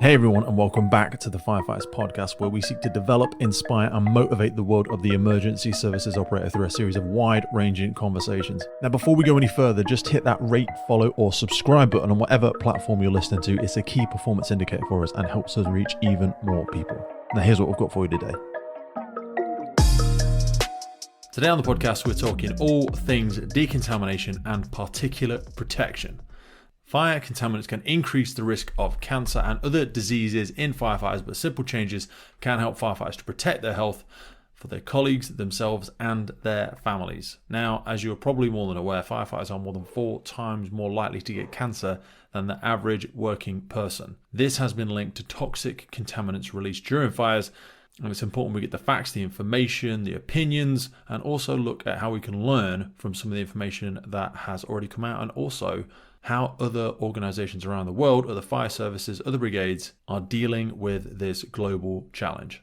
Hey everyone, and welcome back to the Firefighters podcast, where we seek to develop, inspire, and motivate the world of the emergency services operator through a series of wide-ranging conversations. Now, before we go any further, just hit that rate, follow, or subscribe button on whatever platform you're listening to. It's a key performance indicator for us and helps us reach even more people. Now, here's what we've got for you today. Today on the podcast, we're talking all things decontamination and particulate protection. Fire contaminants can increase the risk of cancer and other diseases in firefighters, but simple changes can help firefighters to protect their health for their colleagues, themselves, and their families. Now, as you're probably more than aware, firefighters are more than 4 times more likely to get cancer than the average working person. This has been linked to toxic contaminants released during fires, and it's important we get the facts, the information, the opinions, and also look at how we can learn from some of the information that has already come out, and also how other organizations around the world, other fire services, other brigades are dealing with this global challenge.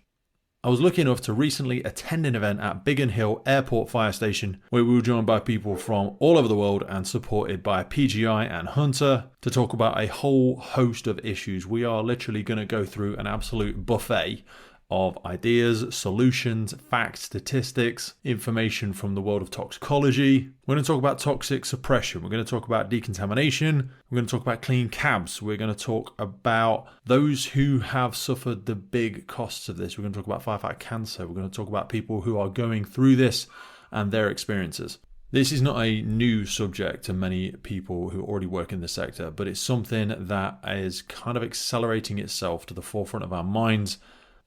I was lucky enough to recently attend an event at Biggin Hill Airport Fire Station, where we were joined by people from all over the world and supported by PGI and Hunter to talk about a whole host of issues. We are literally going to go through an absolute buffet of ideas, solutions, facts, statistics, information from the world of toxicology. We're going to talk about toxic suppression. We're going to talk about decontamination. We're going to talk about clean cabs. We're going to talk about those who have suffered the big costs of this. We're going to talk about firefighter cancer. We're going to talk about people who are going through this and their experiences. This is not a new subject to many people who already work in the sector, but it's something that is kind of accelerating itself to the forefront of our minds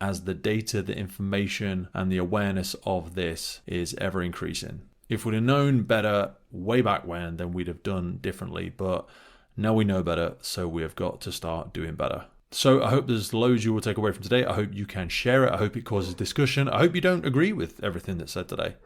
as the data, the information, and the awareness of this is ever increasing. If we'd have known better way back when, then we'd have done differently. But now we know better, so we have got to start doing better. So I hope there's loads you will take away from today. I hope you can share it. I hope it causes discussion. I hope you don't agree with everything that's said today.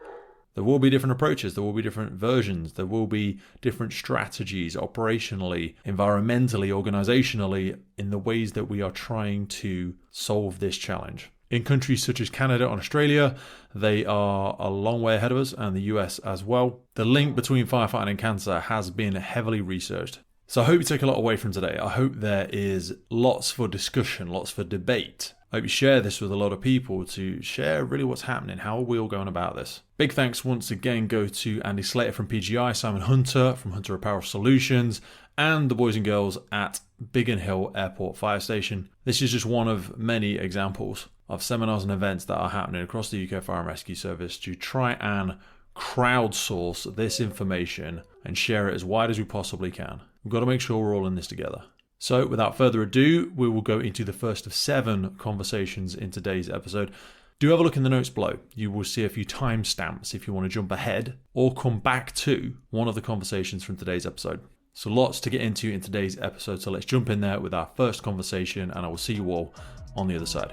There will be different approaches, there will be different versions, there will be different strategies operationally, environmentally, organizationally, in the ways that we are trying to solve this challenge. In countries such as Canada and Australia, they are a long way ahead of us, and the US as well. The link between firefighting and cancer has been heavily researched. So I hope you take a lot away from today. I hope there is lots for discussion, lots for debate. I hope you share this with a lot of people to share really what's happening. How are we all going about this? Big thanks once again go to Andy Slater from PGI, Simon Hunter from Hunter Apparel Solutions, and the boys and girls at Biggin Hill Airport Fire Station. This is just one of many examples of seminars and events that are happening across the UK Fire and Rescue Service to try and crowdsource this information and share it as wide as we possibly can. We've got to make sure we're all in this together. So without further ado, we will go into the first of 7 conversations in today's episode. Do have a look in the notes below. You will see a few timestamps if you want to jump ahead or come back to one of the conversations from today's episode. So lots to get into in today's episode. So let's jump in there with our first conversation, and I will see you all on the other side.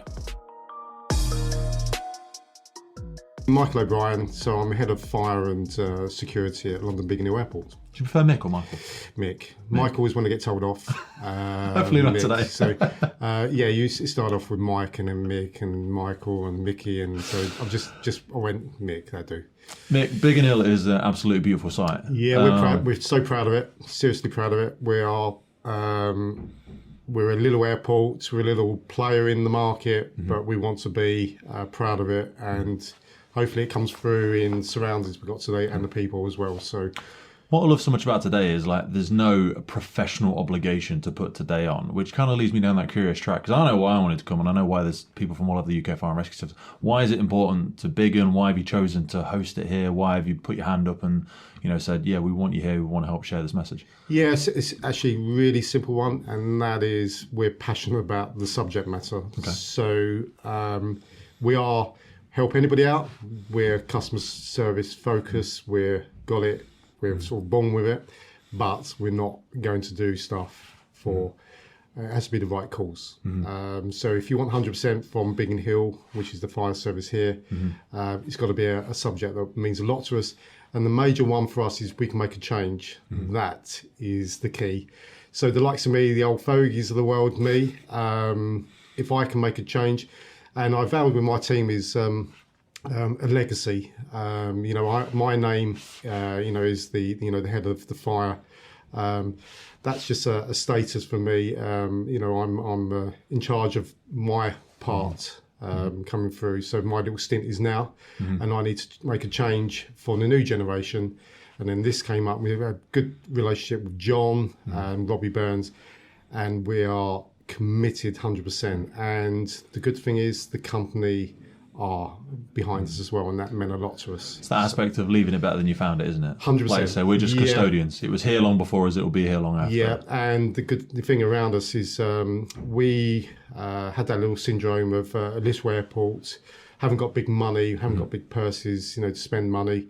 Michael O'Brien, so I'm head of fire and security at London Biggin Hill Airport. Do you prefer Mick or Michael? Mick. Michael is when I get told off. Hopefully not Mick. today. So you start off with Mike and then Mick and Michael and Mickey, and so I went Mick. That do. Mick, Biggin Hill is an absolutely beautiful site. Yeah, we're proud. We're so proud of it. Seriously proud of it. We are. We're a little airport. We're a little player in the market, but we want to be proud of it, and hopefully it comes through in surroundings we've got today and the people as well. So what I love so much about today is there's no professional obligation to put today on, which kind of leads me down that curious track, because I know why I wanted to come, and I know why there's people from all over the UK Fire and Rescue Service. Why is it important to Biggin? Why have you chosen to host it here? Why have you put your hand up and said, yeah, we want you here, we want to help share this message? Yeah, it's actually a really simple one, and that is we're passionate about the subject matter. Okay. So we are help anybody out. We're customer service focused. We're sort of born with it, but we're not going to do stuff for. It has to be the right cause. So if you want 100% from Biggin Hill, which is the fire service here, it's got to be a subject that means a lot to us. And the major one for us is we can make a change. That is the key. So the likes of me, the old fogies of the world, me, if I can make a change, and I vowed with my team is a legacy. My name, is the head of the fire That's just a status for me. You know, I'm in charge of my part coming through. So my little stint is now, and I need to make a change for the new generation. And then this came up. We have a good relationship with John and Robbie Burns, and we are committed 100%. And the good thing is the company are behind us as well, and that meant a lot to us. It's that aspect of leaving it better than you found it, isn't it? 100%. Like I say, we're just custodians. It was here long before us, it will be here long after. Yeah, and the thing around us is we had that little syndrome of Lisbon Airport, haven't got big money, haven't got big purses, you know, to spend money.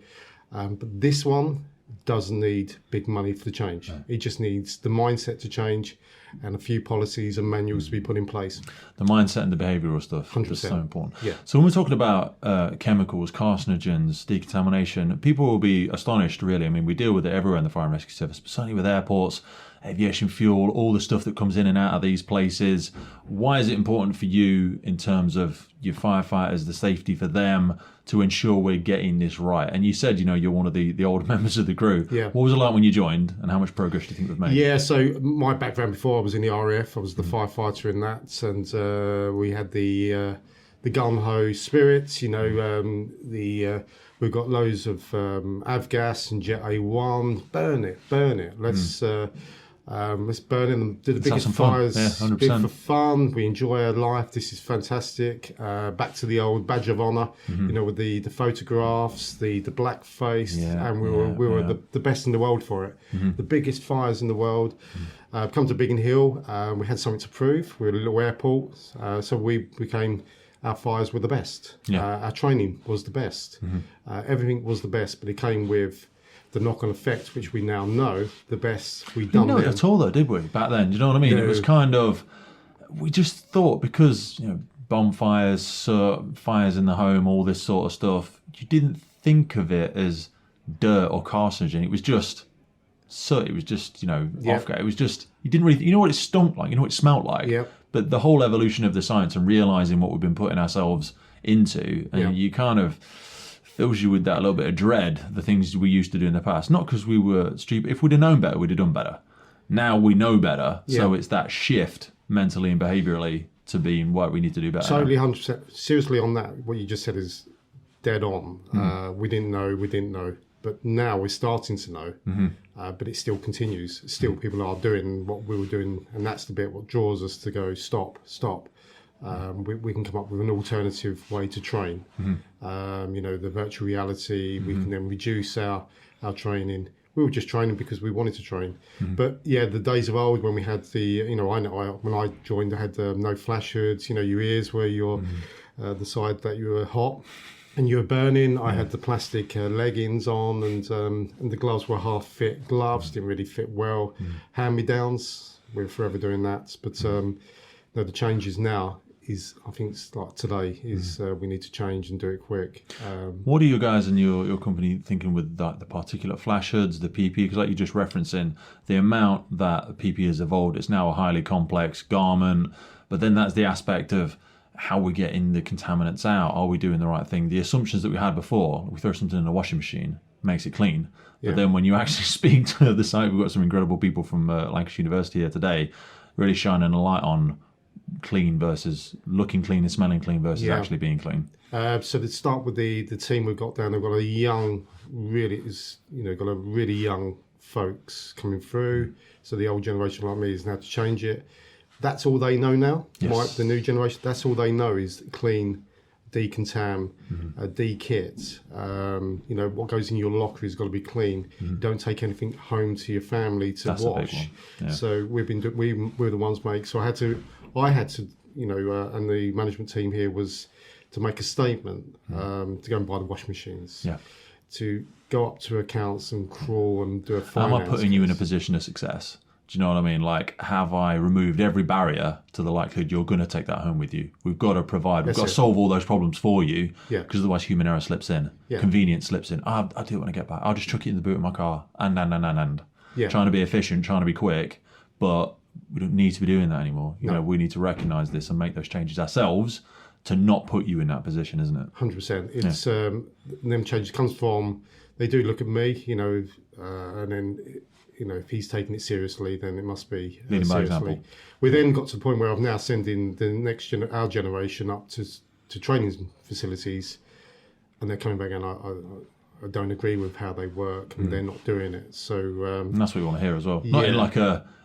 But this one doesn't need big money for the change. No. It just needs the mindset to change and a few policies and manuals to be put in place. The mindset and the behavioural stuff 100%. is so important. Yeah. So when we're talking about chemicals, carcinogens, decontamination, people will be astonished, really. I mean, we deal with it everywhere in the fire and rescue service, but certainly with airports, aviation fuel, all the stuff that comes in and out of these places. Why is it important for you in terms of your firefighters, the safety for them, to ensure we're getting this right? And you said, you know, you're one of the old members of the crew. Yeah. What was it like when you joined, and how much progress do you think we've made? Yeah, so my background before, I was in the RAF. I was the firefighter in that, and we had the gun-ho spirit. You know, we've got loads of avgas and Jet A1. Burn it. Let's burn in them. Do the biggest fires. Yeah, 100%. For fun. We enjoy our life. This is fantastic. Back to the old badge of honour. You know, with the photographs, the blackface, and we were the best in the world for it. The biggest fires in the world. Come to Biggin Hill. We had something to prove. We were a little airport, so we became. Our fires were the best. Our training was the best. Everything was the best, but it came with the knock-on effect, which we now know, the best we've done. We didn't know it at all, though, did we, back then? Do you know what I mean? No. It was kind of, we just thought, because, you know, bonfires, fires in the home, all this sort of stuff, you didn't think of it as dirt or carcinogen. It was just soot. It was just, you know, off-gas. It was just, you didn't really, you know what it stunk like, you know what it smelled like. Yeah. But the whole evolution of the science and realising what we've been putting ourselves into, and you kind of fills you with that little bit of dread, the things we used to do in the past. Not because we were stupid. If we'd have known better, we'd have done better. Now we know better, so it's that shift mentally and behaviourally to being what we need to do better. Totally, 100%. Seriously on that, what you just said is dead on. We didn't know. But now we're starting to know, but it still continues. Still people are doing what we were doing, and that's the bit what draws us to go, stop. We can come up with an alternative way to train. You know, the virtual reality, we can then reduce our training. We were just training because we wanted to train. But yeah, the days of old when we had the, you know, when I joined, I had no flash hoods, you know, your ears were your, the side that you were hot and you were burning. I had the plastic leggings on, and the gloves were half fit. Gloves didn't really fit well. Hand-me-downs, we're forever doing that. But no, the changes now is, I think it's like today, is we need to change and do it quick. What are you guys and your company thinking with the particulate flash hoods, the PP? Because like you just referencing, the amount that PP has evolved, it's now a highly complex garment, but then that's the aspect of how we're getting the contaminants out. Are we doing the right thing? The assumptions that we had before, we throw something in a washing machine, makes it clean. But then when you actually speak to the site, we've got some incredible people from Lancashire University here today, really shining a light on clean versus looking clean and smelling clean versus actually being clean. So to start with the team we've got down, they've got a young, got a really young folks coming through. So the old generation like me is now to change it. That's all they know now. Yes. The new generation, that's all they know is clean, decontam, de-kit. You know, what goes in your locker has got to be clean. Don't take anything home to your family to That's wash. a big one. Yeah. So we're the ones make. So I had to, you know, and the management team here was to make a statement to go and buy the washing machines. Yeah. To go up to accounts and crawl and do a finance. Am I putting you in a position of success? Do you know what I mean? Like, have I removed every barrier to the likelihood you're going to take that home with you? We've got to provide, we've got to solve all those problems for you, because otherwise human error slips in, convenience slips in. I'll do it when I get back. I'll just chuck it in the boot of my car and. Trying to be efficient, trying to be quick, but we don't need to be doing that anymore. You know, we need to recognise this and make those changes ourselves to not put you in that position, isn't it? 100%. It's them changes comes from, they do look at me, you know, and then if he's taking it seriously, then it must be Leading by seriously. example. We then got to the point where I'm now sending our generation up to training facilities, and they're coming back and I don't agree with how they work, and they're not doing it. So and that's what we want to hear as well. Not in like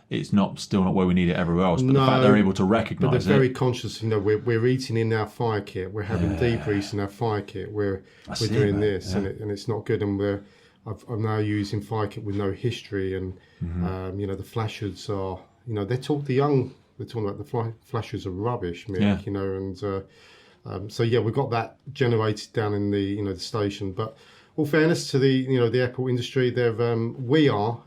it's still not where we need it everywhere else, but no, the fact they're able to recognise it. But they're very conscious. We're eating in our fire kit. We're having debriefs in our fire kit. We're doing this, and it's not good. And I'm now using fire kit with no history, and the flashers are. They're talking about the flashers are rubbish, Mick, and we've got that generated down in the station. But all fairness to the airport industry, we are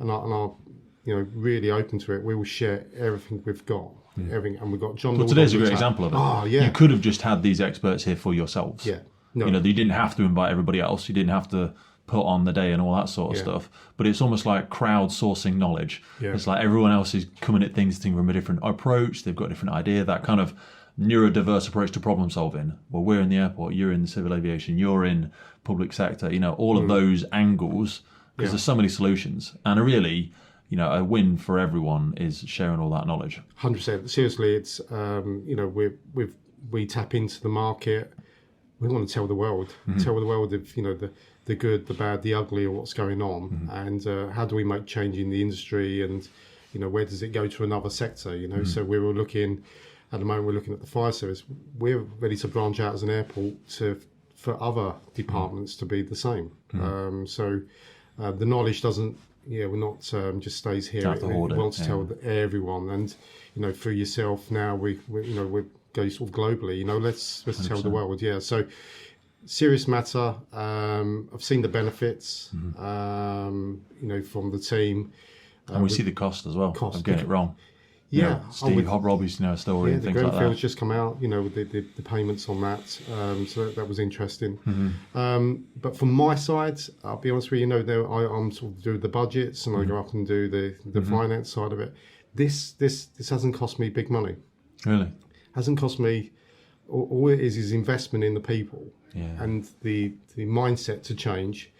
really open to it. We will share everything we've got, everything, and we've got John. Well, today's a great example of it. Oh yeah, you could have just had these experts here for yourselves. Yeah, no. You didn't have to invite everybody else. You didn't have to put on the day and all that sort of stuff. But it's almost like crowdsourcing knowledge. Yeah. It's like everyone else is coming at things from a different approach. They've got a different idea. That kind of neurodiverse approach to problem solving. Well, we're in the airport. You're in the civil aviation. You're in public sector. All of those angles, because there's so many solutions. And a win for everyone is sharing all that knowledge. 100%. Seriously, it's we tap into the market. We want to tell the world of the good, the bad, the ugly, of what's going on, and how do we make change in the industry, and where does it go to another sector? So we were looking at the moment. We're looking at the fire service. We're ready to branch out as an airport for other departments to be the same. The knowledge doesn't. We're not just stays here. We want to tell everyone, and for yourself now, we go sort of globally. Let's 100%. Tell the world. Yeah. So serious matter. I've seen the benefits. From the team, and we see the cost as well. I'm getting it wrong. Yeah, Steve Robbie's story and things like that. The Greenfield's just come out, with the payments on that. So that was interesting. But from my side, I'll be honest with you, I'm sort of do the budgets and I go up and do the finance side of it. This hasn't cost me big money. Really? Hasn't cost me. All it is investment in the people and the mindset to change.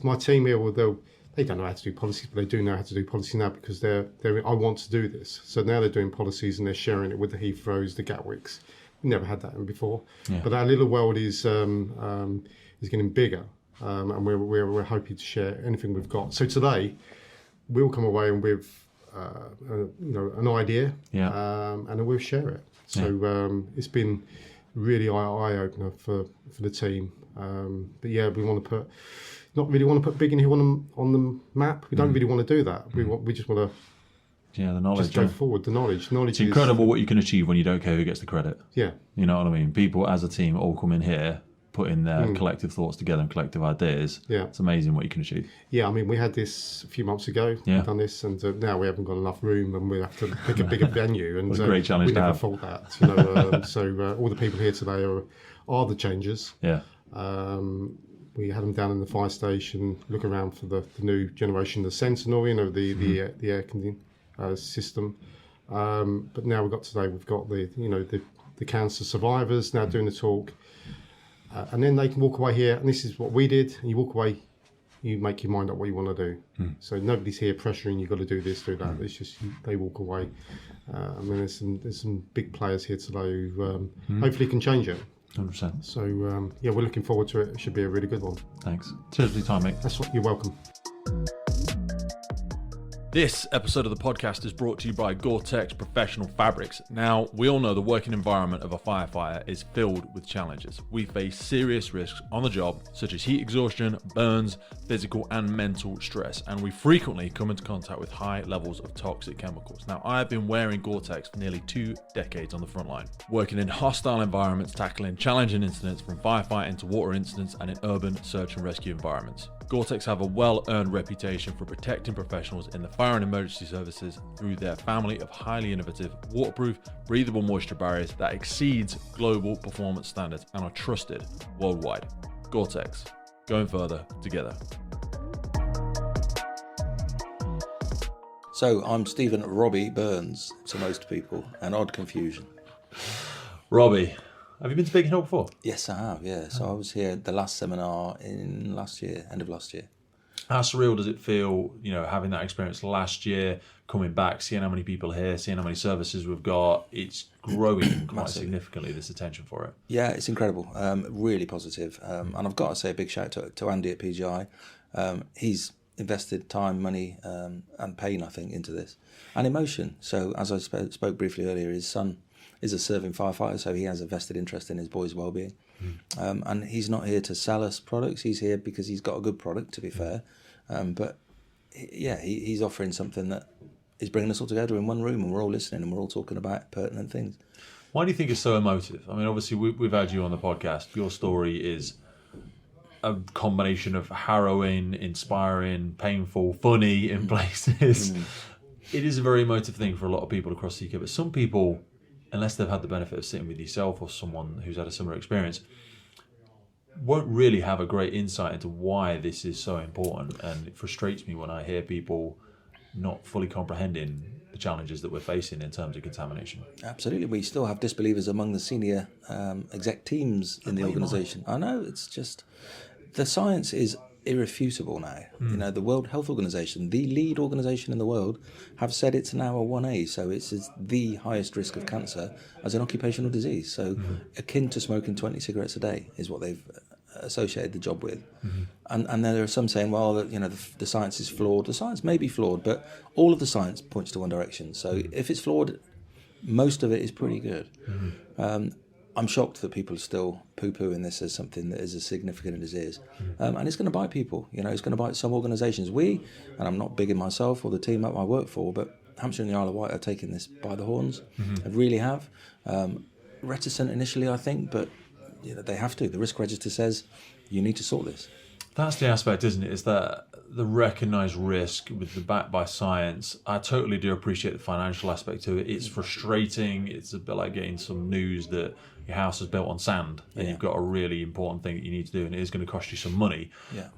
My team here, they don't know how to do policies, but they do know how to do policy now because they're I want to do this. So now they're doing policies and they're sharing it with the Heathrows, the Gatwicks. We never had that before. Yeah. But our little world is getting bigger, and we're hoping to share anything we've got. So today, we'll come away with an idea, and then we'll share it. So it's been really eye-opener for the team. But we want to not really want to put Biggin Hill on the map. We don't really want to do that. We just want to the knowledge. Just go forward. The knowledge. It's incredible what you can achieve when you don't care who gets the credit. Yeah. You know what I mean? People as a team all come in here, put in their collective thoughts together and collective ideas. Yeah. It's amazing what you can achieve. Yeah, I mean, we had this a few months ago. Yeah. We've done this, and now we haven't got enough room, and we have to pick a bigger venue. And it's a great challenge to have. We never thought that. So all the people here today are the changers. Yeah. We had them down in the fire station, look around for the new generation, the Sentinel, the air conditioning system. But now we've got the cancer survivors now doing the talk, and then they can walk away here. And this is what we did. And you walk away, you make your mind up what you want to do. So nobody's here pressuring you've got to do this, do that. It's just they walk away. I mean, there's some big players here today who hopefully can change it. 100%. So, we're looking forward to it. It should be a really good one. Thanks. Cheers for your time, mate. You're welcome. This episode of the podcast is brought to you by Gore-Tex Professional Fabrics. Now, we all know the working environment of a firefighter is filled with challenges. We face serious risks on the job, such as heat exhaustion, burns, physical and mental stress, and we frequently come into contact with high levels of toxic chemicals. Now, I have been wearing Gore-Tex for nearly 2 decades on the front line, working in hostile environments, tackling challenging incidents from firefighting to water incidents and in urban search and rescue environments. Gore-Tex have a well-earned reputation for protecting professionals in the fire and emergency services through their family of highly innovative, waterproof, breathable moisture barriers that exceeds global performance standards and are trusted worldwide. Gore-Tex, going further together. So I'm Stephen Robbie Burns to most people, an odd confusion. Robbie, have you been to Biggin Hill before? Yes, I have, yeah. So I was here at the last seminar in last year, end of last year. How surreal does it feel, having that experience last year, coming back, seeing how many people are here, seeing how many services we've got? It's growing quite significantly, this attention for it. Yeah, it's incredible. Really positive. And I've got to say a big shout out to Andy at PGI. He's invested time, money, and pain, I think, into this, and emotion. So, as I spoke briefly earlier, his son is a serving firefighter, so he has a vested interest in his boys' well-being. And he's not here to sell us products. He's here because he's got a good product, to be fair. But he's offering something that is bringing us all together in one room, and we're all listening and we're all talking about pertinent things. Why do you think it's so emotive? I mean, obviously, we've had you on the podcast. Your story is a combination of harrowing, inspiring, painful, funny in places. It is a very emotive thing for a lot of people across the UK, but some people, unless they've had the benefit of sitting with yourself or someone who's had a similar experience, won't really have a great insight into why this is so important. And it frustrates me when I hear people not fully comprehending the challenges that we're facing in terms of contamination. Absolutely. We still have disbelievers among the senior exec teams in the organisation. I know, it's just, the science is irrefutable now. The World Health Organization, the lead organisation in the world, have said it's now a 1A, so it's the highest risk of cancer as an occupational disease. So akin to smoking 20 cigarettes a day is what they've associated the job with. And there are some saying, well, the science is flawed. The science may be flawed, but all of the science points to one direction. So if it's flawed, most of it is pretty good. I'm shocked that people are still poo-pooing this as something that is as significant as it is. And it's going to bite people. It's going to bite some organisations. And I'm not bigging myself or the team that I work for, but Hampshire and the Isle of Wight are taking this by the horns. They really have. Reticent initially, I think, but they have to. The risk register says you need to sort this. That's the aspect, isn't it? Is that the recognised risk with the backed by science. I totally do appreciate the financial aspect to it. It's frustrating. It's a bit like getting some news that your house is built on sand and you've got a really important thing that you need to do, and it is going to cost you some money.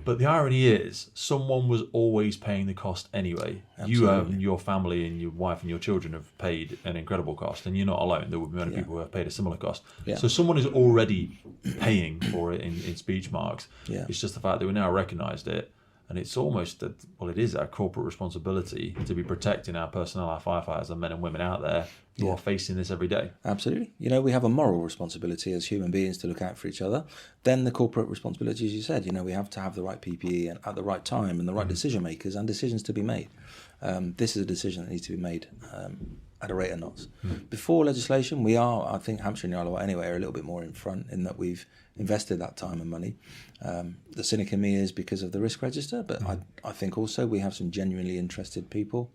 But the irony is, someone was always paying the cost anyway. Absolutely. You, your family and your wife and your children have paid an incredible cost, and you're not alone. There will be many people who have paid a similar cost. So someone is already paying for it in speech marks. It's just the fact that we now recognised it. And it's almost, it is our corporate responsibility to be protecting our personnel, our firefighters and men and women out there who are facing this every day. Absolutely. We have a moral responsibility as human beings to look out for each other. Then the corporate responsibility, as you said, we have to have the right PPE and at the right time and the right decision makers and decisions to be made. This is a decision that needs to be made at a rate of knots. Before legislation, we are, I think Hampshire and the Isle of Wight anyway, are a little bit more in front in that we've invested that time and money. The cynic in me is because of the risk register, but I think also we have some genuinely interested people.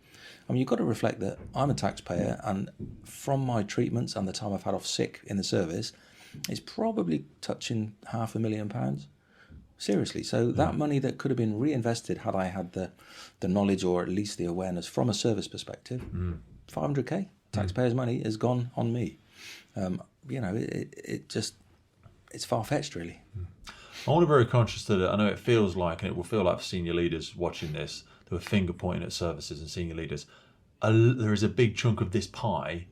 You've got to reflect that I'm a taxpayer, and from my treatments and the time I've had off sick in the service, it's probably touching £500,000. Seriously. So that money that could have been reinvested had I had the knowledge or at least the awareness from a service perspective, 500k taxpayers' money has gone on me. It's far-fetched, really. I want to be very conscious that I know it feels like, and it will feel like for senior leaders watching this, who are finger pointing at services and senior leaders, there is a big chunk of this pie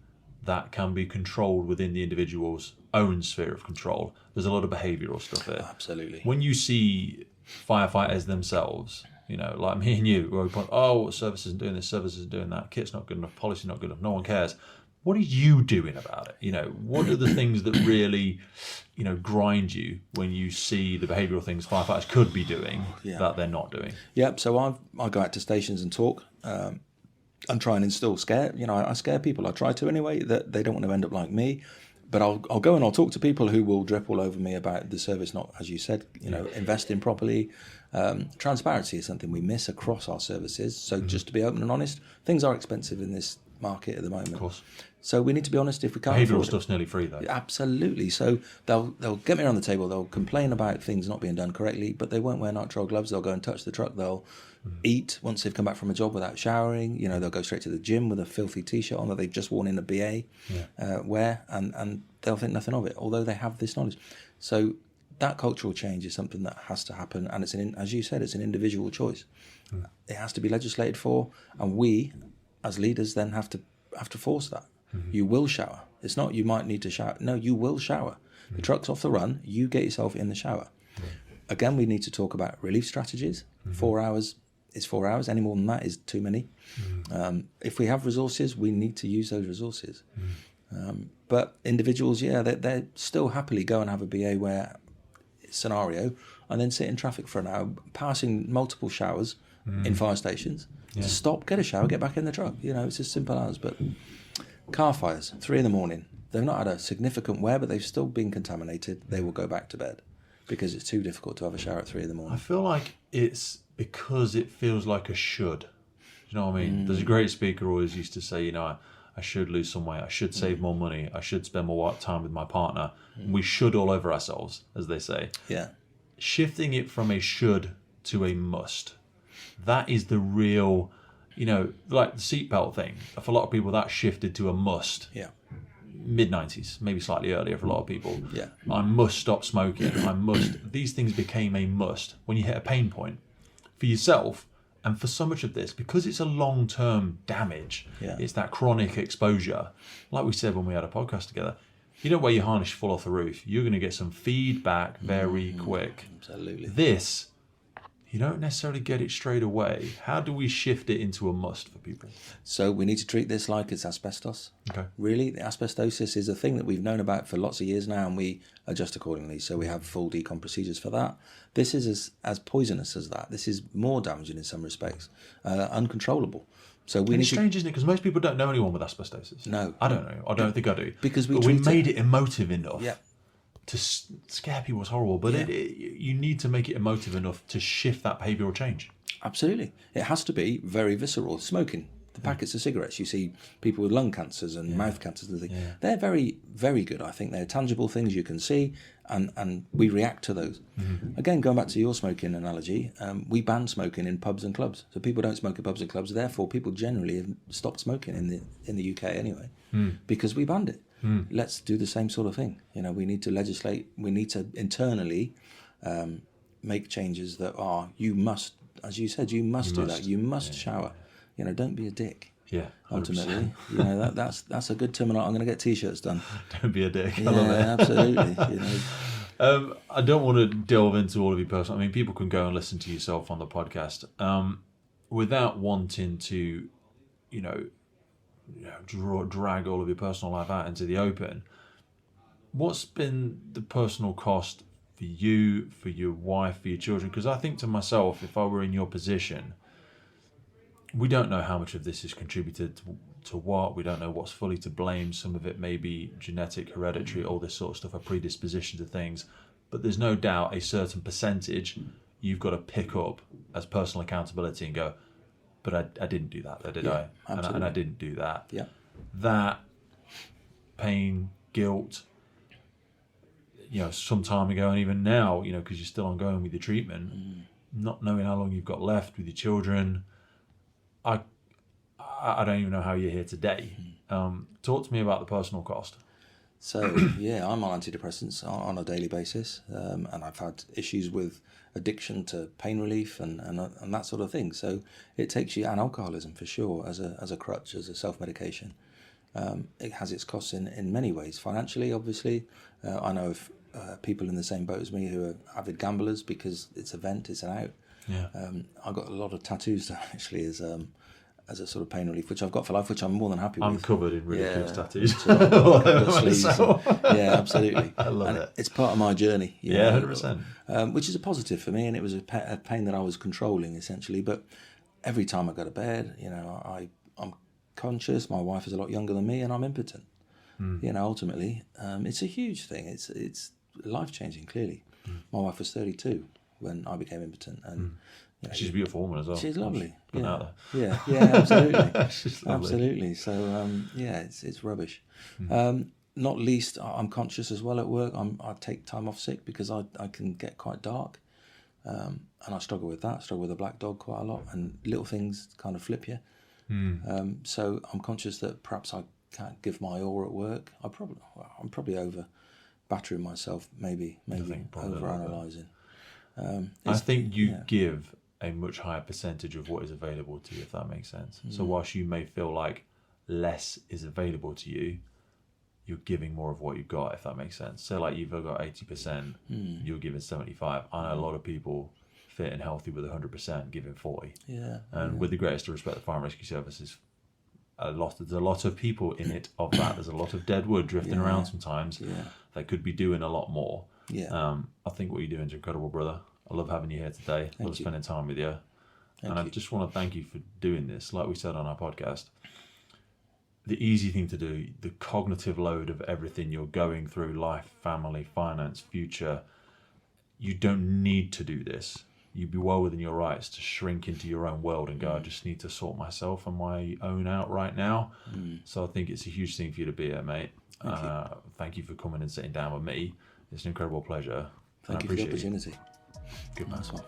that can be controlled within the individual's own sphere of control. There's a lot of behavioural stuff there. Absolutely. When you see firefighters themselves, like me and you, where we point, service isn't doing this, service isn't doing that, kit's not good enough, policy's not good enough, no one cares. What are you doing about it? What are the things that really, grind you when you see the behavioural things firefighters could be doing that they're not doing? Yeah, so I go out to stations and talk and try and instill scare. I scare people. I try to anyway, that they don't want to end up like me. But I'll go and I'll talk to people who will drip all over me about the service not, as you said, investing properly. Transparency is something we miss across our services. So just to be open and honest, things are expensive in this market at the moment. Of course. So we need to be honest if we can't. Behavioural stuff's nearly free though. Absolutely. So they'll get me around the table. They'll complain about things not being done correctly, but they won't wear nitrile gloves. They'll go and touch the truck. They'll eat once they've come back from a job without showering. They'll go straight to the gym with a filthy t-shirt on that they've just worn in a BA wear, and they'll think nothing of it, although they have this knowledge. So that cultural change is something that has to happen, and as you said, it's an individual choice. It has to be legislated for, and we, as leaders, then have to force that. You will shower. It's not you might need to shower. No, you will shower. The truck's off the run. You get yourself in the shower. again, we need to talk about relief strategies. 4 hours is 4 hours. Any more than that is too many. If we have resources, we need to use those resources. But individuals, they still happily go and have a BA wear scenario and then sit in traffic for an hour, passing multiple showers in fire stations. Yeah. Stop, get a shower, get back in the truck. It's as simple as. But car fires, 3 a.m. They've not had a significant wear, but they've still been contaminated. They will go back to bed because it's too difficult to have a shower at 3 a.m. I feel like it's because it feels like a should. You know what I mean? There's a great speaker who always used to say, I should lose some weight. I should save more money. I should spend more time with my partner. We should all over ourselves, as they say. Yeah. Shifting it from a should to a must. That is the real, like the seatbelt thing. For a lot of people, that shifted to a must. Yeah. Mid-90s, maybe slightly earlier for a lot of people. Yeah. I must stop smoking. I must. These things became a must when you hit a pain point for yourself. And for so much of this, because it's a long-term damage, it's that chronic exposure. Like we said when we had a podcast together, where your harness fall off the roof, you're going to get some feedback very quick. Absolutely. This, you don't necessarily get it straight away. How do we shift it into a must for people? So we need to treat this like it's asbestos. Okay. Really, the asbestosis is a thing that we've known about for lots of years now, and we adjust accordingly. So we have full decon procedures for that. This is as poisonous as that. This is more damaging in some respects, uncontrollable. So it's strange, isn't it? Because most people don't know anyone with asbestosis. No. I don't know. I don't think I do. Because we made it emotive enough. Yeah. To scare people is horrible, but you need to make it emotive enough to shift that behavioural change. Absolutely. It has to be very visceral. Smoking, the packets of cigarettes, you see people with lung cancers and mouth cancers and things. Yeah. They're very, very good. I think they're tangible things you can see, and we react to those. Again, going back to your smoking analogy, we ban smoking in pubs and clubs. So people don't smoke in pubs and clubs. Therefore, people generally have stopped smoking in the UK anyway, because we banned it. Let's do the same sort of thing. We need to legislate. We need to internally make changes that are, you must, as you said, you must do that. You must shower. Don't be a dick. Yeah, 100%. Ultimately, that's a good terminology. I'm going to get T-shirts done. Don't be a dick. I Yeah, love it. Absolutely. I don't want to delve into all of your personal. I mean, people can go and listen to yourself on the podcast without wanting to, drag all of your personal life out into the open. What's been the personal cost for you, for your wife, for your children? Because I think to myself, if I were in your position, we don't know how much of this has contributed to what. We don't know what's fully to blame. Some of it may be genetic, hereditary, all this sort of stuff, a predisposition to things. But there's no doubt a certain percentage you've got to pick up as personal accountability and go, but I didn't do that, did I? And I didn't do that. Yeah. That pain, guilt, some time ago, and even now, because you're still ongoing with your treatment, not knowing how long you've got left with your children. I don't even know how you're here today. Talk to me about the personal cost. So, I'm on antidepressants on a daily basis, and I've had issues with addiction to pain relief and that sort of thing. So it takes you, and alcoholism for sure, as a crutch, as a self-medication. It has its costs in many ways. Financially, obviously, I know of people in the same boat as me who are avid gamblers because it's a vent, it's an out. Yeah. I've got a lot of tattoos actually as a sort of pain relief, which I've got for life, which I'm more than happy with. I'm covered in ridiculous tattoos. Yeah, absolutely. I love it. It's part of my journey. 100%. Which is a positive for me, and it was a pain that I was controlling essentially. But every time I go to bed, I'm conscious. My wife is a lot younger than me, and I'm impotent. Ultimately, it's a huge thing. It's life changing. Clearly, my wife was 32 when I became impotent, and she's a beautiful woman as well. She's lovely. Yeah, Absolutely. She's lovely. Absolutely. So it's rubbish. Not least, I'm conscious as well at work. I take time off sick because I can get quite dark, and I struggle with that. Struggle with a black dog quite a lot, and little things kind of flip you. So I'm conscious that perhaps I can't give my all at work. I'm probably over battering myself, maybe over analysing. I think you give a much higher percentage of what is available to you, if that makes sense. So whilst you may feel like less is available to you, you're giving more of what you've got, if that makes sense. So like you've got 80%, you're giving 75. I know a lot of people fit and healthy with 100%, giving 40. Yeah. And with the greatest respect, the Fire and Rescue Services, there's a lot of people in it of that. There's a lot of dead wood drifting around sometimes that could be doing a lot more. Yeah. I think what you're doing is incredible, brother. I love having you here today. I love spending time with you. I just want to thank you for doing this. Like we said on our podcast, the easy thing to do, the cognitive load of everything you're going through, life, family, finance, future, you don't need to do this. You'd be well within your rights to shrink into your own world and go, I just need to sort myself and my own out right now. So I think it's a huge thing for you to be here, mate. Thank you for coming and sitting down with me. It's an incredible pleasure. Thank you for the opportunity. Good man. Nice one.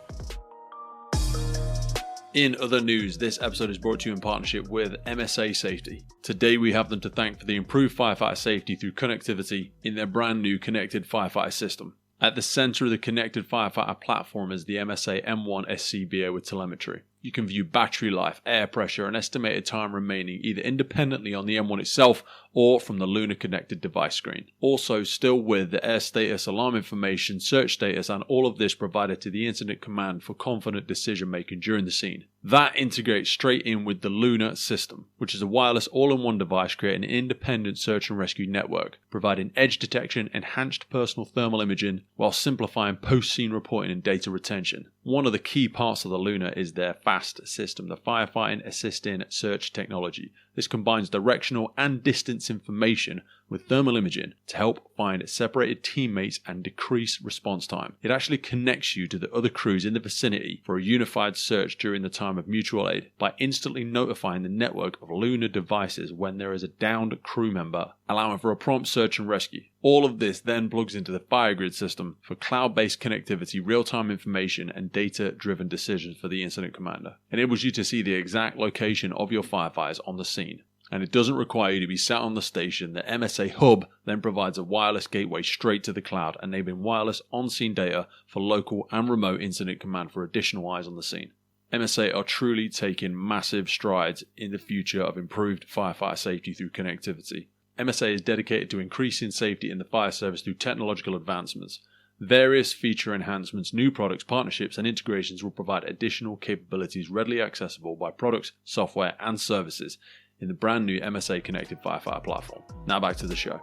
In other news, this episode is brought to you in partnership with MSA Safety. Today we have them to thank for the improved firefighter safety through connectivity in their brand new connected firefighter system. At the center of the connected firefighter platform is the MSA M1 SCBA with telemetry. You can view battery life, air pressure, and estimated time remaining either independently on the M1 itself or from the Luna connected device screen. Also, still with the air status, alarm information, search status, and all of this provided to the incident command for confident decision making during the scene. That integrates straight in with the Luna system, which is a wireless all-in-one device creating an independent search and rescue network, providing edge detection, enhanced personal thermal imaging, while simplifying post-scene reporting and data retention. One of the key parts of the Luna is their FAST system, the Firefighting Assisting Search Technology. This combines directional and distance information with thermal imaging to help find separated teammates and decrease response time. It actually connects you to the other crews in the vicinity for a unified search during the time of mutual aid by instantly notifying the network of Luna devices when there is a downed crew member, allowing for a prompt search and rescue. All of this then plugs into the FireGrid system for cloud-based connectivity, real-time information, and data-driven decisions for the incident commander. It enables you to see the exact location of your firefighters on the scene. And it doesn't require you to be sat on the station. The MSA Hub then provides a wireless gateway straight to the cloud, enabling wireless on-scene data for local and remote incident command for additional eyes on the scene. MSA are truly taking massive strides in the future of improved firefighter safety through connectivity. MSA is dedicated to increasing safety in the fire service through technological advancements. Various feature enhancements, new products, partnerships, and integrations will provide additional capabilities readily accessible by products, software, and services in the brand new MSA Connected Firefighter platform. Now back to the show.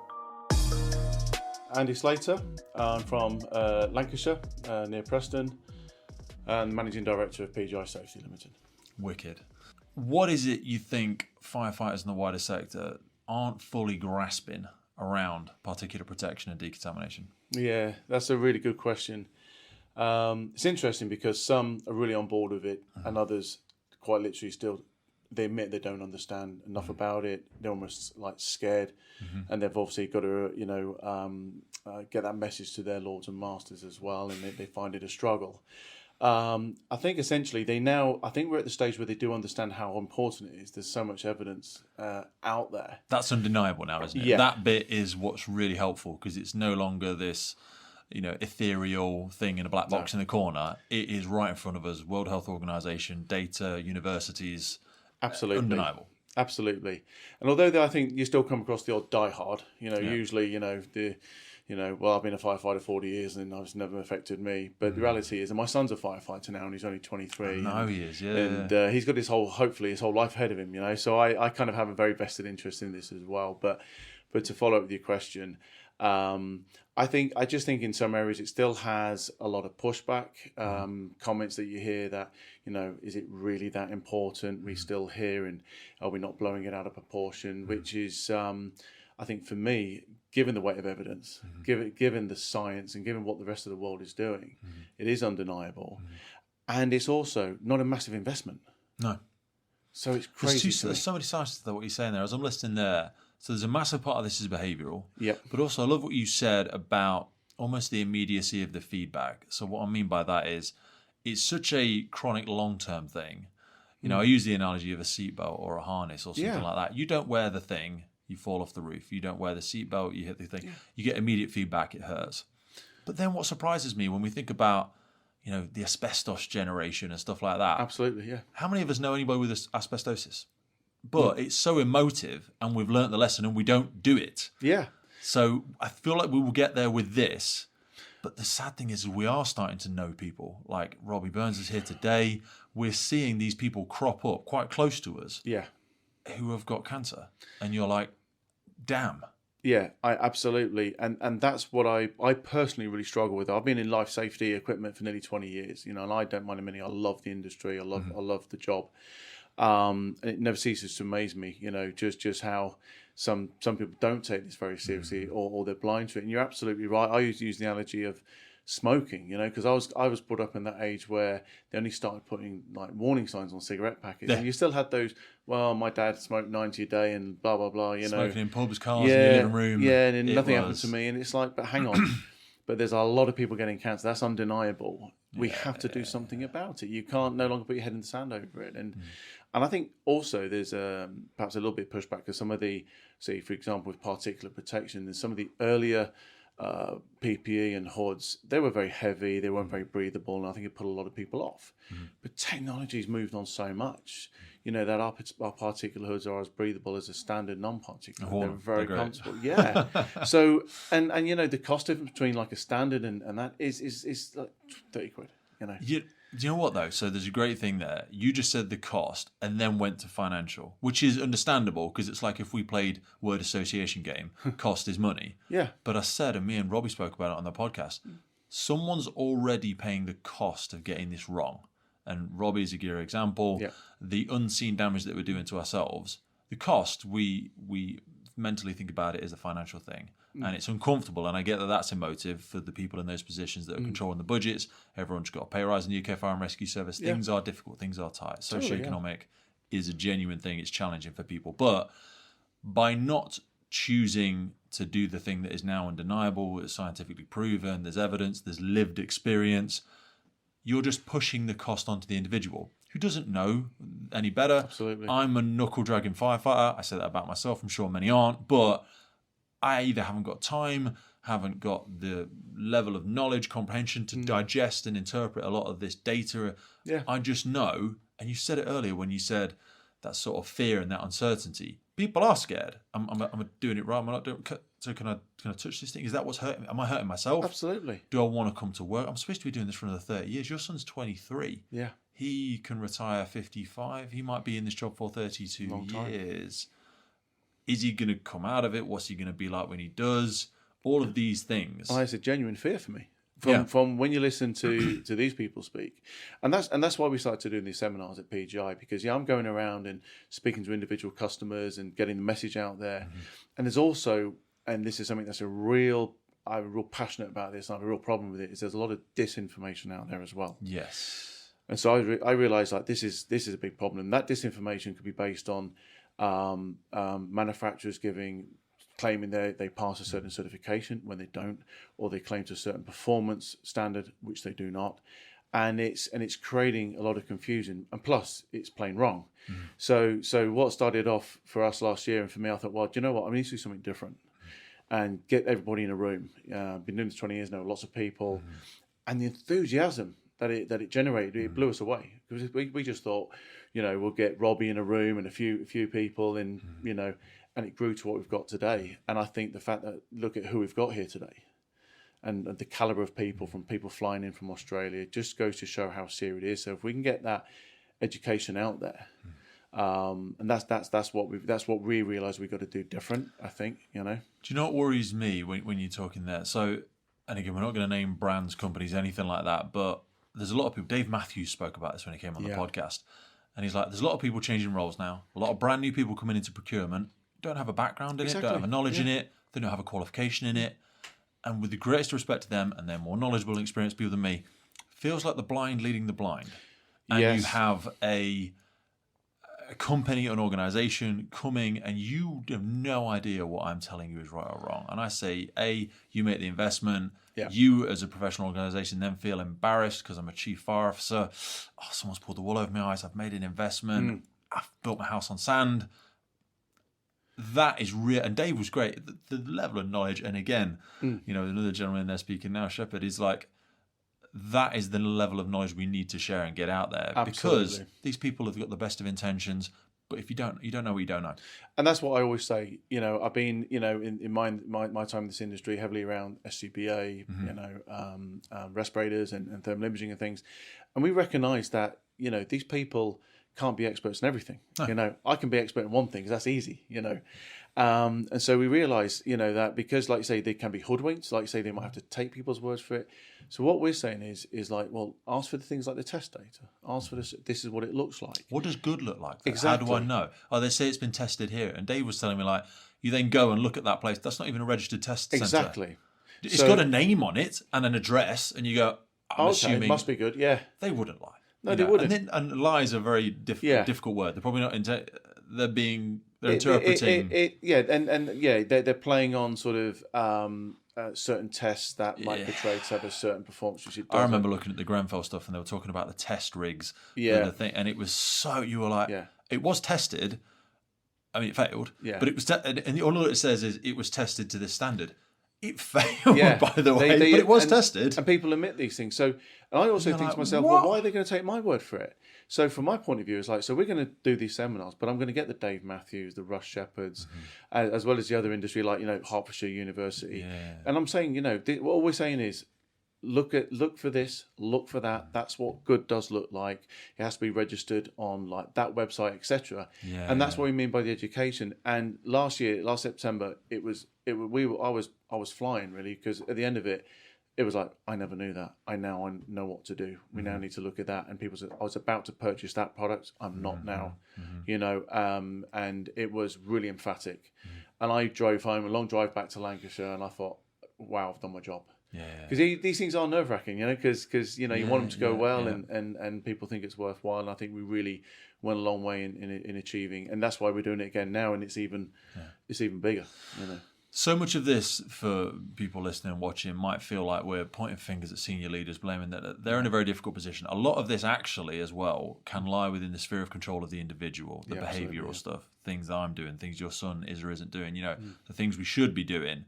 Andy Slater, I'm from Lancashire, near Preston, and Managing Director of PGI Safety Limited. Wicked. What is it you think firefighters in the wider sector aren't fully grasping around particulate protection and decontamination? Yeah, that's a really good question. It's interesting because some are really on board with it, and others quite literally still, they admit they don't understand enough about it. They're almost like scared, and they've obviously got to, get that message to their lords and masters as well, and they find it a struggle. I think essentially I think we're at the stage where they do understand how important it is. There's so much evidence out there. That's undeniable now, isn't it? Yeah. That bit is what's really helpful because it's no longer this, ethereal thing in a black box in the corner. It is right in front of us. World Health Organization, data, universities. Absolutely. Undeniable. Absolutely. And although I think you still come across the odd diehard, usually, well, I've been a firefighter 40 years and it's never affected me. But the reality is, and my son's a firefighter now and he's only 23. No, he is, yeah. And he's got hopefully his whole life ahead of him, So I kind of have a very vested interest in this as well. But to follow up with your question, I just think in some areas it still has a lot of pushback, comments that you hear that, is it really that important? We still hear, and are we not blowing it out of proportion? Which is, I think for me, given the weight of evidence, given the science and given what the rest of the world is doing, it is undeniable. And it's also not a massive investment. No. So it's crazy. There's so many sides to what you're saying there. As I'm listening there, so there's a massive part of this is behavioural. Yep. But also I love what you said about almost the immediacy of the feedback. So what I mean by that is it's such a chronic long-term thing. I use the analogy of a seatbelt or a harness or something like that. You don't wear the thing, you fall off the roof. You don't wear the seatbelt, you hit the thing. Yeah. You get immediate feedback, it hurts. But then what surprises me when we think about, the asbestos generation and stuff like that. Absolutely, yeah. How many of us know anybody with asbestosis? But it's so emotive and we've learnt the lesson and we don't do it. Yeah. So I feel like we will get there with this. But the sad thing is we are starting to know people. Like Robbie Burns is here today. We're seeing these people crop up quite close to us who have got cancer. And you're like, damn. Yeah, I absolutely. And that's what I personally really struggle with. I've been in life safety equipment for nearly 20 years, and I don't mind admitting I love the industry. I love the job. And it never ceases to amaze me, just how some people don't take this very seriously or they're blind to it. And you're absolutely right. I used to use the analogy of smoking, because I was brought up in that age where they only started putting like warning signs on cigarette packets, and you still had those. Well, my dad smoked 90 a day, and blah blah blah. Smoking in pubs, cars, in your living room. Yeah, and nothing happened to me. And it's like, but hang on, but there's a lot of people getting cancer. That's undeniable. We have to do something about it. You can't no longer put your head in the sand over it. And I think also there's perhaps a little bit of pushback because some of the, say for example with particulate protection, and some of the earlier PPE and hoods, they were very heavy, they weren't very breathable, and I think it put a lot of people off. But technology's moved on so much, that our particulate hoods are as breathable as a standard non-particulate. They're very comfortable. Yeah. So and the cost difference between like a standard and that is like 30 quid. Do you know what though? So there's a great thing there. You just said the cost and then went to financial, which is understandable because it's like if we played word association game, cost is money. Yeah. But I said, and me and Robbie spoke about it on the podcast, someone's already paying the cost of getting this wrong. And Robbie's a good example. Yeah. The unseen damage that we're doing to ourselves, the cost, we mentally think about it as a financial thing. And it's uncomfortable, and I get that that's emotive for the people in those positions that are controlling the budgets. Everyone's got a pay rise in the UK Fire and Rescue Service. Things are difficult, things are tight. Socioeconomic is a genuine thing. It's challenging for people. But by not choosing to do the thing that is now undeniable, it's scientifically proven, there's evidence, there's lived experience, you're just pushing the cost onto the individual who doesn't know any better. Absolutely. I'm a knuckle-dragging firefighter. I say that about myself. I'm sure many aren't. But I either haven't got time, haven't got the level of knowledge, comprehension to digest and interpret a lot of this data. Yeah. I just know, and you said it earlier when you said that sort of fear and that uncertainty. People are scared. Am I doing it right? Am I not doing? So can I touch this thing? Is that what's hurting me? Am I hurting myself? Absolutely. Do I want to come to work? I'm supposed to be doing this for another 30 years. Your son's 23. Yeah. He can retire 55. He might be in this job for 32 years. Is he going to come out of it? What's he going to be like when he does? All of these things. Oh, it's a genuine fear for me. From when you listen to these people speak, and that's why we started doing these seminars at PGI, because I'm going around and speaking to individual customers and getting the message out there. And there's also, and this is something that's I'm real passionate about this, and I have a real problem with it, is there's a lot of disinformation out there as well. Yes. And so I realised like this is a big problem. That disinformation could be based on manufacturers claiming they pass a certain certification when they don't, or they claim to a certain performance standard which they do not, and it's creating a lot of confusion, and plus it's plain wrong. So what started off for us last year, and for me, I thought, well, do you know what, I need to do something different and get everybody in a room. Been doing this 20 years now, lots of people, and the enthusiasm that it generated, it blew us away, because we just thought, we'll get Robbie in a room and a few people, and and it grew to what we've got today. And I think the fact that, look at who we've got here today, and the caliber of people, from people flying in from Australia, just goes to show how serious it is. So if we can get that education out there, and that's what we realise we've got to do different, I think. Do you know what worries me when you're talking there? So, and again, we're not going to name brands, companies, anything like that, but there's a lot of people. Dave Matthews spoke about this when he came on the podcast, and he's like, there's a lot of people changing roles now, a lot of brand new people coming into procurement, don't have a background in it, don't have a knowledge in it, they don't have a qualification in it. And with the greatest respect to them, and they're more knowledgeable and experienced people than me, feels like the blind leading the blind. And you have a company, an organisation coming, and you have no idea what I'm telling you is right or wrong. And I say, A, you make the investment. Yeah. You, as a professional organisation, then feel embarrassed because I'm a chief fire officer. Oh, someone's pulled the wool over my eyes. I've made an investment. I've built my house on sand. That is real, and Dave was great. The level of knowledge, and again, another gentleman there speaking now, Shepherd, is like, that is the level of knowledge we need to share and get out there. Absolutely. Because these people have got the best of intentions, But if you don't know what you don't know. And that's what I always say. I've been, in my time in this industry, heavily around SCBA, respirators and thermal imaging and things. And we recognise that, these people can't be experts in everything. No. I can be expert in one thing because that's easy, And so we realise, that because, like you say, they can be hoodwinked, like you say, they might have to take people's words for it. So what we're saying is like, well, ask for the things like the test data. Ask for this. This is what it looks like. What does good look like? Exactly. How do I know? Oh, they say it's been tested here. And Dave was telling me, like, you then go and look at that place. That's not even a registered test centre. Exactly. It's got a name on it and an address, and you go, I'm assuming it must be good. Yeah. They wouldn't lie. No, they wouldn't. And lies are a very difficult word. They're probably not. They're interpreting. They're playing on sort of certain tests that might portray to have a certain performance. Which it doesn't. I remember looking at the Grenfell stuff, and they were talking about the test rigs. And it was so, you were like, it was tested. I mean, it failed. Yeah. But it was, and all it says is it was tested to this standard. It failed, by the way, but it was tested. And people admit these things. So, and I also think to myself, well, why are they going to take my word for it? So from my point of view, it's like, so we're going to do these seminars, but I'm going to get the Dave Matthews, the Russ Shepherds, as well as the other industry, like, Hertfordshire University. Yeah. And I'm saying, what we're saying is, look for this, look for that. That's what good does look like. It has to be registered on like that website, etc. And that's what we mean by the education. And last September, I was flying really, because at the end of it, it was like, I never knew that. I know what to do. We now need to look at that. And people said, I was about to purchase that product. I'm not now, and it was really emphatic. And I drove home, a long drive back to Lancashire, and I thought, wow, I've done my job. Because these things are nerve-wracking, because you want them to go well, and people think it's worthwhile. And I think we really went a long way in achieving, and that's why we're doing it again now, and it's even bigger. So much of this, for people listening and watching, might feel like we're pointing fingers at senior leaders, blaming that they're in a very difficult position. A lot of this actually, as well, can lie within the sphere of control of the individual, the behavioural stuff, things I'm doing, things your son is or isn't doing, the things we should be doing.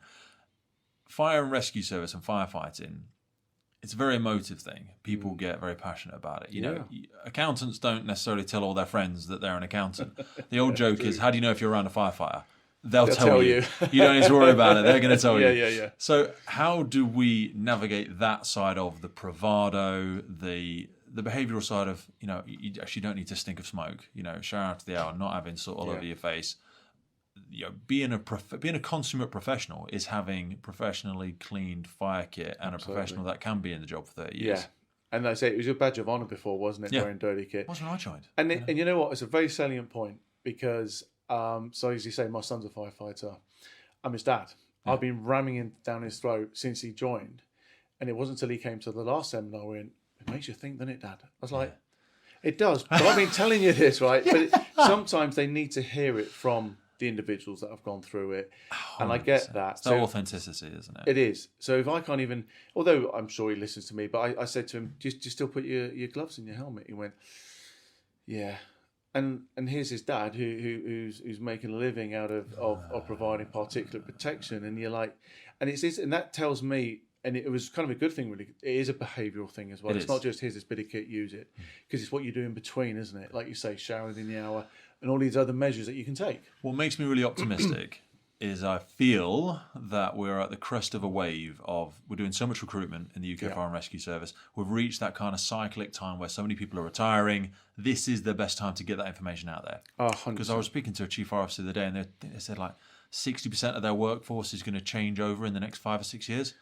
Fire and rescue service and firefighting, it's a very emotive thing. People get very passionate about it. Accountants don't necessarily tell all their friends that they're an accountant. The old joke is, how do you know if you're around a firefighter? They'll tell you. You don't need to worry about it. They're going to tell you. Yeah. So how do we navigate that side of the bravado, the behavioural side of, you actually don't need to stink of smoke, shower after the hour, not having soot all over your face. Being a consummate professional is having professionally cleaned fire kit and a professional that can be in the job for 30 years. Yeah. And I say it was your badge of honour before, wasn't it? Wearing dirty kit. That's when I joined. And you know what? It's a very salient point, because so as you say, my son's a firefighter. I'm his dad. I've been ramming him down his throat since he joined, and it wasn't until he came to the last seminar when it makes you think, doesn't it, Dad? I was like, it does. But I've been telling you this, right? But sometimes they need to hear it from the individuals that have gone through it, and I get that. It's that authenticity, isn't it? It is. So if I can't even, although I'm sure he listens to me, but I said to him, do you still put your gloves in your helmet? He went, yeah. And here's his dad who's making a living out of providing particulate protection, and you're like, and that tells me, and it was kind of a good thing really. It is a behavioural thing as well. It's not just here's this bit of kit, use it, because it's what you do in between, isn't it? Like you say, showering in the hour, and all these other measures that you can take. What makes me really optimistic is I feel that we're at the crest of a wave of, we're doing so much recruitment in the UK Fire and Rescue Service. We've reached that kind of cyclic time where so many people are retiring. This is the best time to get that information out there. Because I was speaking to a chief fire officer the other day, and they said like 60% of their workforce is going to change over in the next 5 or 6 years.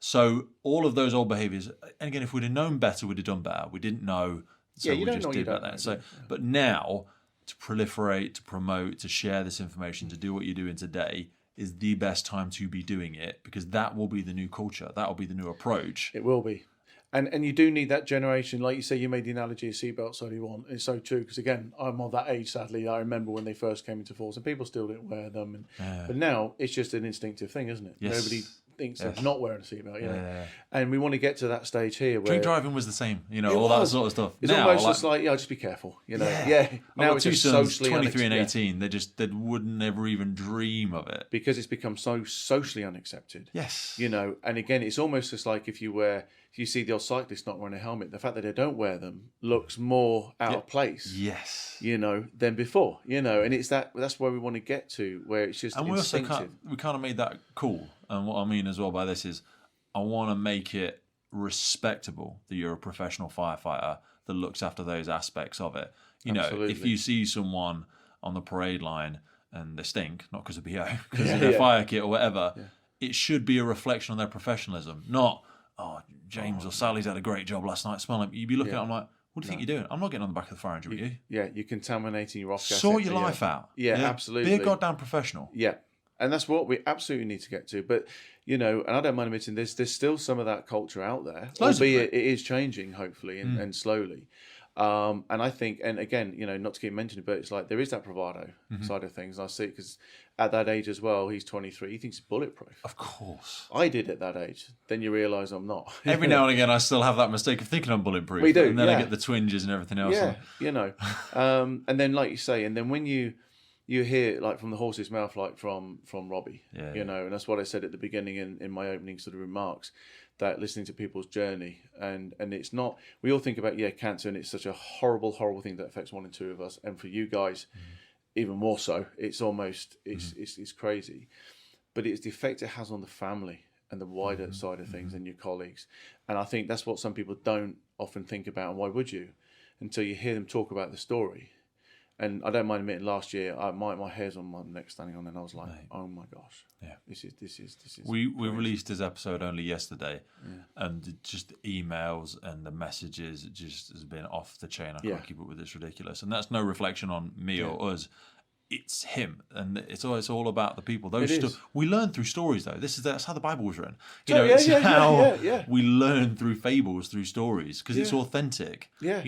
So all of those old behaviours, and again, if we'd have known better, we'd have done better. We didn't know, so we just did that. So, but now, to proliferate, to promote, to share this information, to do what you're doing today is the best time to be doing it, because that will be the new culture. That will be the new approach. It will be. And you do need that generation. Like you say, you made the analogy of seatbelts earlier on. It's so true, because again, I'm of that age, sadly. I remember when they first came into force and people still didn't wear them. But now it's just an instinctive thing, isn't it? Yes. Nobody thinks of not wearing a seatbelt. And we want to get to that stage here where drink driving was the same, all that sort of stuff. It's now, almost just like, just be careful, Now it's just socially 23 and 18. They would never even dream of it, because it's become so socially unaccepted. Yes. And again, it's almost just like if you wear you see the old cyclist not wearing a helmet. The fact that they don't wear them looks more out of place. Yes. Than before. And it's that's where we want to get to, where it's just and instinctive. we kind of made that cool. And what I mean as well by this is, I want to make it respectable that you're a professional firefighter that looks after those aspects of it. Absolutely. If you see someone on the parade line and they stink, not because of BO, because of their fire kit or whatever, it should be a reflection on their professionalism, not, James or Sally's had a great job last night, smelling. You'd be looking at them like, what do you think you're doing? I'm not getting on the back of the fire engine with you. Yeah, you're contaminating your off gas. Sort your life out. Yeah, absolutely. Be a goddamn professional. Yeah. And that's what we absolutely need to get to. But, and I don't mind admitting there's still some of that culture out there, albeit it is changing, hopefully, and slowly. And I think, and again, not to keep mentioning, but it's like there is that bravado side of things. And I see it because at that age as well, he's 23, he thinks he's bulletproof. Of course. I did at that age. Then you realise I'm not. Every now and again, I still have that mistake of thinking I'm bulletproof. We do, and then I get the twinges and everything else. Yeah, and then, like you say, and then when you hear like from the horse's mouth, like from Robbie, and that's what I said at the beginning in my opening sort of remarks, that listening to people's journey, and it's not, we all think about cancer, and it's such a horrible thing that affects 1 in 2 of us, and for you guys even more so. It's almost it's crazy, but it's the effect it has on the family and the wider side of things and your colleagues. And I think that's what some people don't often think about, and why would you, until you hear them talk about the story. And I don't mind admitting, last year, my hair's on my neck standing on, and I was like, oh my gosh, this is. We released this episode only yesterday, and just the emails and the messages, it just has been off the chain. I can't keep up with it. It's ridiculous, and that's no reflection on me or us. It's him, and it's all about the people. We learn through stories, though. That's how the Bible was written. We learn through fables, through stories, because it's authentic. Yeah.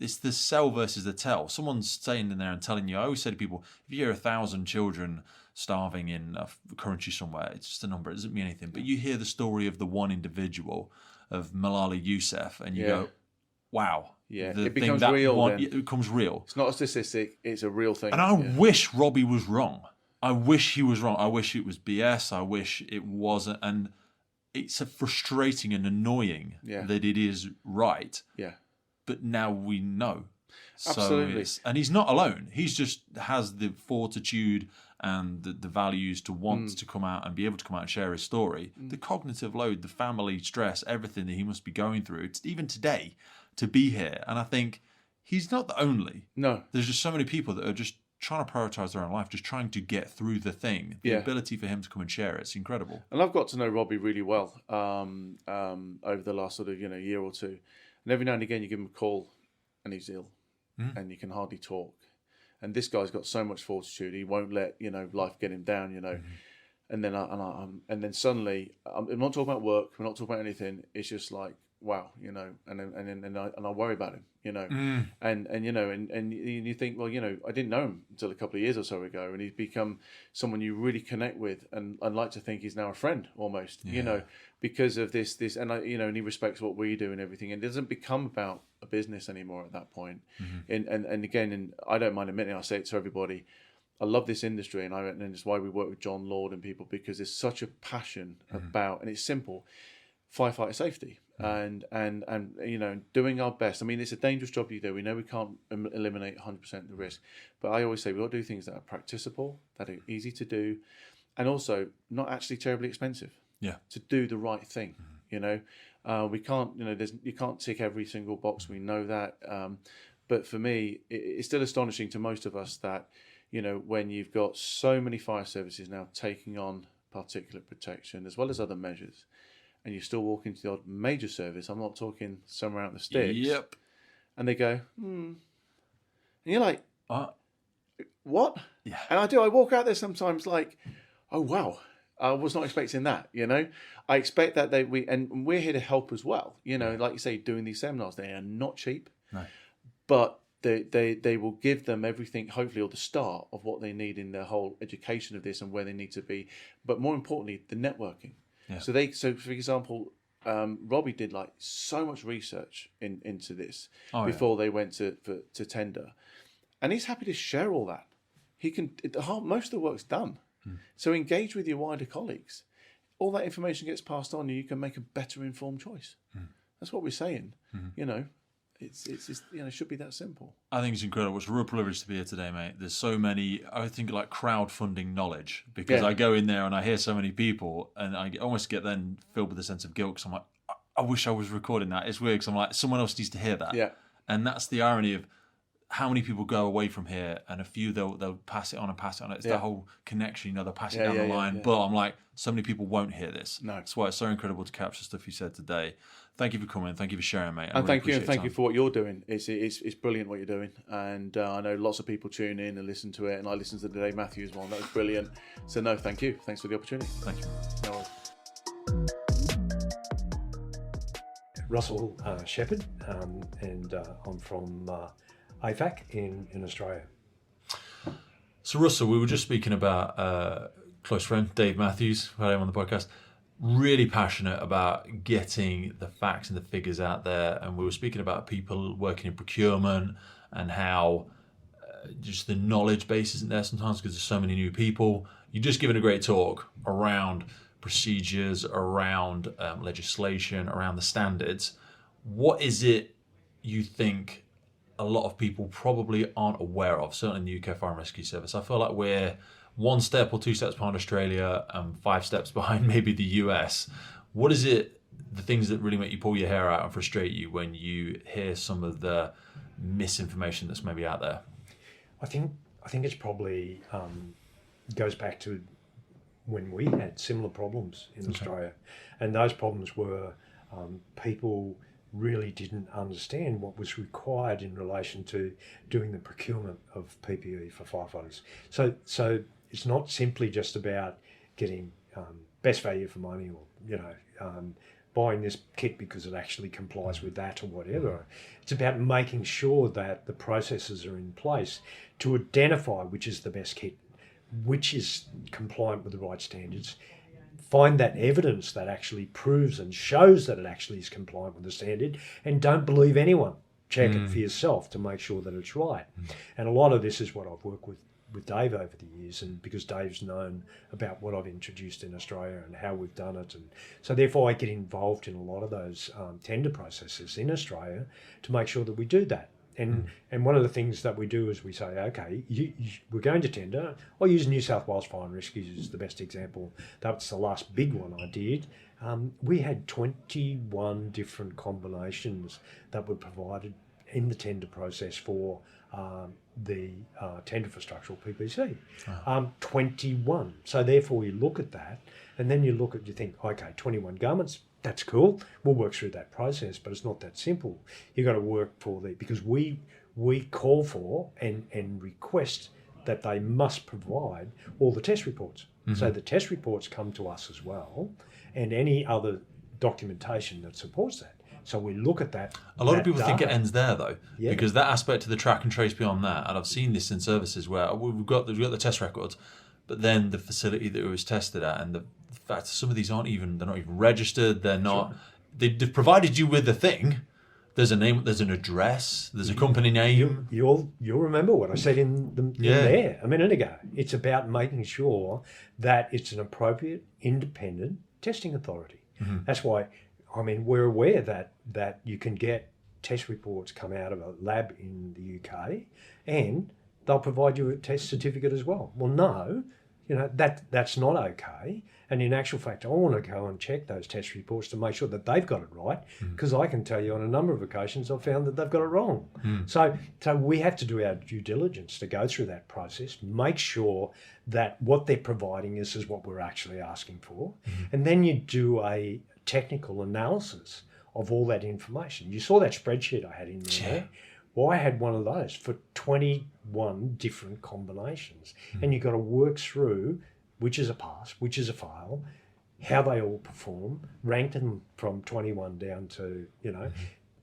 It's the sell versus the tell. Someone's staying in there and telling you. I always say to people, if you hear 1,000 children starving in a country somewhere, it's just a number. It doesn't mean anything. But you hear the story of the one individual, of Malala Yousaf, and you go, wow. Yeah, it becomes real. It becomes real. It's not a statistic; it's a real thing. And I wish Robbie was wrong. I wish he was wrong. I wish it was BS. I wish it wasn't. And it's frustrating and annoying that it is right. Yeah. But now we know. Absolutely. And he's not alone. He's just has the fortitude and the values to want to come out and be able to come out and share his story. The cognitive load, the family stress, everything that he must be going through, even today, to be here. And I think he's not the only. No. There's just so many people that are just trying to prioritize their own life, just trying to get through the thing. The ability for him to come and share it's incredible. And I've got to know Robbie really well over the last sort of year or two. And every now and again you give him a call and he's ill and you can hardly talk. And this guy's got so much fortitude. He won't let life get him down. And then and then suddenly I'm not talking about work. We're not talking about anything. It's just like, wow, and I worry about him, and you think, well, I didn't know him until a couple of years or so ago, and he's become someone you really connect with, and I'd like to think he's now a friend almost, because of this, and and he respects what we do and everything, and it doesn't become about a business anymore at that point. And again, and I don't mind admitting, I say it to everybody, I love this industry, and it's why we work with John Lord and people, because there's such a passion about, and it's simple, firefighter safety. And doing our best. I mean, it's a dangerous job you do. We know we can't eliminate 100% of the risk, but I always say we've got to do things that are practicable, that are easy to do, and also not actually terribly expensive. Yeah. To do the right thing. We can't. You can't tick every single box. We know that. But for me, it's still astonishing to most of us that when you've got so many fire services now taking on particulate protection as well as other measures, and you still walk into the odd major service, I'm not talking somewhere out in the sticks. Yep. And they go, And you're like, what? Yeah. And I walk out there sometimes like, oh, wow, I was not expecting that, I expect that and we're here to help as well. Like you say, doing these seminars, they are not cheap. No. But they will give them everything, hopefully, or the start of what they need in their whole education of this and where they need to be. But more importantly, the networking. Yeah. So for example, Robbie did like so much research into this before they went to tender, and he's happy to share all that. He can. Most of the work's done. So engage with your wider colleagues. All that information gets passed on, and you can make a better informed choice. That's what we're saying. You know, it's you know, it should be that simple. I think it's incredible. It's a real privilege to be here today, mate. There's so many, I think, like crowdfunding knowledge, because I go in there and I hear so many people, and I almost get then filled with a sense of guilt, because I'm like, I wish I was recording that. It's weird, because I'm like, someone else needs to hear that. Yeah. And that's the irony of how many people go away from here, and a few they'll pass it on and pass it on. It's the whole connection, you know, they'll pass it down the line. But I'm like, so many people won't hear this. No. That's why it's so incredible to capture stuff you said today. Thank you for coming. Thank you for sharing, mate. And thank you for what you're doing. It's brilliant what you're doing. And I know lots of people tune in and listen to it, and I listened to the Dave Matthews one. That was brilliant. So no, thank you. Thanks for the opportunity. Thank you. No worries. Russell Shepherd, and I'm from AFAC in Australia. So Russell, we were just speaking about close friend Dave Matthews, who had him on the podcast. Really passionate about getting the facts and the figures out there, and we were speaking about people working in procurement and how just the knowledge base isn't there sometimes because there's so many new people. You've just given a great talk around procedures, around legislation, around the standards. What is it you think a lot of people probably aren't aware of, certainly in the UK Fire and Rescue Service? I feel like we're 1 step or 2 steps behind Australia and 5 steps behind maybe the US. What is it, the things that really make you pull your hair out and frustrate you when you hear some of the misinformation that's maybe out there? I think it's probably goes back to when we had similar problems in Australia, and those problems were people really didn't understand what was required in relation to doing the procurement of PPE for firefighters. So it's not simply just about getting best value for money, or buying this kit because it actually complies with that or whatever. It's about making sure that the processes are in place to identify which is the best kit, which is compliant with the right standards, find that evidence that actually proves and shows that it actually is compliant with the standard, and don't believe anyone. Check it for yourself to make sure that it's right. And a lot of this is what I've worked with Dave over the years, and because Dave's known about what I've introduced in Australia and how we've done it, and so therefore I get involved in a lot of those tender processes in Australia to make sure that we do that. And one of the things that we do is we say, okay, we're going to tender. I'll use New South Wales Fire and Rescue as the best example. That's the last big one I did. We had 21 different combinations that were provided in the tender process for the tender for structural PPC. 21. So therefore you look at that, and then you think, okay, 21 garments, that's cool. We'll work through that process, but it's not that simple. You've got to work because we call for and request that they must provide all the test reports. So the test reports come to us as well, and any other documentation that supports that. So we look at that. A lot of people think it ends there, though, Yeah. because that aspect of the track and trace beyond that, and I've seen this in services where we've got the test records, but then the facility that it was tested at, and the fact some of these they're not even registered. They're not. Sure. They've provided you with the thing. There's a name. There's an address. There's a company name. You'll remember what I said in there a minute ago. It's about making sure that it's an appropriate, independent testing authority. That's why. I mean, we're aware that you can get test reports come out of a lab in the UK, and they'll provide you a test certificate as well. Well, no, that's not okay. And in actual fact, I want to go and check those test reports to make sure that they've got it right, because I can tell you on a number of occasions I've found that they've got it wrong. So we have to do our due diligence to go through that process, make sure that what they're providing is what we're actually asking for, and then you do a technical analysis of all that information. You saw that spreadsheet I had in there. Yeah. Well, I had one of those for 21 different combinations. And you've got to work through which is a pass, which is a fail, how they all perform, rank them from 21 down to,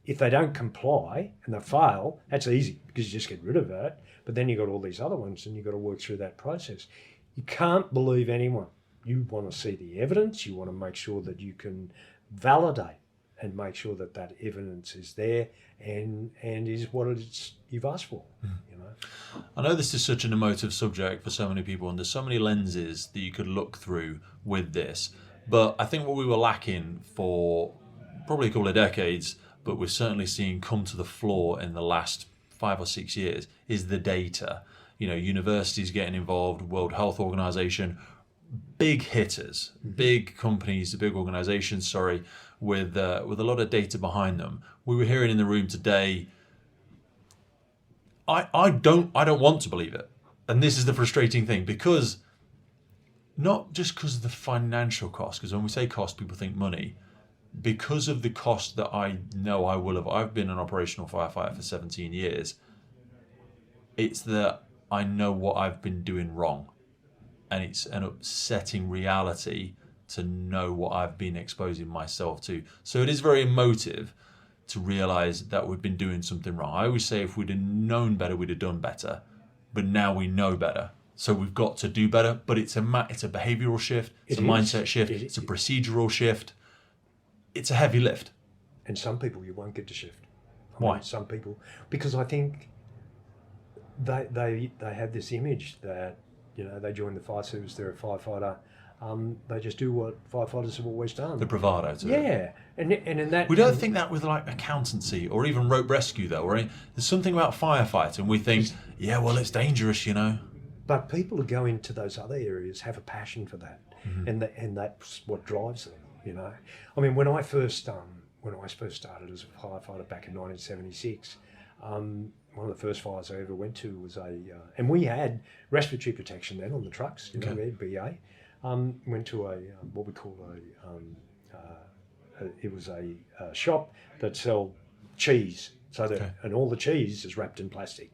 if they don't comply and they fail, that's easy because you just get rid of it. But then you've got all these other ones and you've got to work through that process. You can't believe anyone. You want to see the evidence. You want to make sure that you can validate and make sure that that evidence is there and is what it's you've asked for. I know this is such an emotive subject for so many people, and there's so many lenses that you could look through with this. But I think what we were lacking for probably a couple of decades, but we're certainly seeing come to the floor in the last 5 or 6 years, is the data. Universities getting involved, World Health Organization, big hitters, big companies, big organizations, with a lot of data behind them. We were hearing in the room today, I don't want to believe it. And this is the frustrating thing, because not just because of the financial cost, because when we say cost, people think money, because of the cost that I know I will have. I've been an operational firefighter for 17 years. It's that I know what I've been doing wrong. And it's an upsetting reality to know what I've been exposing myself to. So it is very emotive to realise that we've been doing something wrong. I always say if we'd have known better, we'd have done better. But now we know better. So we've got to do better. But it's a behavioural shift. It's a mindset shift. It's a procedural shift. It's a heavy lift. And some people you won't get to shift. Why? Some people, because I think they have this image that, they join the fire service, they're a firefighter. They just do what firefighters have always done. The bravado to it. Yeah, and in that we don't think that with like accountancy or even rope rescue though. Right? There's something about firefighting. We think, it's dangerous, But people who go into those other areas have a passion for that, and that's what drives them. I mean, when I first started as a firefighter back in 1976. One of the first fires I ever went to was and we had respiratory protection then on the trucks, we had BA. Went to what we call it was a shop that sell cheese, and all the cheese is wrapped in plastic,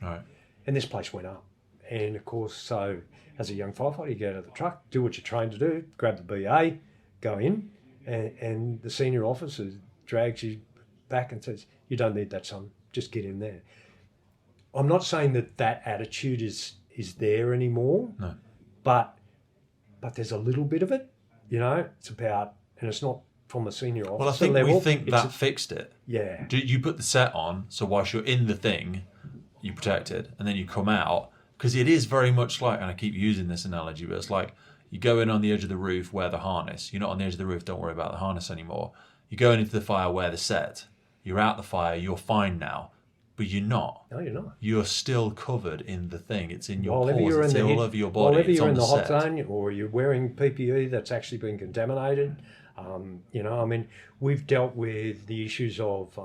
Right. And this place went up, and of course, so as a young firefighter, you get out of the truck, do what you're trained to do, grab the BA, go in, and the senior officer drags you back and says, "You don't need that, son. Just get in there." I'm not saying that attitude is there anymore. No. But there's a little bit of it, It's about, and it's not from a senior officer Well, I think level. we think that fixed it. Yeah. You put the set on, so whilst you're in the thing, you protect it, and then you come out, because it is very much like, and I keep using this analogy, but it's like you go in on the edge of the roof, wear the harness. You're not on the edge of the roof, don't worry about the harness anymore. You're going into the fire, wear the set. You're out the fire, you're fine now. But you're not. No, you're not. You're still covered in the thing. It's in your Whatever pores. It's all over your body. Whether it's you're on in the hot set. zone or you're wearing PPE that's actually been contaminated. We've dealt with the issues of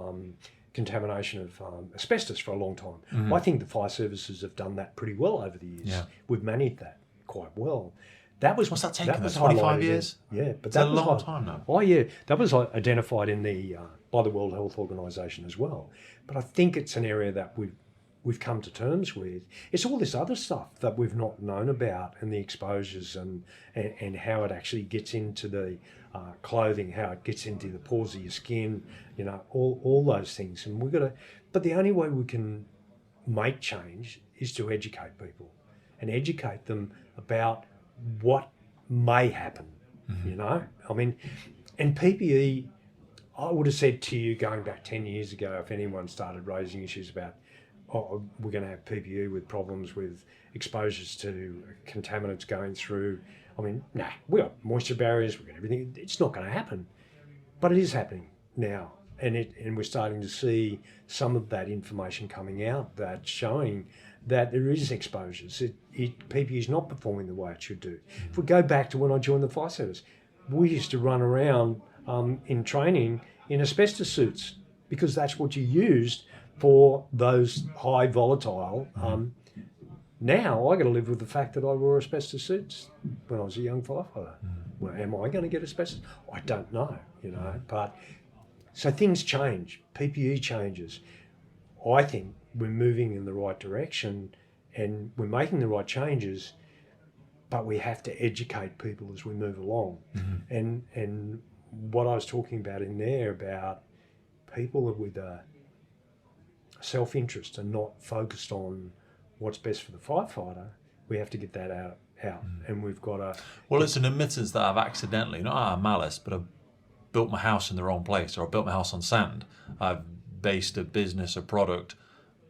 contamination of asbestos for a long time. Mm-hmm. I think the fire services have done that pretty well over the years. Yeah. We've managed that quite well. That was What's that taken? was 25 highlighted years? Yeah, but It's that a was long time now. Oh yeah, that was identified in the by the World Health Organization as well. But I think it's an area that we've come to terms with. It's all this other stuff that we've not known about, and the exposures and how it actually gets into the clothing, how it gets into the pores of your skin, all those things. And but the only way we can make change is to educate people and educate them about what may happen, and PPE, I would have said to you going back 10 years ago, if anyone started raising issues about, we're going to have PPE with problems with exposures to contaminants going through. We've got moisture barriers, we've got everything. It's not going to happen. But it is happening now. And we're starting to see some of that information coming out that's showing that there is exposures. PPE is not performing the way it should do. If we go back to when I joined the fire service, we used to run around in training in asbestos suits because that's what you used for those high volatile. Now I got to live with the fact that I wore asbestos suits when I was a young firefighter. Well, am I going to get asbestos? I don't know, But so things change. PPE changes. I think we're moving in the right direction and we're making the right changes, but we have to educate people as we move along. And what I was talking about in there about people with a self-interest and not focused on what's best for the firefighter, we have to get that out. And we've got to... Well, it's an admittance that I've accidentally, not out of malice, but I've built my house in the wrong place, or I built my house on sand. I've based a business, a product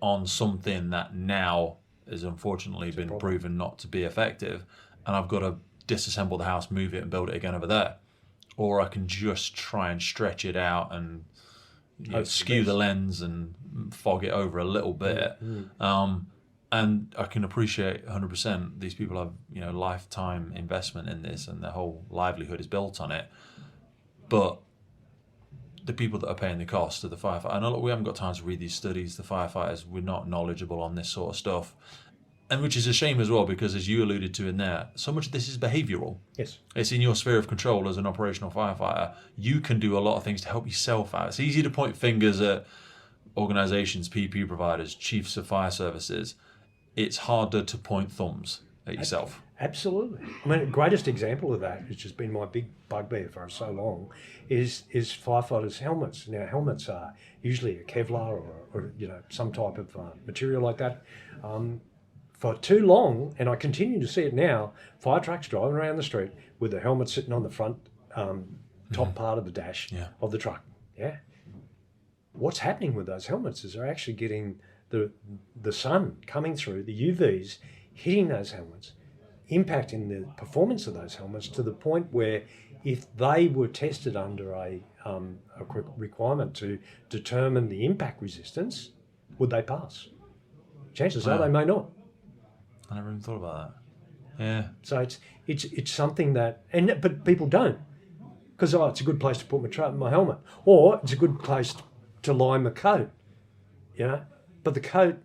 on something that now has unfortunately been proven not to be effective, and I've got to disassemble the house, move it and build it again over there. or I can just try and stretch it out and skew the lens and fog it over a little bit. And I can appreciate 100% these people have lifetime investment in this, and their whole livelihood is built on it. But the people that are paying the cost are the firefighters. I know we haven't got time to read these studies. The firefighters, we're not knowledgeable on this sort of stuff. And which is a shame as well, because as you alluded to in there, so much of this is behavioural. Yes. It's in your sphere of control as an operational firefighter. You can do a lot of things to help yourself out. It's easy to point fingers at organisations, PP providers, chiefs of fire services. It's harder to point thumbs at yourself. Absolutely. I mean, the greatest example of that, which has been my big bugbear for so long, is firefighters' helmets. Now, helmets are usually a Kevlar or some type of material like that. For too long, and I continue to see it now, fire trucks driving around the street with the helmet sitting on the front top part of the dash of the truck. Yeah. What's happening with those helmets is they're actually getting the sun coming through, the UVs hitting those helmets, impacting the performance of those helmets to the point where if they were tested under a requirement to determine the impact resistance, would they pass? Chances are they may not. I never even thought about that. Yeah. So it's something that, but people don't, because it's a good place to put my helmet, or it's a good place to line my coat, But the coat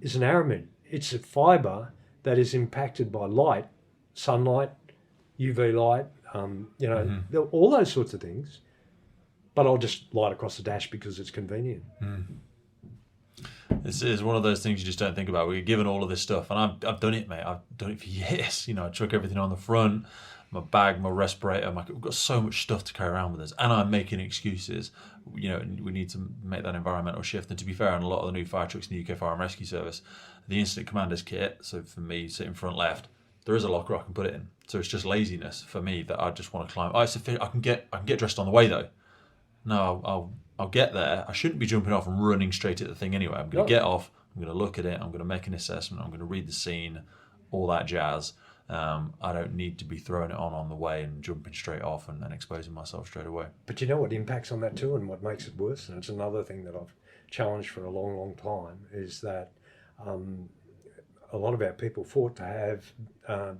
is an aramid. It's a fibre that is impacted by light, sunlight, UV light, all those sorts of things. But I'll just light across the dash because it's convenient. This is one of those things you just don't think about. We're given all of this stuff, and I've done it, mate. I've done it for years. I chuck everything on the front, my bag, my respirator. We've got so much stuff to carry around with us, and I'm making excuses. We need to make that environmental shift. And to be fair, on a lot of the new fire trucks in the UK Fire and Rescue Service, the Incident Commander's kit, so for me, sitting front left, there is a locker I can put it in. So it's just laziness for me that I just want to climb. I can get dressed on the way though. No, I'll get there. I shouldn't be jumping off and running straight at the thing anyway. I'm going to get off. I'm going to look at it. I'm going to make an assessment. I'm going to read the scene, all that jazz. I don't need to be throwing it on the way and jumping straight off and exposing myself straight away. But you know what impacts on that too, and what makes it worse, and it's another thing that I've challenged for a long, long time, is that a lot of our people fought to have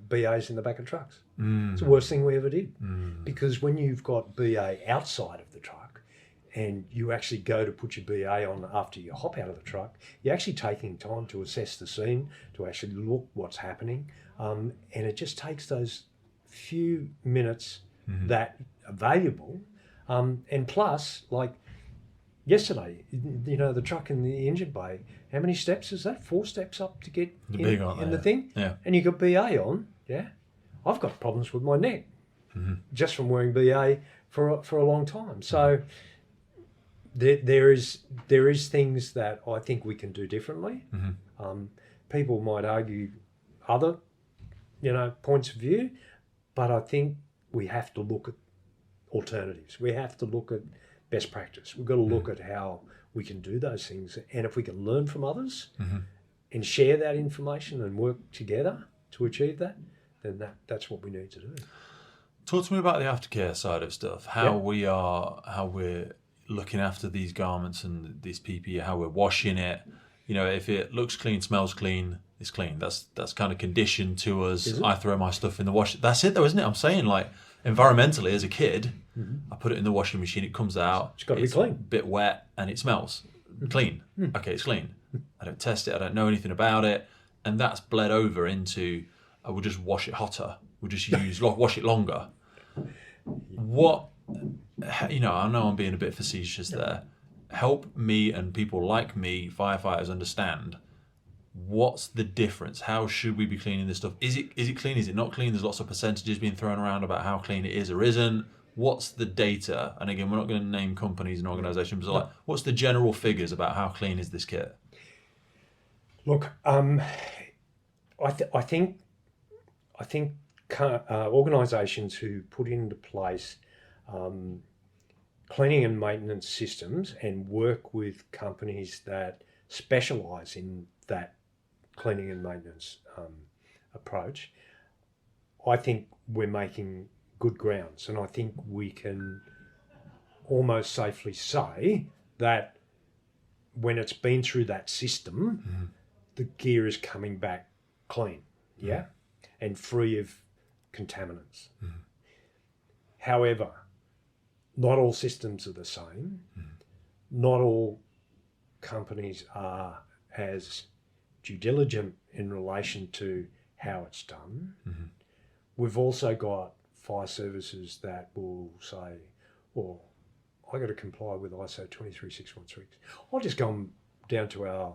BAs in the back of trucks. It's the worst thing we ever did. Because when you've got BA outside of the truck, and you actually go to put your BA on after you hop out of the truck, you're actually taking time to assess the scene, to actually look what's happening. And it just takes those few minutes that are valuable. And plus, like yesterday, the truck in the engine bay, how many steps is that? 4 steps up to get in the thing? Yeah. And you got BA on, I've got problems with my neck just from wearing BA for a long time. So there is things that I think we can do differently. People might argue other, points of view, but I think we have to look at alternatives. We have to look at best practice. We've got to look at how we can do those things, and if we can learn from others and share that information and work together to achieve that, then that's what we need to do. Talk to me about the aftercare side of stuff. How we're looking after these garments and this PPE, how we're washing it. If it looks clean, smells clean, it's clean. That's kind of conditioned to us. I throw my stuff in the wash. That's it though, isn't it? I'm saying, like, environmentally as a kid, I put it in the washing machine, it comes out. It's got to be clean. A bit wet and it smells clean. Okay, it's clean. I don't test it. I don't know anything about it. And that's bled over into, we'll just wash it hotter. We'll just wash it longer. What, I know I'm being a bit facetious there. Help me and people like me, firefighters, understand what's the difference. How should we be cleaning this stuff? Is it clean? Is it not clean? There's lots of percentages being thrown around about how clean it is or isn't. What's the data? And again, we're not going to name companies and organisations, but like, what's the general figures about how clean is this kit? Look, I think organisations who put into place cleaning and maintenance systems and work with companies that specialise in that cleaning and maintenance approach, I think we're making good grounds. And I think we can almost safely say that when it's been through that system, the gear is coming back clean, and free of contaminants. However, not all systems are the same. Not all companies are as due diligent in relation to how it's done. We've also got fire services that will say, well, I got to comply with ISO 23616. I'll just go down to our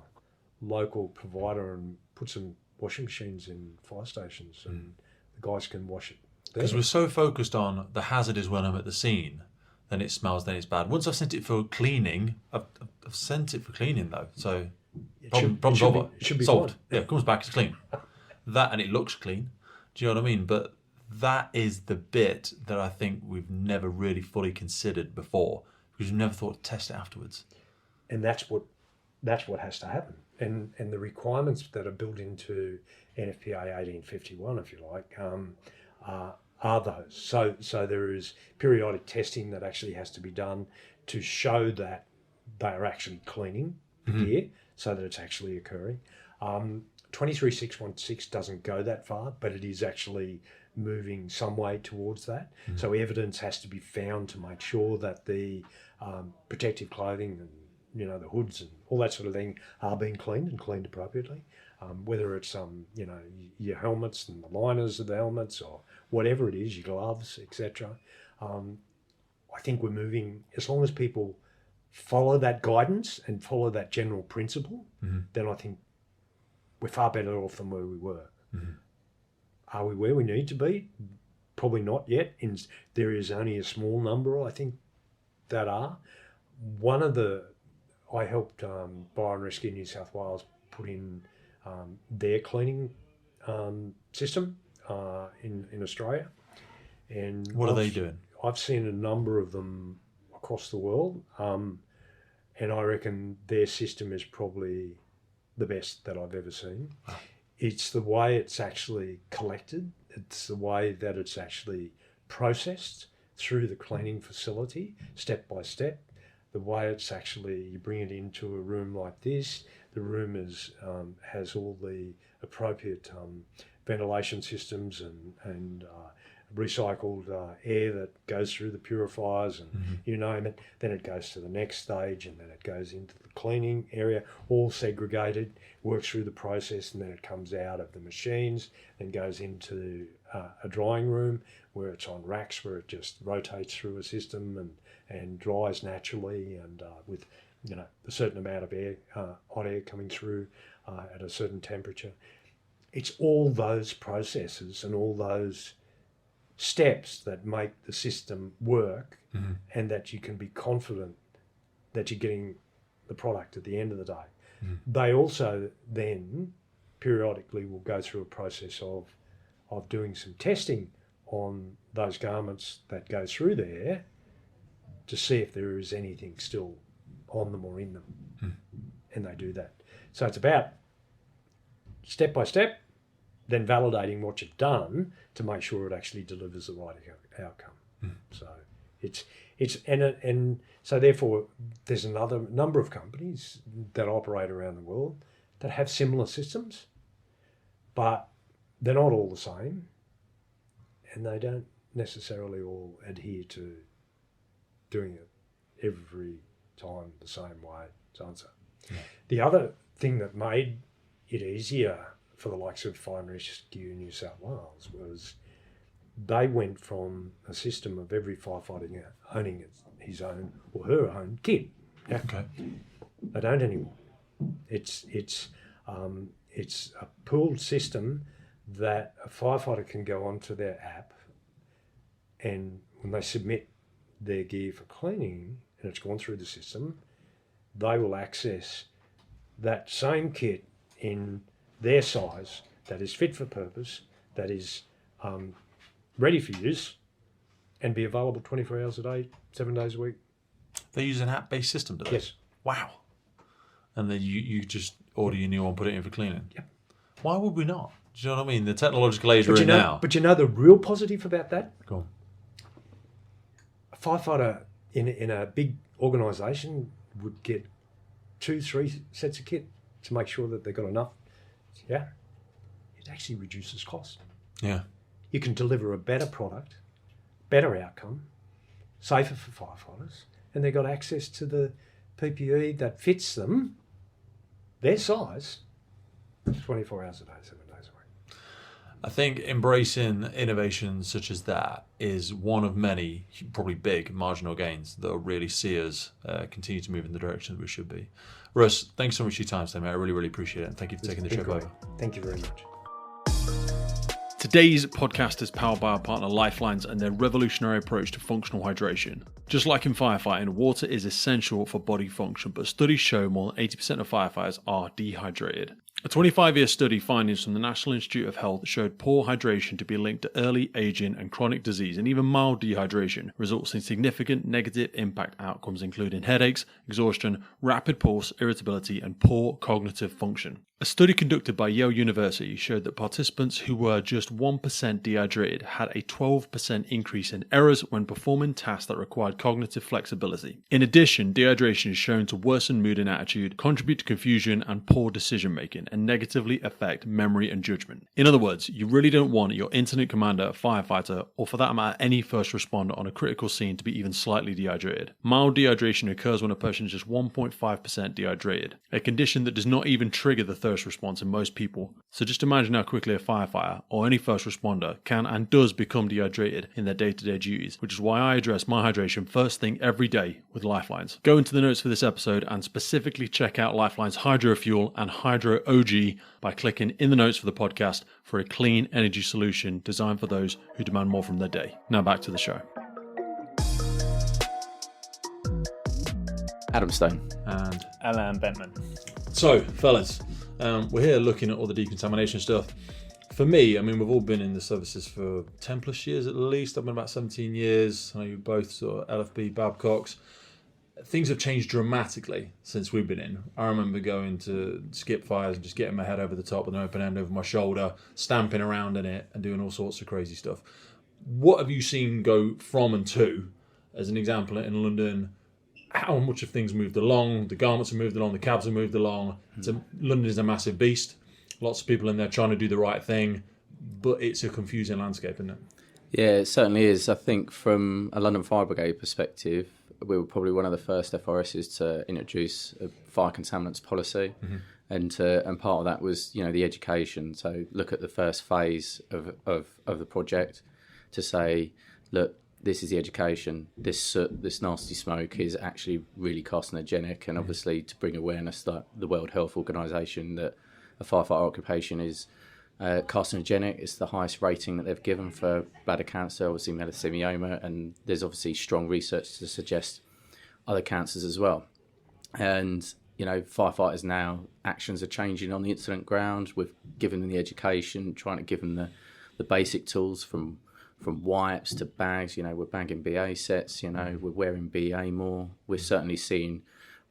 local provider and put some washing machines in fire stations and the guys can wash it there. Because we're so focused on the hazard is when I'm at the scene, then it smells, then it's bad. Once I've sent it for cleaning, I've sent it for cleaning though, so problem's over. It should be solved. fine. Yeah, it comes back, it's clean. That, and it looks clean. Do you know what I mean? But that is the bit that I think we've never really fully considered before, because we've never thought to test it afterwards. And that's what has to happen. And the requirements that are built into NFPA 1851, if you like, are those. So there is periodic testing that actually has to be done to show that they are actually cleaning the gear, so that it's actually occurring. 23616 doesn't go that far, but it is actually moving some way towards that. So evidence has to be found to make sure that the protective clothing and the hoods and all that sort of thing are being cleaned and cleaned appropriately. Whether it's your helmets and the liners of the helmets or whatever it is, your gloves, etc. I think we're moving, as long as people follow that guidance and follow that general principle, then I think we're far better off than where we were. Are we where we need to be? Probably not yet. There is only a small number, I think, that are. I helped Fire and Rescue New South Wales put in their cleaning system in Australia. And what are they doing? I've seen a number of them across the world, and I reckon their system is probably the best that I've ever seen. It's the way it's actually collected. It's the way that it's actually processed through the cleaning facility, step by step. The way it's actually, you bring it into a room like this, the room has all the appropriate ventilation systems and recycled air that goes through the purifiers and you name it. Then it goes to the next stage, and then it goes into the cleaning area, all segregated, works through the process, and then it comes out of the machines and goes into a drying room where it's on racks, where it just rotates through a system and dries naturally, and with a certain amount of air, hot air coming through at a certain temperature. It's all those processes and all those steps that make the system work, and that you can be confident that you're getting the product at the end of the day. They also then periodically will go through a process of doing some testing on those garments that go through there to see if there is anything still on them or in them. And they do that. So it's about step by step, then validating what you've done to make sure it actually delivers the right outcome. So so therefore there's another number of companies that operate around the world that have similar systems, but they're not all the same, and they don't necessarily all adhere to doing it every time the same way, so and so. The other thing that made it easier for the likes of Fire and Rescue New South Wales was they went from a system of every firefighter owning his own or her own kit. Okay. They don't anymore. It's a pooled system that a firefighter can go onto their app, and when they submit their gear for cleaning and it's gone through the system, they will access that same kit in their size that is fit for purpose, that is ready for use, and be available 24 hours a day, 7 days a week. They use an app-based system, do they? Yes. Wow. And then you just order your new one, put it in for cleaning? Yep. Why would we not? Do you know what I mean? The technological age we're in now. But you know the real positive about that? Go on. firefighter in a big organisation would get 2-3 sets of kit to make sure that they've got enough. Yeah, it actually reduces cost. Yeah. You can deliver a better product, better outcome, safer for firefighters, and they've got access to the PPE that fits them, their size, 24 hours a day, 7 days a week. I think embracing innovations such as that is one of many, probably big, marginal gains that will really see us continue to move in the direction that we should be. Russ, thanks so much for your time today, mate. I really, really appreciate it. And thank you for taking the trip over. Thank you very much. Today's podcast is powered by our partner Lifelines and their revolutionary approach to functional hydration. Just like in firefighting, water is essential for body function, but studies show more than 80% of firefighters are dehydrated. A 25-year study findings from the National Institute of Health showed poor hydration to be linked to early aging and chronic disease, and even mild dehydration results in significant negative impact outcomes including headaches, exhaustion, rapid pulse, irritability, and poor cognitive function. A study conducted by Yale University showed that participants who were just 1% dehydrated had a 12% increase in errors when performing tasks that required cognitive flexibility. In addition, dehydration is shown to worsen mood and attitude, contribute to confusion and poor decision making, and negatively affect memory and judgment. In other words, you really don't want your incident commander, firefighter, or for that matter any first responder on a critical scene to be even slightly dehydrated. Mild dehydration occurs when a person is just 1.5% dehydrated, a condition that does not even trigger the thirst response in most people. So just imagine how quickly a firefighter or any first responder can and does become dehydrated in their day-to-day duties, which is why I address my hydration first thing every day with Lifelines. Go into the notes for this episode and specifically check out Lifelines Hydro Fuel and Hydro OG by clicking in the notes for the podcast for a clean energy solution designed for those who demand more from their day. Now back to the show. Adam Stone. And Alan Bentman. so, fellas, we're here looking at all the decontamination stuff. For me, I mean, we've all been in the services for 10 plus years at least. I've been about 17 years. I know you both sort of LFB Babcocks. Things have changed dramatically since we've been in. I remember going to skip fires and just getting my head over the top with an open end over my shoulder, stamping around in it and doing all sorts of crazy stuff. What have you seen go from and to, as an example, in London? How much have things moved along? The garments have moved along, the cabs have moved along. London is a massive beast. Lots of people in there trying to do the right thing, but it's a confusing landscape, isn't it? Yeah, it certainly is. I think from a London Fire Brigade perspective, we were probably one of the first FRSs to introduce a fire contaminants policy, and part of that was, you know, the education. So look at the first phase of the project to say, look, this is the education. This nasty smoke is actually really carcinogenic, and obviously to bring awareness that the World Health Organization that a firefighter occupation is carcinogenic. It's the highest rating that they've given for bladder cancer, obviously mesothelioma, and there's obviously strong research to suggest other cancers as well. And, you know, firefighters now, actions are changing on the incident ground. We've given them the education, trying to give them the basic tools from wipes to bags. You know, we're bagging BA sets, you know, we're wearing BA more. We're certainly seeing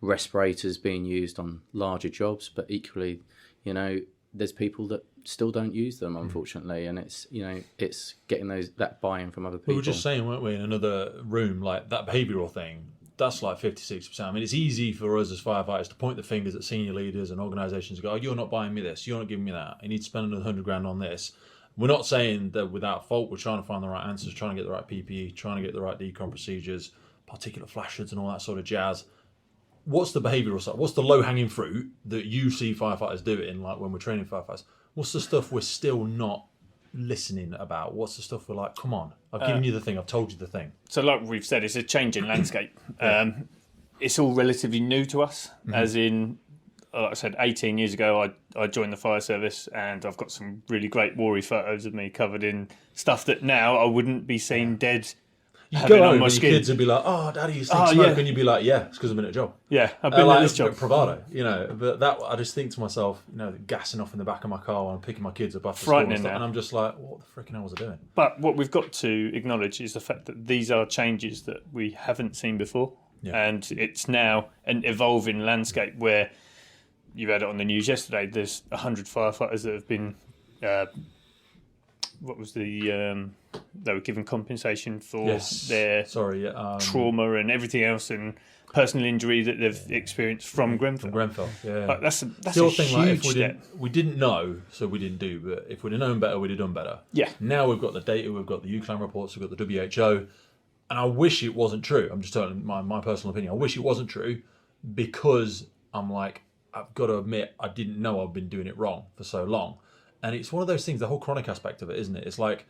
respirators being used on larger jobs, but equally, you know, there's people that still don't use them, unfortunately, and it's, you know, it's getting that buy-in from other people. We were just saying, weren't we, in another room, like that behavioural thing, that's like 56%. I mean, it's easy for us as firefighters to point the fingers at senior leaders and organisations and go, oh, you're not buying me this, you're not giving me that, you need to spend another 100 grand on this. We're not saying that without fault. We're trying to find the right answers, trying to get the right PPE, trying to get the right decon procedures, particulate flash hoods and all that sort of jazz. What's the behavioural side? What's the low-hanging fruit that you see firefighters doing, like when we're training firefighters? What's the stuff we're still not listening about? What's the stuff we're like, come on, I've given you the thing, I've told you the thing. So like we've said, it's a changing landscape. It's all relatively new to us, as in, like I said, 18 years ago, I joined the fire service, and I've got some really great war photos of me covered in stuff that now I wouldn't be seen dead. You go home and your kids would be like, oh, Daddy, you stink smoke, and you'd be like, yeah, it's because I've been at a job. Yeah, I've been at this job. Bravado, you know, but that, I just think to myself, you know, gassing off in the back of my car while I'm picking my kids up after school and stuff, and I'm just like, what the frickin' hell was I doing? But what we've got to acknowledge is the fact that these are changes that we haven't seen before, and it's now an evolving landscape where, you had it on the news yesterday, there's 100 firefighters that have been, what was the they were given compensation for Yes. their trauma and everything else and personal injury that they've experienced from Grenfell. From Grenfell, yeah. Like, that's the a old thing, like, huge if step. we didn't know, so we didn't do. But if we'd have known better, we'd have done better. Yeah. Now we've got the data, we've got the UCLAN reports, we've got the WHO, and I wish it wasn't true. I'm just telling my personal opinion. I wish it wasn't true because I'm like, I've got to admit, I didn't know I've been doing it wrong for so long. And it's one of those things, the whole chronic aspect of it, isn't it? It's like,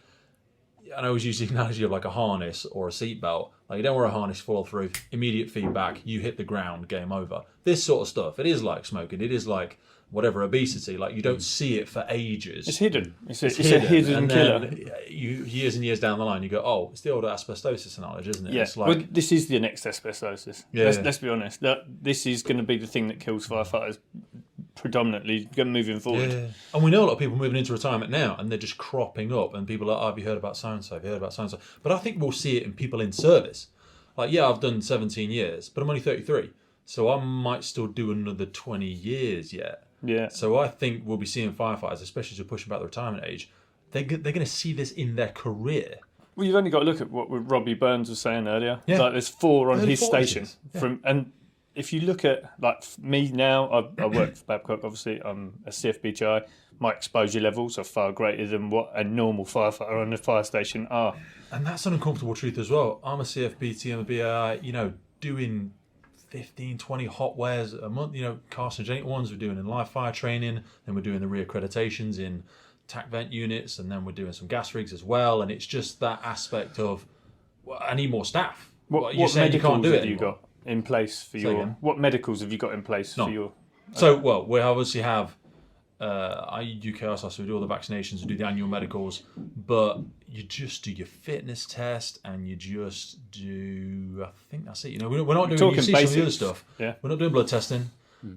and I always use the analogy of like a harness or a seatbelt. Like, you don't wear a harness, fall through, immediate feedback, you hit the ground, game over. This sort of stuff, it is like smoking, it is like whatever, obesity. Like, you don't see it for ages. It's hidden. It's a hidden and killer. Then years and years down the line, you go, oh, it's the old asbestosis analogy, isn't it? Yeah, It's like, well, this is the next asbestosis. Yeah. Let's be honest. This is going to be the thing that kills firefighters predominantly moving forward. yeah. And we know a lot of people moving into retirement now, and they're just cropping up, and people are like, oh, have you heard about so-and-so? Have you heard about so-and-so? But I think we'll see it in people in service. Like, yeah, I've done 17 years, but I'm only 33. So I might still do another 20 years yet. Yeah. So I think we'll be seeing firefighters, especially as we're pushing back the retirement age, they're going to see this in their career. Well, you've only got to look at what Robbie Burns was saying earlier. Yeah. Like, there's 4 on Early his 40s. station. Yeah. And if you look at, like, me now, I work for Babcock, obviously. I'm a CFBGI. My exposure levels are far greater than what a normal firefighter on the fire station are. And that's an uncomfortable truth as well. I'm a CFBT, I'm a BAI, doing 15, 20 hot wares a month, carcinogenic ones we're doing in live fire training, then we're doing the reaccreditations in TAC vent units, and then we're doing some gas rigs as well. And it's just that aspect of, well, I need more staff. What You're saying you can't medicals do it have you anymore. got in place for your... again? What medicals have you got in place None. for your... So, well, we obviously have UKSR, so we do all the vaccinations, we do the annual medicals, but you just do your fitness test and you just do, I think that's it. We're not doing, talking you see some of the other basics. stuff. Yeah. We're not doing blood testing.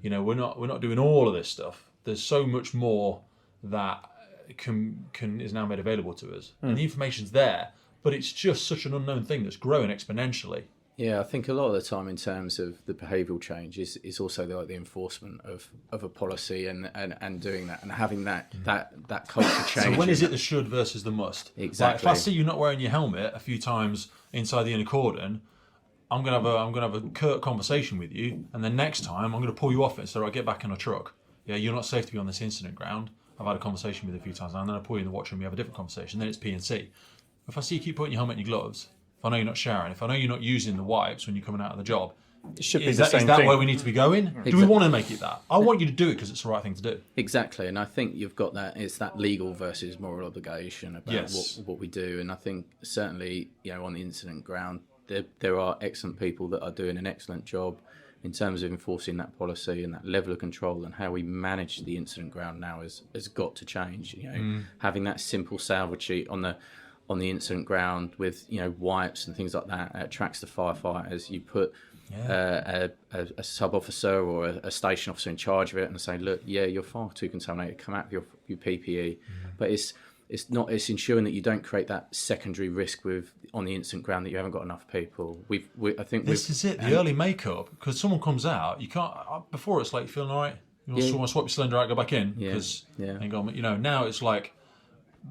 We're not doing all of this stuff. There's so much more that is now made available to us. And the information's there, but it's just such an unknown thing that's growing exponentially. Yeah, I think a lot of the time in terms of the behavioural change is also the enforcement of a policy and doing that and having that culture change. So when is it the should versus the must? Exactly. Like, if I see you not wearing your helmet a few times inside the inner cordon, I'm gonna have a curt conversation with you, and then next time I'm gonna pull you off it so I get back in a truck. Yeah, you're not safe to be on this incident ground. I've had a conversation with you a few times, and then I pull you in the watch room. We have a different conversation. Then it's P&C. If I see you keep putting your helmet and your gloves, if I know you're not showering, if I know you're not using the wipes when you're coming out of the job, It should be is the that same where thing. we need to be going? Do we want to make it that? I want you to do it because it's the right thing to do. Exactly, and I think you've got that. It's that legal versus moral obligation about Yes. what we do, and I think certainly on the incident ground, there are excellent people that are doing an excellent job in terms of enforcing that policy and that level of control, and how we manage the incident ground now has got to change. Having that simple salvage sheet on the incident ground with wipes and things like that attracts the firefighters. You put a sub officer or a station officer in charge of it and say, look, you're far too contaminated, come out with your PPE. But it's ensuring that you don't create that secondary risk on the incident ground that you haven't got enough people. This is it, the early makeup, because someone comes out, you can't, before it's like, you feeling all right? You want to swap your cylinder out, go back in? Because now it's like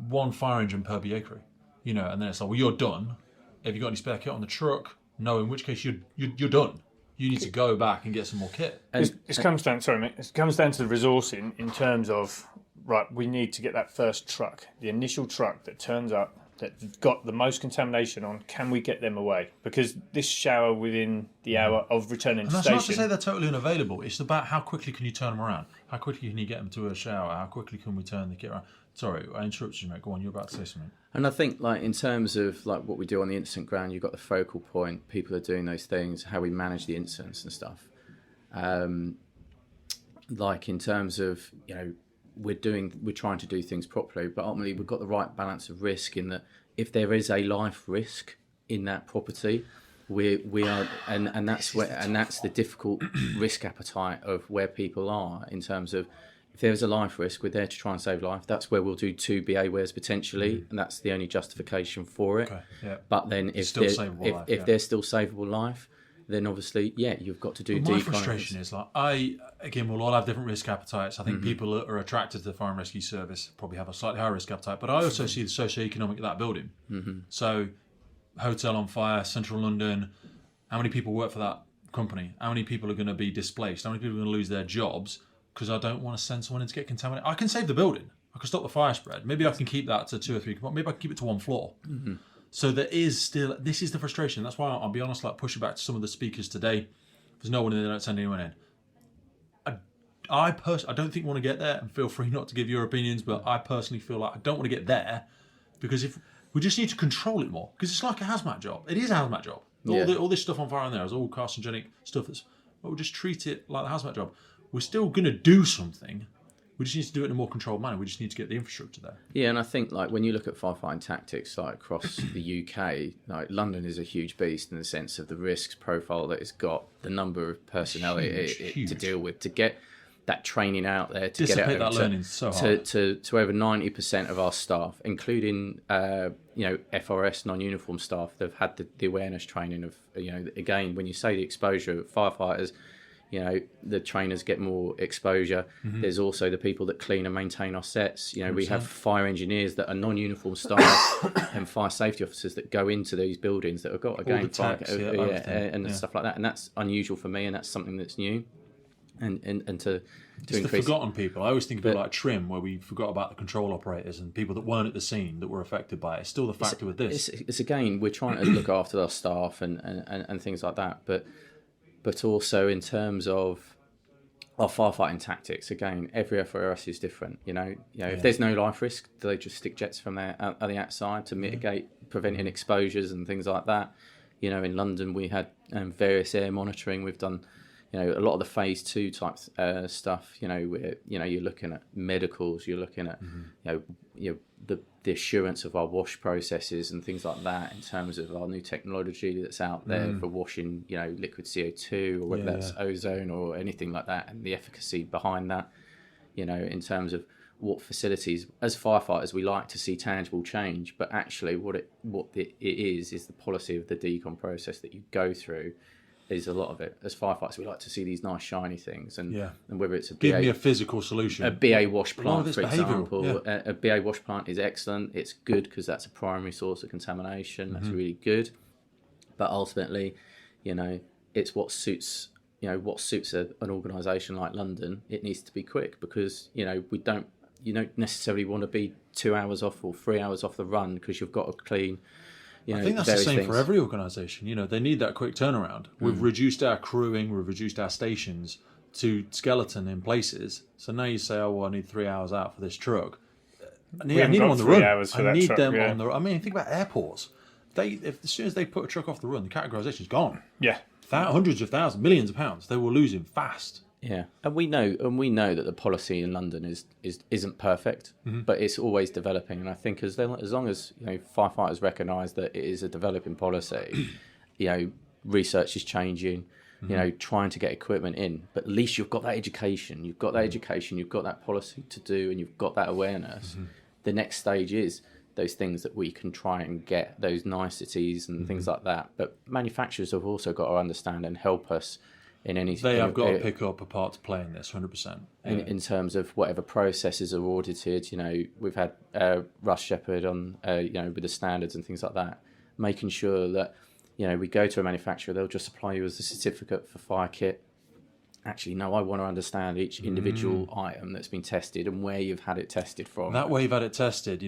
one fire engine per BA crew, and then it's like, well, you're done. Have you got any spare kit on the truck? No, in which case you're done. You need to go back and get some more kit. It comes down to the resourcing in terms of, right, we need to get that first truck, the initial truck that turns up, that's got the most contamination on. Can we get them away? Because this shower within the hour of returning to And that's station... not to say they're totally unavailable. It's about how quickly can you turn them around? How quickly can you get them to a shower? How quickly can we turn the kit around? Sorry, I interrupted you, mate. Go on, you're about to say something. And I think, in terms of what we do on the incident ground, you've got the focal point. People are doing those things. How we manage the incidents and stuff. In terms of we're trying to do things properly, but ultimately we've got the right balance of risk in that if there is a life risk in that property, we are, and that's the difficult risk appetite of where people are in terms of. If there's a life risk, we're there to try and save life. That's where we'll do 2 BA wares potentially, and that's the only justification for it. Okay, yeah. But then if there's still savable life, then obviously, you've got to do My frustration is we'll all have different risk appetites. I think Mm-hmm. people that are attracted to the fire and rescue service probably have a slightly higher risk appetite, but I also see the socio-economic of that building. Mm-hmm. So, hotel on fire, central London, how many people work for that company? How many people are going to be displaced? How many people are going to lose their jobs because I don't want to send someone in to get contaminated? I can save the building. I can stop the fire spread. Maybe I can keep that to 2 or 3. Maybe I can keep it to 1 floor. Mm-hmm. So there is still, this is the frustration. That's why I'll be honest, like pushing back to some of the speakers today. There's no one in there, don't send anyone in. I don't think we want to get there, and feel free not to give your opinions, but I personally feel like I don't want to get there because if we just need to control it more, because it's like a hazmat job. It is a hazmat job. All this stuff on fire in there is all carcinogenic stuff. But we'll just treat it like a hazmat job. We're still going to do something. We just need to do it in a more controlled manner. We just need to get the infrastructure there. Yeah, and I think like when you look at firefighting tactics like across the UK, like London is a huge beast in the sense of the risks profile that it's got, the number of personnel Huge. to deal with, to get that training out there, to Dissipate get it that learning so hard. to over 90% of our staff, including FRS non-uniform staff, they've had the awareness training of, again, when you say the exposure of firefighters, the trainers get more exposure. Mm-hmm. There's also the people that clean and maintain our sets. We have fire engineers that are non-uniform staff and fire safety officers that go into these buildings that have got, again, and stuff like that. And that's unusual for me, and that's something that's new. And to it's the forgotten people. I always think about like Trim, where we forgot about the control operators and people that weren't at the scene that were affected by it. It's still the factor with this. It's again, we're trying to look after our staff and things like that, but also in terms of our firefighting tactics, again, every FRS is different. If there's no life risk, do they just stick jets from there on the outside to mitigate preventing exposures and things like that? In London we had various air monitoring. We've done a lot of the phase 2 type stuff. Where you're looking at medicals, you're looking at the assurance of our wash processes and things like that in terms of our new technology that's out there for washing, liquid CO2 or whether that's ozone or anything like that, and the efficacy behind that, in terms of what facilities, as firefighters, we like to see tangible change, but actually what it is the policy of the decon process that you go through is a lot of it. As firefighters, we like to see these nice shiny things, and whether it's give me a physical solution. A BA wash plant, for example, yeah. a BA wash plant is excellent. It's good because that's a primary source of contamination. That's really good, but ultimately, it's what suits an organisation like London. It needs to be quick because you don't necessarily want to be 2 hours off or 3 hours off the run because you've got to clean. I think that's the same for every organisation. They need that quick turnaround. We've reduced our crewing, we've reduced our stations to skeleton in places. So now you say, I need 3 hours out for this truck. I need them on the run. I need them on the run. I mean, think about airports. As soon as they put a truck off the run, the categorisation is gone. Yeah. Hundreds of thousands, millions of pounds. They will lose him fast. Yeah, and we know that the policy in London isn't perfect, but it's always developing. And I think as long as firefighters recognise that it is a developing policy, research is changing, trying to get equipment in. But at least you've got that education, you've got that policy to do, and you've got that awareness. The next stage is those things that we can try and get, those niceties and things like that. But manufacturers have also got to understand and help us. They have got to pick up a part to play in this, 100%. In terms of whatever processes are audited, we've had Russ Shepherd on, with the standards and things like that, making sure that, we go to a manufacturer, they'll just supply you with a certificate for fire kit. Actually, no, I want to understand each individual item that's been tested and where you've had it tested from. That way you've had it tested,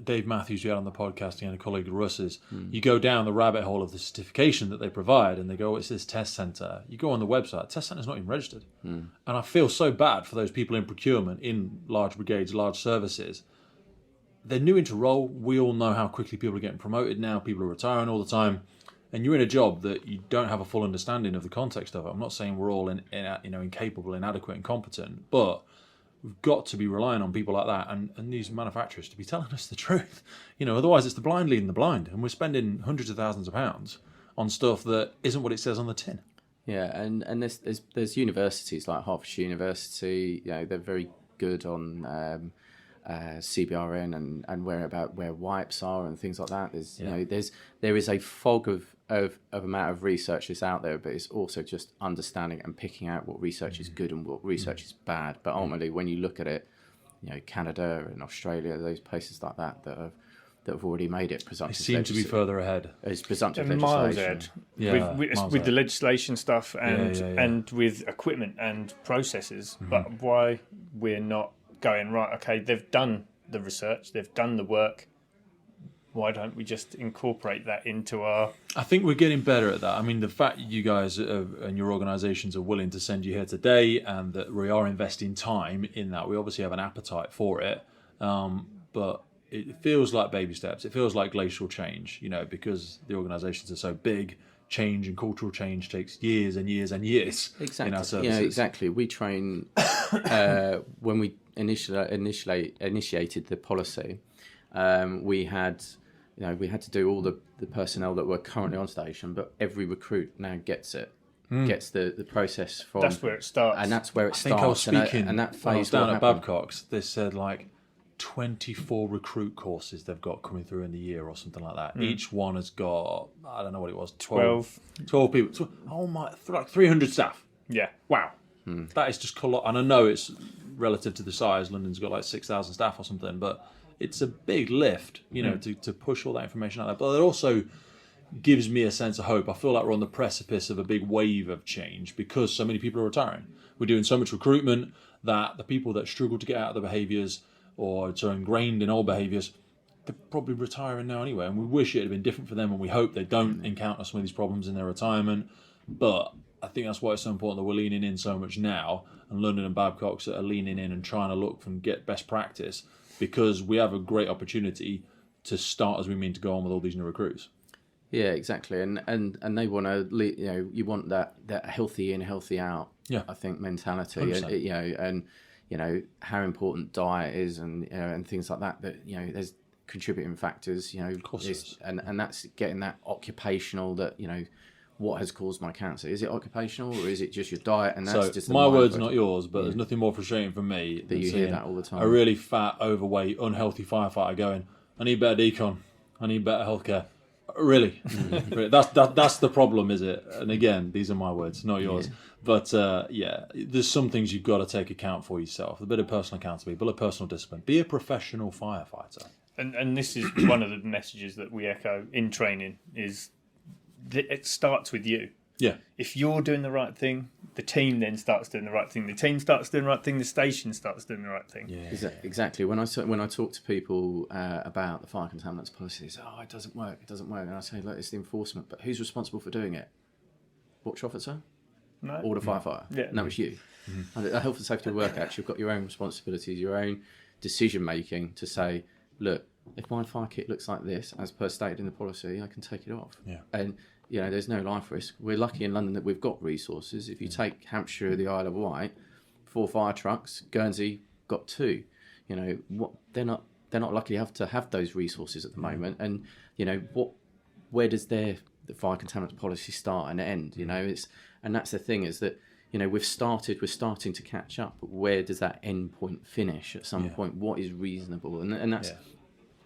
Dave Matthews, we had on the podcast, and a colleague of Russ's, you go down the rabbit hole of the certification that they provide, and they go, it's this test centre. You go on the website, test centre's not even registered. And I feel so bad for those people in procurement, in large brigades, large services. They're new into role. We all know how quickly people are getting promoted now. People are retiring all the time. And you're in a job that you don't have a full understanding of the context of it. I'm not saying we're all incapable, inadequate, incompetent, but we've got to be relying on people like that and these manufacturers to be telling us the truth. Otherwise it's the blind leading the blind, and we're spending hundreds of thousands of pounds on stuff that isn't what it says on the tin. Yeah, and there's universities like Hertfordshire University. They're very good on CBRN and where wipes are and things like that. There is a fog of of amount of research that's out there, but it's also just understanding and picking out what research is good and what research is bad. But ultimately, when you look at it, Canada and Australia, those places like that have already made it presumptive. They seem to be further ahead. It's presumptive and legislation. miles ahead. Yeah, with the legislation stuff and with equipment and processes. But why we're not going, right, okay, they've done the research, they've done the work, why don't we just incorporate that into our... I think we're getting better at that. I mean, the fact you guys and your organisations are willing to send you here today and that we are investing time in that, we obviously have an appetite for it. But it feels like baby steps. It feels like glacial change, because the organisations are so big. Change and cultural change takes years and years and years in our services. Yeah, exactly. We train when we initiated the policy. We had to do all the personnel that were currently on station, but every recruit now gets it. Gets the process from. That's where it starts. And that's where it starts. I think I was speaking and that when I was phase down at Babcock's. They said 24 recruit courses they've got coming through in the year or something like that. Each one has got, I don't know what it was, 12 people. Oh my, 300 staff. Yeah. Wow. That is just colossal. And I know it's relative to the size. London's got 6,000 staff or something, but it's a big lift, to push all that information out there. But it also gives me a sense of hope. I feel like we're on the precipice of a big wave of change because so many people are retiring. We're doing so much recruitment that the people that struggle to get out of the behaviours or are ingrained in old behaviours, they're probably retiring now anyway. And we wish it had been different for them, and we hope they don't encounter some of these problems in their retirement. But I think that's why it's so important that we're leaning in so much now, and London and Babcock's are leaning in and trying to look and get best practice, because we have a great opportunity to start as we mean to go on with all these new recruits. Yeah, exactly, and they want to, you want that healthy in, healthy out. Yeah, I think mentality, 100%. And how important diet is, and things like that. That there's contributing factors. Of course, and that's getting that occupational. That what has caused my cancer? Is it occupational or is it just your diet? And that's just my words, not yours. But there's nothing more frustrating for me that you hear that all the time. A really fat, overweight, unhealthy firefighter going, "I need better decon. I need better healthcare." Really? That's the problem, is it? And again, these are my words, not yours. Yeah. But there's some things you've got to take account for yourself. A bit of personal accountability, a bit of personal discipline. Be a professional firefighter. And this is one of the messages that we echo in training is that it starts with you. Yeah. If you're doing the right thing, the team then starts doing the right thing. The team starts doing the right thing. The station starts doing the right thing. Yeah. Exactly. When I talk to people about the fire contaminants policy, they say, "Oh, it doesn't work. It doesn't work." And I say, "Look, it's the enforcement. But who's responsible for doing it? Watch officer? No. Or the firefighter? Yeah. No, it's you. Mm-hmm. Under the Health and Safety Work Act, you've got your own responsibilities, your own decision making to say, look, if my fire kit looks like this, as per stated in the policy, I can take it off. Yeah. And there's no life risk. We're lucky in London that we've got resources. If you take Hampshire, the Isle of Wight, 4 fire trucks, Guernsey got 2. They're not lucky enough to have those resources at the moment. And where does the fire contaminants policy start and end? And that's the thing, is that we're starting to catch up, but where does that end point finish at some point? What is reasonable? And that's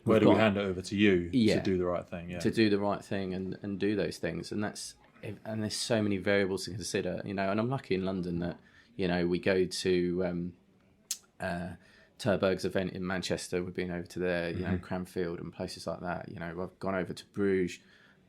where do we hand it over to you to do the right thing? Yeah. To do the right thing and do those things. And there's so many variables to consider, and I'm lucky in London that, we go to Terberg's event in Manchester. We've been over to there, Cranfield and places like that. I've gone over to Bruges.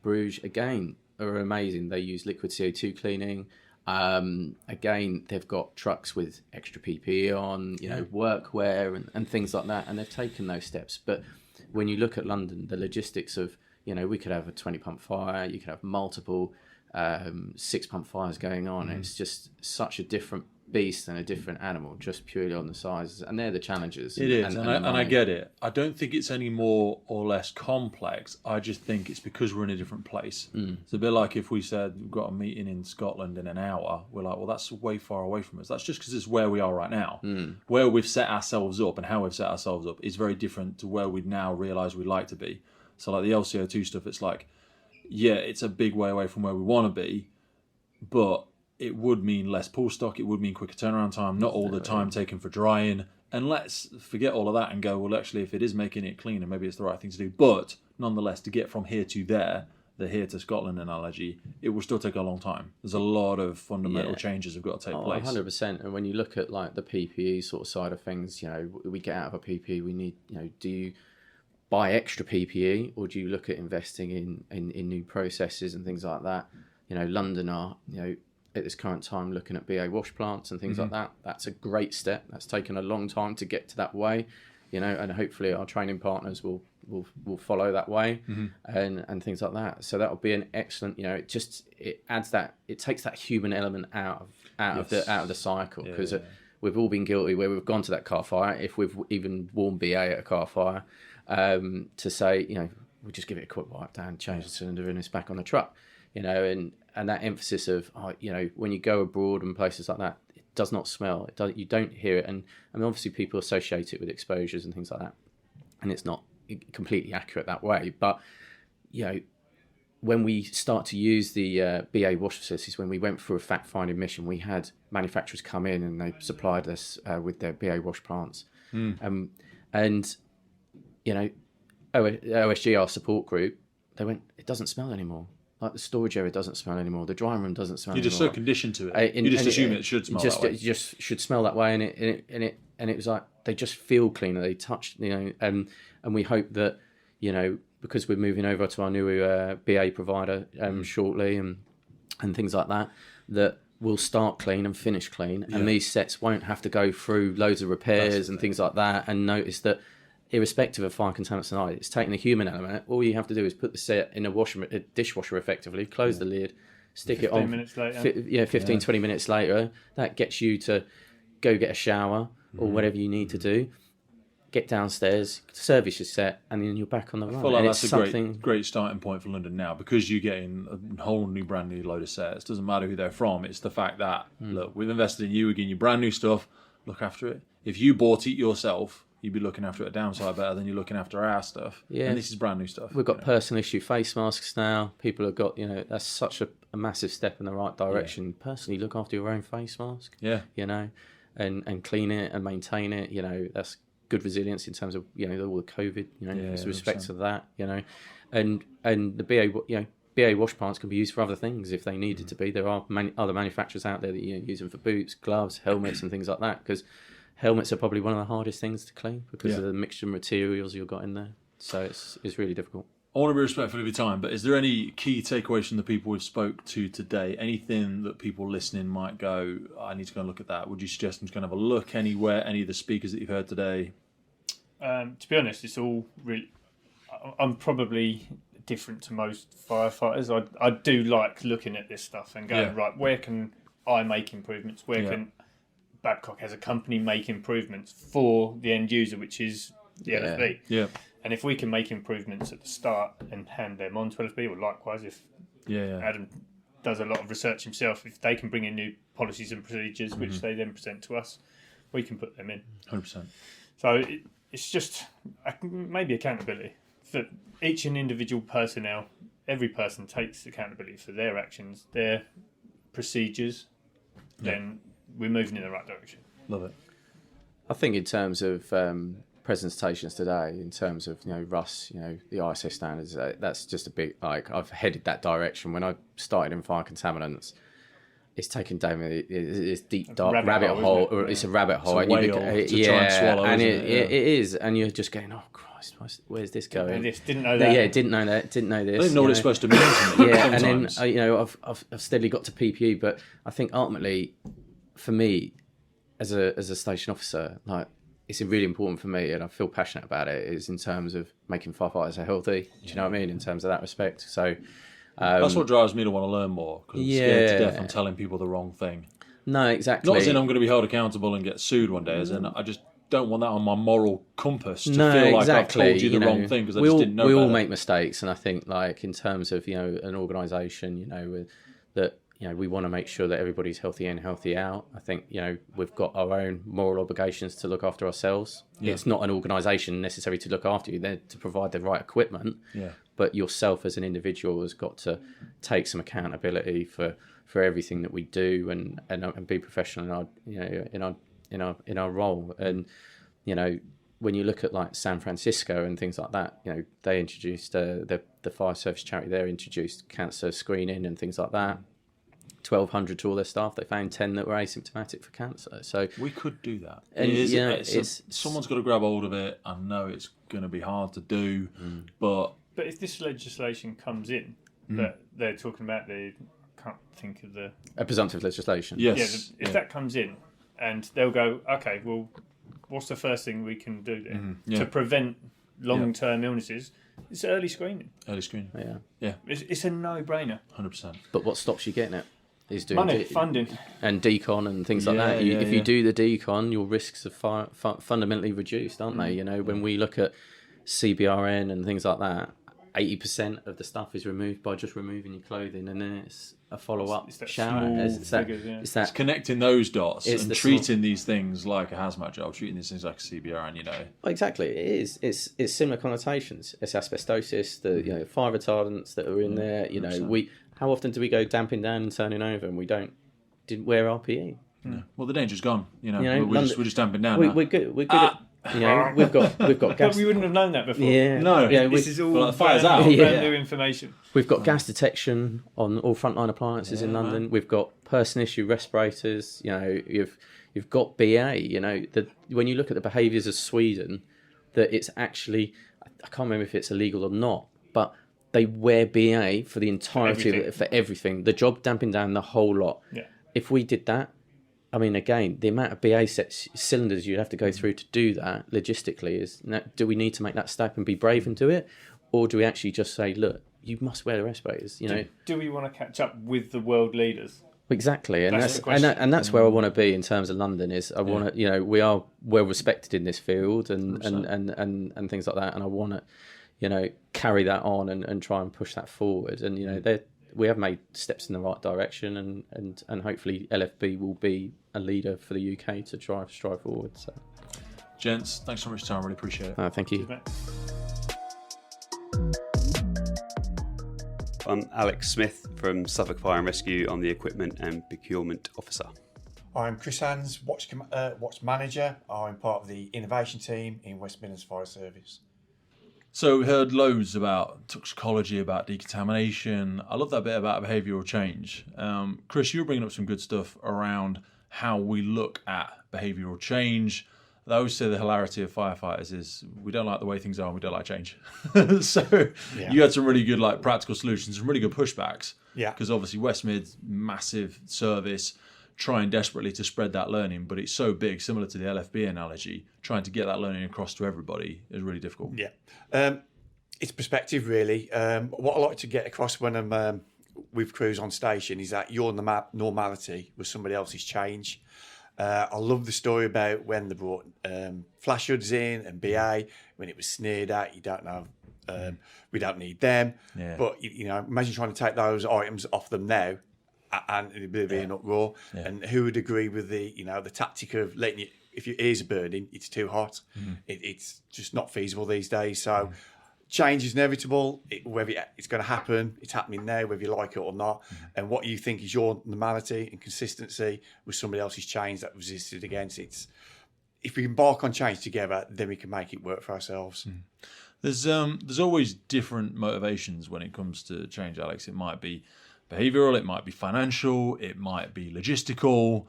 Bruges, again, are amazing. They use liquid CO2 cleaning. Again, they've got trucks with extra PPE on, workwear and things like that. And they've taken those steps. But when you look at London, the logistics of, we could have a 20-pump fire, you could have multiple 6-pump fires going on. It's just such a different beast and a different animal, just purely on the sizes. And they're the challenges. It is, and I get it. I don't think it's any more or less complex. I just think it's because we're in a different place. It's a bit like if we said we've got a meeting in Scotland in an hour, we're like, well, that's way far away from us. That's just because it's where we are right now. Where we've set ourselves up and how we've set ourselves up is very different to where we now realise we'd like to be. So like the LCO2 stuff, it's like, it's a big way away from where we want to be, but it would mean less pull stock, it would mean quicker turnaround time, not all the time taken for drying. And let's forget all of that and go, well, actually, if it is making it cleaner, maybe it's the right thing to do. But nonetheless, to get from here to there the here to Scotland analogy, it will still take a long time. There's a lot of fundamental changes have got to take place. 100%. And when you look at like the PPE sort of side of things, you know, we get out of a PPE, we need, you know, do you buy extra PPE or do you look at investing in new processes and things like that? You know, London are, you know, at this current time looking at BA wash plants and things like that. That's a great step. That's taken a long time to get to that way, you know, and hopefully our training partners will follow that way and things like that. So that'll be an excellent, you know, it adds that, it takes that human element out of the cycle, because we've all been guilty where we've gone to that car fire, if we've even worn BA at a car fire, to say, you know, we'll just give it a quick wipe down, change the cylinder and it's back on the truck, you know, and that emphasis of, you know, when you go abroad and places like that, it does not smell, you don't hear it. And I mean, obviously people associate it with exposures and things like that, and it's not completely accurate that way. But, you know, when we start to use the BA wash facilities, when we went through a fact-finding mission, we had manufacturers come in and they supplied us with their BA wash plants. And, you know, OSG, our support group, they went, it doesn't smell anymore. Like the storage area doesn't smell anymore. The drying room doesn't smell anymore. You're just so conditioned to it. You just assume it should smell that way. It just should smell that way. And it was like, they just feel cleaner. They touch, you know, and we hope that, you know, because we're moving over to our new BA provider shortly and things like that, that we'll start clean and finish clean. And these sets won't have to go through loads of repairs and things like that, and notice that irrespective of fire contaminants and it's taking the human element. All you have to do is put the set in a dishwasher effectively, close the lid, stick it on. 15 minutes later. 15, 20 minutes later. That gets you to go get a shower or whatever you need to do. Get downstairs, service your set, and then you're back on the run. I feel like that's a great starting point for London now, because you're getting a whole new, brand new load of sets. Doesn't matter who they're from. It's the fact that, look, we've invested in you, we're getting you brand new stuff, look after it. If you bought it yourself, you'd be looking after it a downside better than you're looking after our stuff. Yeah. And this is brand new stuff. We've got personal issue face masks now. People have got, you know, that's such a massive step in the right direction. Yeah. Personally, look after your own face mask. Yeah. You know, and clean it and maintain it. You know, that's good resilience in terms of, you know, all the COVID, you know, with respect to that, you know, and the BA, you know, BA wash plants can be used for other things if they needed to be. There are other manufacturers out there that, you know, use them for boots, gloves, helmets and things like that, because helmets are probably one of the hardest things to clean because of the mixture of materials you've got in there. So it's really difficult. I want to be respectful of your time, but is there any key takeaways from the people we've spoke to today? Anything that people listening might go, I need to go and look at that? Would you suggest them to go and have a look anywhere, any of the speakers that you've heard today? To be honest, it's all really... I'm probably different to most firefighters. I do like looking at this stuff and going, right, where can I make improvements? Where can Babcock as a company make improvements for the end user, which is the LFB? Yeah. And if we can make improvements at the start and hand them on to LFB, or likewise, if Adam does a lot of research himself, if they can bring in new policies and procedures, which they then present to us, we can put them in. 100%. So it's just maybe accountability. For each and individual personnel, every person takes accountability for their actions, their procedures, then we're moving in the right direction. Love it. I think in terms of presentations today, in terms of, you know, RUS, you know, the ISO standards, that's just a big, like, I've headed that direction. When I started in fire contaminants, it's taken down this deep dark rabbit hole. Or it's a rabbit hole. It's a whale to try and swallow, and it is, and you're just going, oh Christ, where's this going? Didn't know that. Yeah, didn't know that. Didn't know this. I didn't know what it's supposed to mean. And then you know, I've steadily got to PPE, but I think ultimately, for me, as a station officer, like, it's really important for me, and I feel passionate about it, is in terms of making firefighters healthy. Do you know what I mean? In terms of that respect. So that's what drives me to want to learn more, because I'm scared to death I'm telling people the wrong thing. No, exactly. Not as in I'm going to be held accountable and get sued one day, as in I just don't want that on my moral compass to feel like I've told you the wrong thing because I just didn't know. We all make mistakes, and I think, like, in terms of, you know, an organisation, you know, that, you know, we want to make sure that everybody's healthy in, healthy out. I think, you know, we've got our own moral obligations to look after ourselves. Yeah. It's not an organisation necessary to look after you. They're to provide the right equipment. Yeah. But yourself as an individual has got to take some accountability for everything that we do, and be professional in our, you know, in our role. And, you know, when you look at like San Francisco and things like that, you know, they introduced the fire service charity there introduced cancer screening and things like that. 1,200 to all their staff. They found 10 that were asymptomatic for cancer. So we could do that. And someone's got to grab hold of it. I know it's going to be hard to do, but if this legislation comes in that they're talking about, they can't think of a presumptive legislation. Yes. Yeah, if that comes in, and they'll go, okay, well, what's the first thing we can do then to prevent long-term illnesses? It's early screening. Early screening. Yeah. It's a no-brainer. 100%. But what stops you getting it is doing money, funding, and decon and things like that. If you do the decon, your risks are fundamentally reduced, aren't they? You know, when we look at CBRN and things like that, 80% of the stuff is removed by just removing your clothing, and then it's a follow-up shower. It's connecting those dots and treating these things like a hazmat job, treating these things like a CBRN, you know. Well, exactly, it is. It's similar connotations. It's asbestosis, the fire retardants that are in there. You know, how often do we go damping down and turning over, and we didn't wear our PE? No. Well, the danger's gone. You know, we're just damping down. We're good. We're good at. You know, we've got gas. But we wouldn't have known that before. Yeah, no. Yeah, this is all the fire's out. brand new information. We've got gas detection on all frontline appliances in London. We've got person issue respirators. You know, you've got BA. You know, when you look at the behaviours of Sweden, that it's actually, I can't remember if it's illegal or not, but they wear BA for the entirety for everything. The job damping down the whole lot. Yeah. If we did that. I mean, again, the amount of BA cylinders you'd have to go through to do that logistically is, do we need to make that step and be brave and do it? Or do we actually just say, look, you must wear the respirators, you know? Do we want to catch up with the world leaders? Exactly. And that's where I want to be in terms of London is I want to, you know, we are well respected in this field and things like that. And I want to, you know, carry that on and try and push that forward. And, you know, we have made steps in the right direction and hopefully LFB will be a leader for the UK to strive forward. So, gents, thanks so much for your time. Really appreciate it. Thank you. I'm Alex Smith from Suffolk Fire and Rescue. I'm the Equipment and Procurement Officer. I'm Chris Hans, Watch Manager. I'm part of the innovation team in West Midlands Fire Service. So we heard loads about toxicology, about decontamination. I love that bit about behavioural change. Chris, you were bringing up some good stuff around how we look at behavioural change. I always say the hilarity of firefighters is we don't like the way things are and we don't like change. So you had some really good practical solutions, some really good pushbacks. Yeah. Because obviously West Mid's massive service, trying desperately to spread that learning, but it's so big, similar to the LFB analogy, trying to get that learning across to everybody is really difficult. Yeah. It's perspective, really. What I like to get across when I'm with crews on station is that your normality was somebody else's change. I love the story about when they brought flash hoods in and BA, when it was sneered at, you don't know, we don't need them. Yeah. But, you know, imagine trying to take those items off them now, and it'd be an uproar. Yeah. And who would agree with the tactic of letting you, if your ears are burning, it's too hot. Mm-hmm. It's just not feasible these days. So change is inevitable. Whether it's going to happen, it's happening now, whether you like it or not. Mm-hmm. And what you think is your normality and consistency with somebody else's change that resisted against it. If we embark on change together, then we can make it work for ourselves. Mm. There's always different motivations when it comes to change, Alex. It might be behavioural, it might be financial, it might be logistical.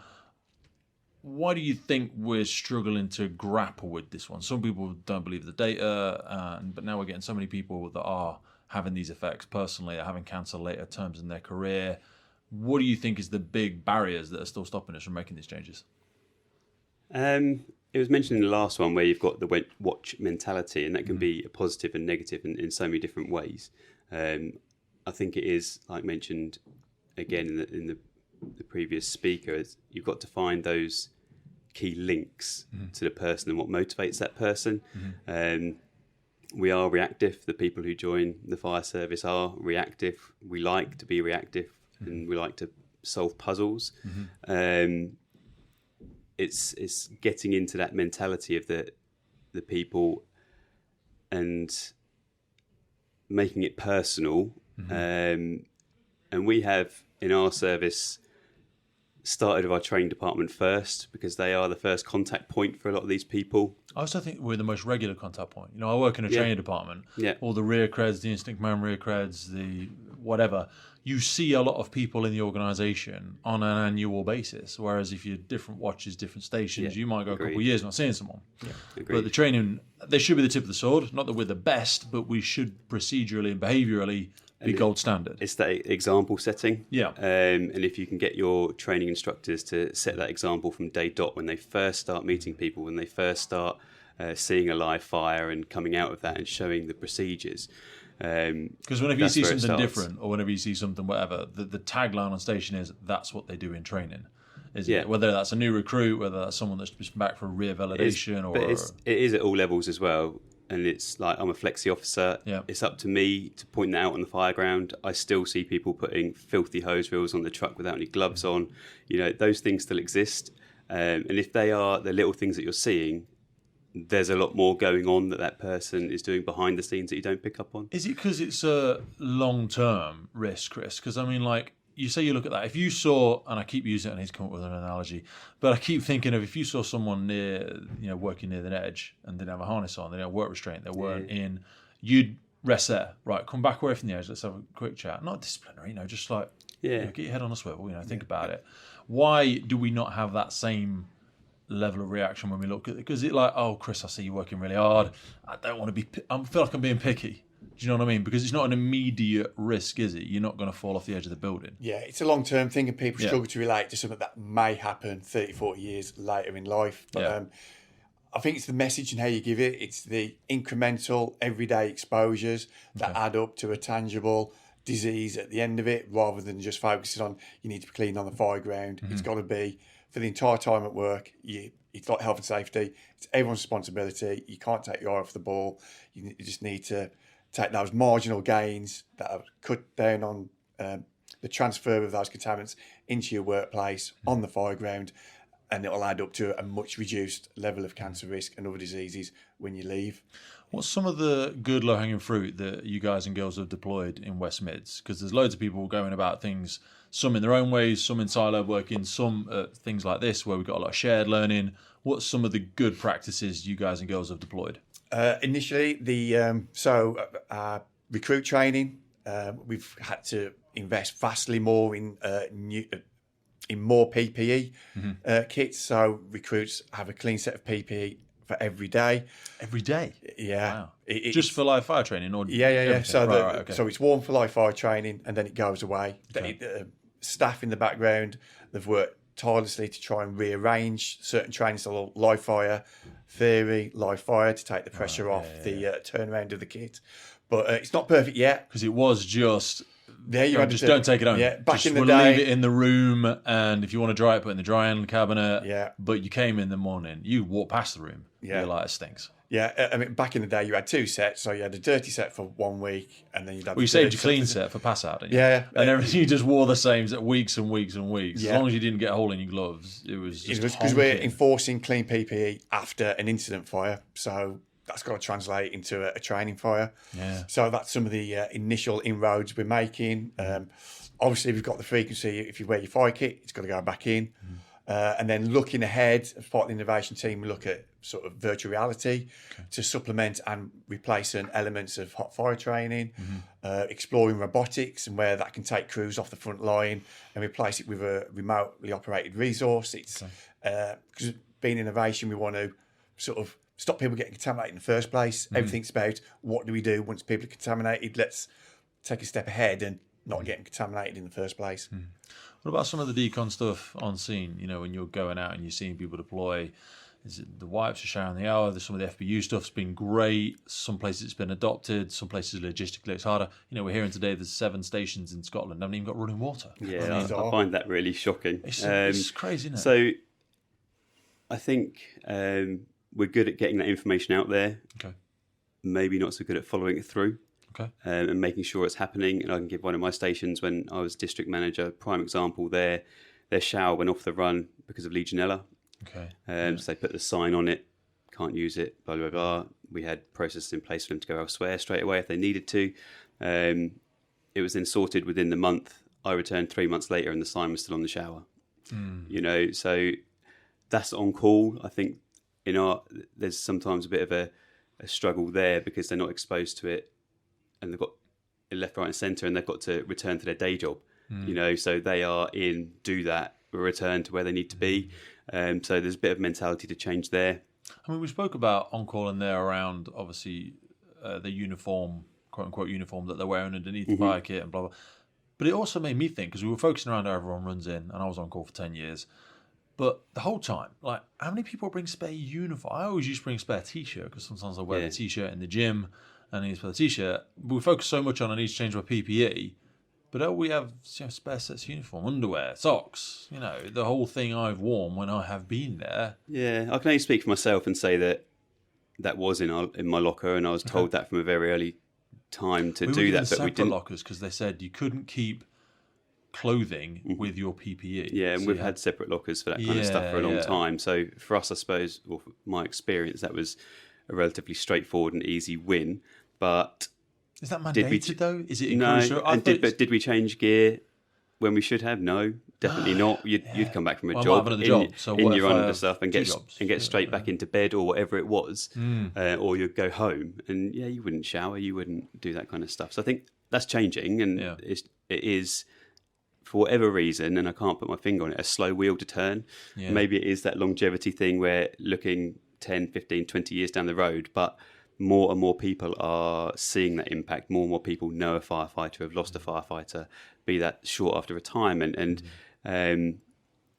Why do you think we're struggling to grapple with this one? Some people don't believe the data, but now we're getting so many people that are having these effects personally, are having cancer later terms in their career. What do you think is the big barriers that are still stopping us from making these changes? It was mentioned in the last one where you've got the watch mentality, and that can be a positive and negative in so many different ways. I think it is, like mentioned again in the previous speaker, is you've got to find those key links to the person and what motivates that person. We are reactive. The people who join the fire service are reactive. We like to be reactive and we like to solve puzzles. It's getting into that mentality of the people and making it personal. And we have in our service started with our training department first because they are the first contact point for a lot of these people. I also think we're the most regular contact point. You know, I work in a training department. Yeah. All the rear creds, the instinct man rear creds, the whatever. You see a lot of people in the organisation on an annual basis. Whereas if you're different watches, different stations, you might go a couple of years not seeing someone. Yeah. Agreed. But the training, they should be the tip of the sword. Not that we're the best, but we should procedurally and behaviourally be gold standard. It's that example setting. Yeah. And if you can get your training instructors to set that example from day dot, when they first start meeting people, when they first start seeing a live fire and coming out of that and showing the procedures. Because whenever you see something different or whenever you see something whatever, the tagline on station is that's what they do in training. Isn't it? Whether that's a new recruit, whether that's someone that's just back for rear validation it is at all levels as well. And it's like, I'm a flexi officer. Yeah. It's up to me to point that out on the fire ground. I still see people putting filthy hose reels on the truck without any gloves on. You know, those things still exist. And if they are the little things that you're seeing, there's a lot more going on that person is doing behind the scenes that you don't pick up on. Is it because it's a long-term risk, Chris? Because, I mean, like, you say you look at that. If you saw, and I keep using it, I need to come up with an analogy, but I keep thinking of if you saw someone working near the edge and didn't have a harness on, they didn't have work restraint, they weren't in, you'd rest there, right? Come back away from the edge, let's have a quick chat. Not disciplinary, just like, get your head on a swivel, think about it. Why do we not have that same level of reaction when we look at it? Because it's like, oh, Chris, I see you working really hard. I don't want to be, I feel like I'm being picky. Do you know what I mean? Because it's not an immediate risk, is it? You're not going to fall off the edge of the building. Yeah, it's a long-term thing and people struggle to relate to something that may happen 30, 40 years later in life. But I think it's the message and how you give it. It's the incremental, everyday exposures that add up to a tangible disease at the end of it, rather than just focusing on you need to be clean on the fire ground. It's got to be for the entire time at work. It's like health and safety. It's everyone's responsibility. You can't take your eye off the ball. You just need to take those marginal gains that are cut down on the transfer of those contaminants into your workplace on the fire ground, and it'll add up to a much reduced level of cancer risk and other diseases when you leave. What's some of the good low-hanging fruit that you guys and girls have deployed in West Mids? Because there's loads of people going about things, some in their own ways, some in silo working, some things like this where we've got a lot of shared learning. What's some of the good practices you guys and girls have deployed? Initially, recruit training. We've had to invest vastly more in more PPE kits. So recruits have a clean set of PPE for every day. Every day? Yeah. Wow. Just for live fire training? Or Yeah. So, so it's warm for live fire training and then it goes away. Okay. Staff in the background, they've worked tirelessly to try and rearrange certain training, so live fire theory, live fire to take the pressure off the turnaround of the kit. But it's not perfect yet. Because it was just... just don't take it home. Yeah, back just in the leave day, it in the room, and if you want to dry it, put it in the drying cabinet. Yeah. But you came in the morning, you walk past the room, Yeah. you're like, it stinks. Yeah, I mean, back in the day, you had two sets, so you had a dirty set for 1 week, and then you'd have. Well, you saved your clean set for pass out, didn't you? Yeah, and everything you just wore the same set weeks and weeks and weeks. Yeah. As long as you didn't get a hole in your gloves, it was just because we're enforcing clean PPE after an incident fire, so that's got to translate into a training fire. Yeah. So that's some of the initial inroads we're making. Obviously, we've got the frequency. If you wear your fire kit, it's got to go back in. And then looking ahead, as part of the innovation team, we look at sort of virtual reality to supplement and replace certain elements of hot fire training, exploring robotics and where that can take crews off the front line and replace it with a remotely operated resource. It's because being innovation, we want to sort of stop people getting contaminated in the first place. Everything's about what do we do once people are contaminated. Let's take a step ahead and not get them contaminated in the first place. What about some of the decon stuff on scene? You know, when you're going out and you're seeing people deploy, is it the wipes are sharing the hour? Some of the FBU stuff's been great. Some places it's been adopted. Some places logistically it's harder. You know, we're hearing today there's 7 stations in Scotland haven't even got running water. Yeah, I find that really shocking. It's crazy, isn't it? So I think we're good at getting that information out there. Okay. Maybe not so good at following it through. Okay. And making sure it's happening. And I can give one of my stations when I was district manager, prime example, their shower went off the run because of Legionella. Okay. So they put the sign on it, can't use it, blah, blah, blah. We had processes in place for them to go elsewhere straight away if they needed to. It was then sorted within the month. I returned 3 months later and the sign was still on the shower. You know, so that's on call. I think there's sometimes a bit of a struggle there because they're not exposed to it, and they've got it left, right, and centre, and they've got to return to their day job. You know, so they are do that, return to where they need to be. So there's a bit of mentality to change there. I mean, we spoke about on call in there around obviously the uniform, quote unquote uniform that they're wearing underneath the fire kit and blah blah. But it also made me think, because we were focusing around how everyone runs in, and I was on call for 10 years. But the whole time, like, how many people bring spare uniform? I always used to bring a spare t-shirt because sometimes I wear the t-shirt in the gym and I need to put the t-shirt. We focus so much on I need to change my PPE. But we have spare sets of uniform, underwear, socks, the whole thing I've worn when I have been there. Yeah, I can only speak for myself and say that was in my locker, and I was told that from a very early time to do that. But we didn't lockers because they said you couldn't keep clothing with your PPE. Yeah, and so we've had separate lockers for that kind of stuff for a long time. So for us, I suppose, or from my experience, that was a relatively straightforward and easy win. But is that mandated though? Is it encouraged? No. But did we change gear when we should have? No, definitely not. You'd come back from a job in your under stuff and get straight back into bed or whatever it was, or you'd go home and you wouldn't shower, you wouldn't do that kind of stuff. So I think that's changing, and it is for whatever reason, and I can't put my finger on it, a slow wheel to turn. Yeah. Maybe it is that longevity thing where looking 10, 15, 20 years down the road, but more and more people are seeing that impact. More and more people know a firefighter, have lost a firefighter, be that short after retirement. And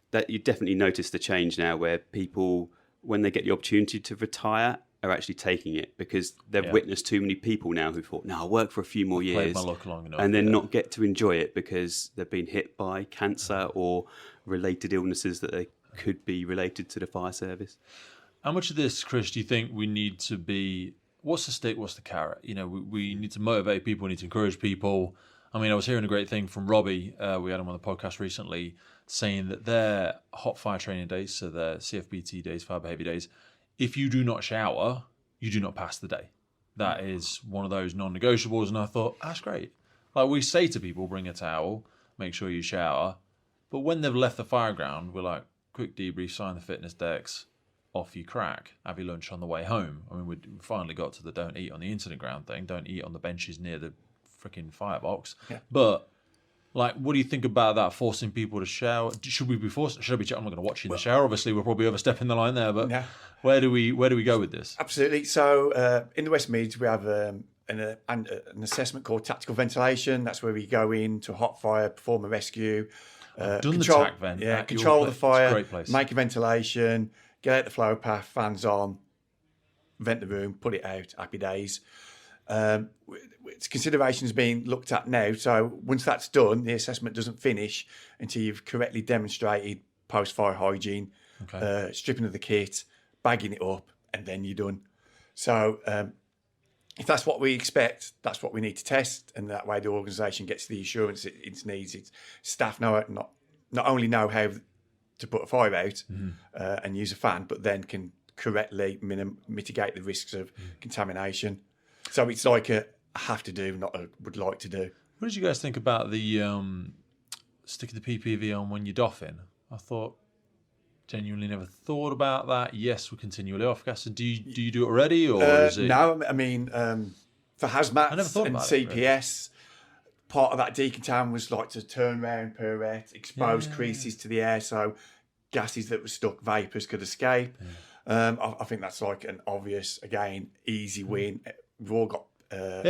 that you definitely notice the change now where people, when they get the opportunity to retire, are actually taking it because they've witnessed too many people now who thought, no, I'll work for a few more years and then not get to enjoy it because they've been hit by cancer or related illnesses that they could be related to the fire service. How much of this, Chris, do you think we need to be... What's the stick? What's the carrot? We need to motivate people. We need to encourage people. I mean, I was hearing a great thing from Robbie. We had him on the podcast recently, saying that their hot fire training days, so their CFBT days, fire behaviour days, if you do not shower, you do not pass the day. That is one of those non-negotiables. And I thought, that's great. Like we say to people, bring a towel, make sure you shower. But when they've left the fire ground, we're like, quick debrief, sign the fitness decks. Off you crack, have your lunch on the way home. I mean, we finally got to the don't eat on the incident ground thing, don't eat on the benches near the freaking firebox. Yeah. But, like, what do you think about that, forcing people to shower? Should we be forced? Should I be? I'm not going to watch you in the shower. Obviously, we're probably overstepping the line there, but where do we go with this? Absolutely. So, in the West Midlands, we have an assessment called tactical ventilation. That's where we go into a hot fire, perform a rescue, control the TAC vent. Control the fire, make a ventilation. Get out the flow path, fans on, vent the room, put it out, happy days. Its consideration is being looked at now. So once that's done, the assessment doesn't finish until you've correctly demonstrated post-fire hygiene, stripping of the kit, bagging it up, and then you're done. So if that's what we expect, that's what we need to test. And that way the organisation gets the assurance it needs. Its staff not only know how to put a fire out and use a fan, but then can correctly mitigate the risks of contamination. So it's like a have to do, not a would like to do. What did you guys think about the sticking the PPV on when you're doffing? I thought, genuinely never thought about that. Yes, we're continually off gas. Do you do it already, or is it? No, I mean for hazmat and CPS. Part of that decontam was like to turn around pirouette, expose creases to the air so gases that were stuck, vapours could escape. I think that's like an obvious, again, easy win. We've all got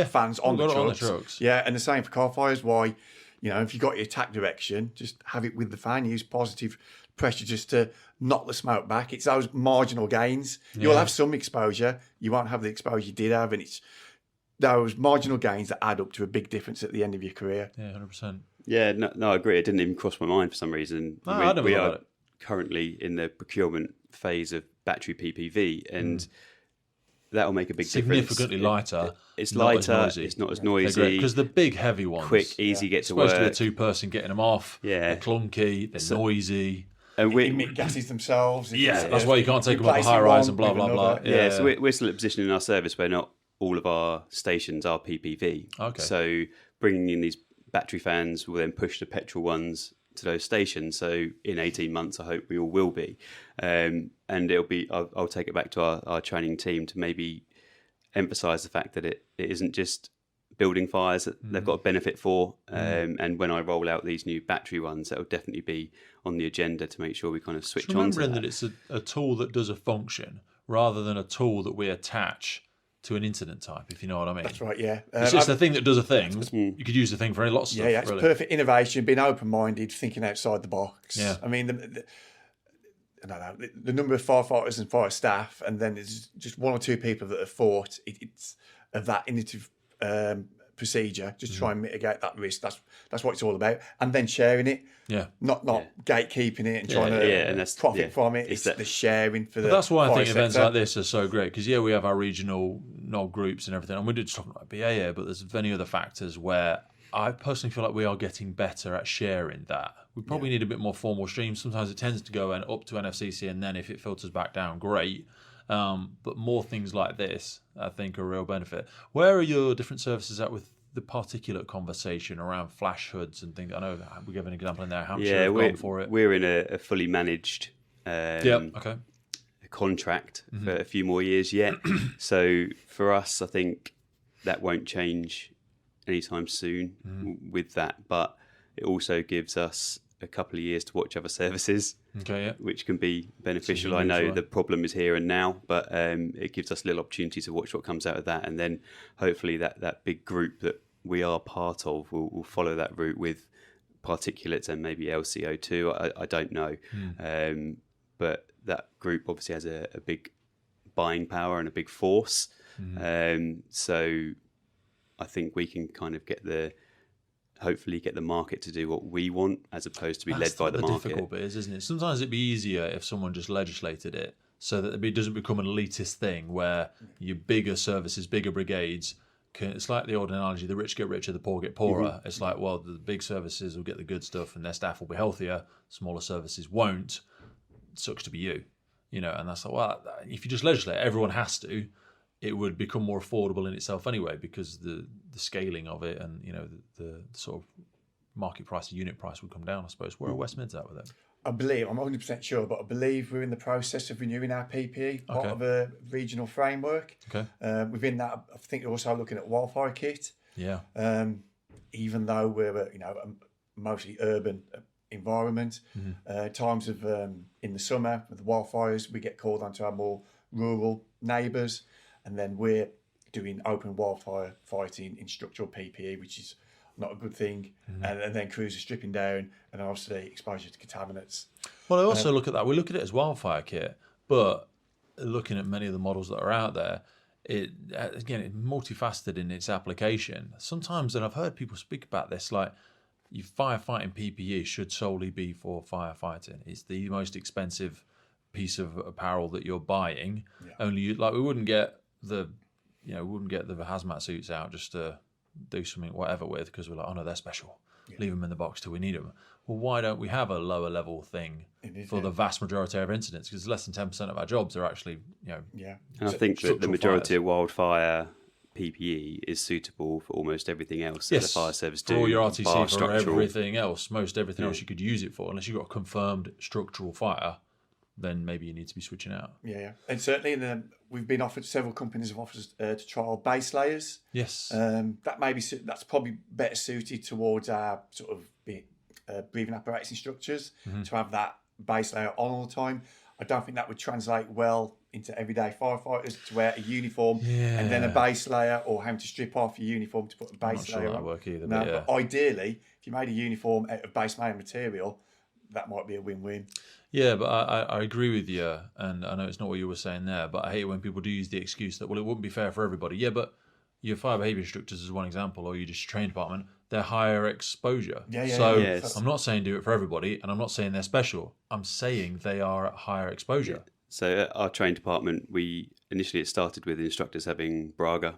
fans on the trucks. Yeah, and the same for car fires. Why, if you've got your attack direction, just have it with the fan, use positive pressure just to knock the smoke back. It's those marginal gains. You'll have some exposure. You won't have the exposure you did have, and it's those marginal gains that add up to a big difference at the end of your career. Yeah, 100%. Yeah, no, I agree. It didn't even cross my mind for some reason. We are currently in the procurement phase of battery PPV, and that'll make a big difference. Significantly lighter. It's lighter. It's not as noisy. Because the big heavy ones, quick, easy, get to work. Supposed to be a two-person getting them off. Yeah, they're clunky. They're noisy. And emit gases themselves. That's why you can't take them up a high rise and blah blah blah. Yeah, so we're still at a position in our service where not all of our stations are PPV. Okay. So bringing in these battery fans will then push the petrol ones to those stations. So in 18 months, I hope we all will be. And I'll take it back to our training team to maybe emphasise the fact that it isn't just building fires that they've got a benefit for. And when I roll out these new battery ones, that will definitely be on the agenda to make sure we kind of switch on to remembering that it's a tool that does a function rather than a tool that we attach to an incident type, if you know what I mean. That's right, yeah. It's just a thing that does a thing. You could use the thing for any lot of stuff. Yeah, it's really. perfect innovation, being open-minded, thinking outside the box. Yeah. I mean, I don't know, the number of firefighters and fire staff, and then there's just one or two people that have thought it's of that innovative procedure, just try and mitigate that risk. That's what it's all about. And then sharing it. Yeah. Not gatekeeping it and trying to profit from it. It's the sharing for the That's why I think sector. events like this are so great, because we have our regional NOG groups and everything, and we're just talking about BA here, but there's many other factors where I personally feel like we are getting better at sharing that. We probably need a bit more formal streams. Sometimes it tends to go up to NFCC, and then if it filters back down, great. But more things like this, I think, are a real benefit. Where are your different services at with the particulate conversation around flash hoods and things? I know we gave an example in there. Hampshire have gone for it. We're in a fully managed contract for a few more years yet. So for us, I think that won't change anytime soon with that. But it also gives us a couple of years to watch other services, which can be beneficial. I know the problem is here and now, but it gives us a little opportunity to watch what comes out of that, and then hopefully that big group that we are part of will follow that route with particulates and maybe LCO2. I don't know, but that group obviously has a big buying power and a big force. So I think we can kind of hopefully get the market to do what we want, as opposed to be led by the market. That's the difficult bit, isn't it? Sometimes it'd be easier if someone just legislated it, so that it doesn't become an elitist thing where your bigger services, bigger brigades, it's like the old analogy: the rich get richer, the poor get poorer. It's like, well, the big services will get the good stuff and their staff will be healthier. Smaller services won't. It sucks to be you, And that's like, well, if you just legislate, everyone has to. It would become more affordable in itself anyway, because the scaling of it and the sort of market price, the unit price would come down, I suppose. Where are West Mids at with it? I believe, I'm 100% sure, but I believe we're in the process of renewing our PPE, part of a regional framework. Okay. Within that, I think we're also looking at wildfire kit. Yeah. Even though we're a mostly urban environment, times of in the summer with the wildfires, we get called onto our more rural neighbours. And then we're doing open wildfire fighting in structural PPE, which is not a good thing. And then crews are stripping down, and obviously exposure to contaminants. Well, I also look at that. We look at it as wildfire kit, but looking at many of the models that are out there, it's multifaceted in its application. Sometimes, and I've heard people speak about this, like your firefighting PPE should solely be for firefighting. It's the most expensive piece of apparel that you're buying. Only we wouldn't get the hazmat suits out just to do something whatever with, because we're like, oh no, they're special. Leave them in the box till we need them. Well, why don't we have a lower level thing for the vast majority of incidents? Because less than 10% of our jobs are actually, And I think that the majority of wildfire PPE is suitable for almost everything else that the fire service do. For all your RTC, for everything else, most everything else you could use it for, unless you've got a confirmed structural fire. Then maybe you need to be switching out. Yeah. And certainly we've been offered, several companies have offered to trial base layers. Yes. That's probably better suited towards our sort of breathing apparatus and structures, to have that base layer on all the time. I don't think that would translate well into everyday firefighters to wear a uniform and then a base layer, or having to strip off your uniform to put a base layer on. That work either. No, but ideally, if you made a uniform out of base layer material, that might be a win-win. Yeah, but I agree with you, and I know it's not what you were saying there, but I hate when people do use the excuse that, well, it wouldn't be fair for everybody. Yeah, but your fire behaviour instructors is one example, or your district training department, they're higher exposure. I'm not saying do it for everybody, and I'm not saying they're special. I'm saying they are at higher exposure. Yeah. So at our training department, it started with instructors having Braga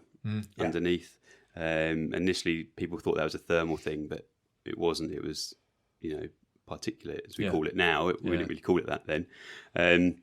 underneath. Initially, people thought that was a thermal thing, but it wasn't. It was, particulate, as we call it now. We didn't really call it that then. And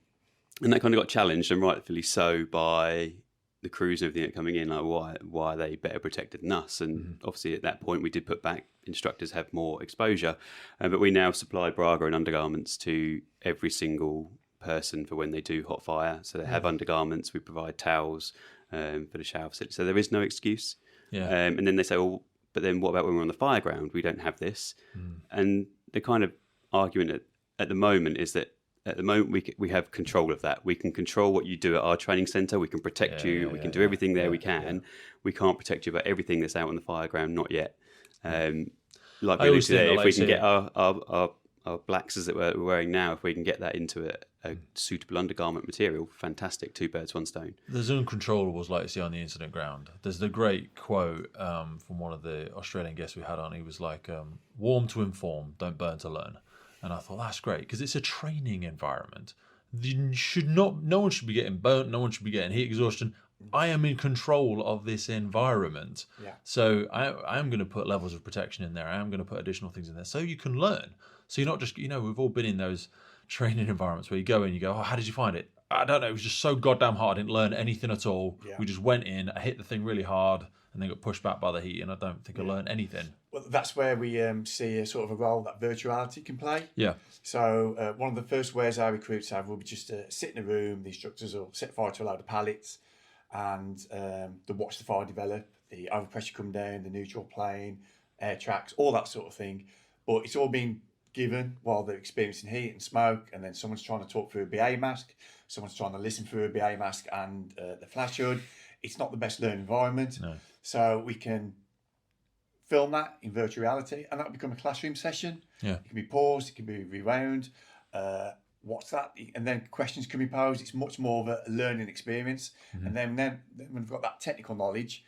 that kind of got challenged, and rightfully so, by the crews and everything that are coming in, like why are they better protected than us? And obviously at that point we did put back instructors have more exposure, but we now supply Braga and undergarments to every single person for when they do hot fire. So they have undergarments, we provide towels for the shower facility. So there is no excuse. And then they say, well, but then what about when we're on the fire ground? We don't have this. And the kind of argument at the moment is that at the moment we have control of that. We can control what you do at our training centre. We can protect you. We can do everything there we can. We can't protect you about everything that's out on the fire ground, not yet. Like we alluded to there, if we can get our blacks that we're wearing now, if we can get that into a suitable undergarment material, fantastic, 2 birds, 1 stone. There's uncontrollables like you see on the incident ground. There's the great quote from one of the Australian guests we had on. He was like, warm to inform, don't burn to learn. And I thought, that's great, because it's a training environment. No one should be getting burnt, no one should be getting heat exhaustion. I am in control of this environment. So I am going to put levels of protection in there. I am going to put additional things in there so you can learn. So you're not just, we've all been in those training environments where you go in, you go, oh, how did you find it? I don't know. It was just so goddamn hard. I didn't learn anything at all. We just went in, I hit the thing really hard, and then got pushed back by the heat, and I don't think I learned anything. Well, that's where we see a sort of a role that virtuality can play. So one of the first ways our recruits have will be just to sit in a room. The instructors will set fire to a load of pallets, and they'll watch the fire develop, the overpressure come down, the neutral plane, air tracks, all that sort of thing. But it's all been given while they're experiencing heat and smoke, and then someone's trying to talk through a BA mask, someone's trying to listen through a BA mask and the flash hood. It's not the best learning environment. So we can film that in virtual reality, and that'll become a classroom session. It can be paused, it can be rewound. What's that? And then questions can be posed. It's much more of a learning experience. And then when they've got that technical knowledge,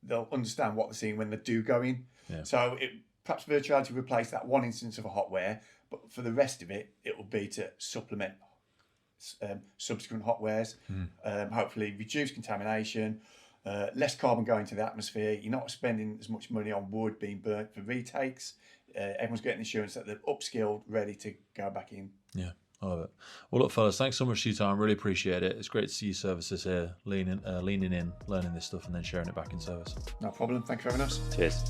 they'll understand what they're seeing when they do go in. So perhaps virtuality will replace that one instance of a hot wear, but for the rest of it, it will be to supplement subsequent hot wares, hopefully reduce contamination, less carbon going to the atmosphere. You're not spending as much money on wood being burnt for retakes. Everyone's getting assurance that they're upskilled, ready to go back in. I love it. Well, look, fellas, thanks so much for your time. Really appreciate it. It's great to see your services here, leaning in, learning this stuff, and then sharing it back in service. No problem. Thank you for having us. Cheers.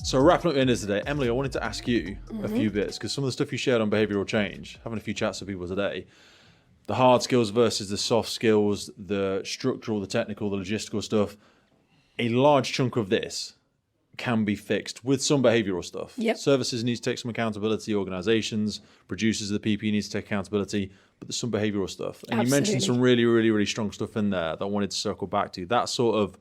So wrapping up the end of today, Emily, I wanted to ask you a few bits, because some of the stuff you shared on behavioural change, having a few chats with people today, the hard skills versus the soft skills, the structural, the technical, the logistical stuff, a large chunk of this can be fixed with some behavioural stuff. Services need to take some accountability, organisations, producers of the PPE need to take accountability, but there's some behavioural stuff. And you mentioned some really, really, really strong stuff in there that I wanted to circle back to. That sort of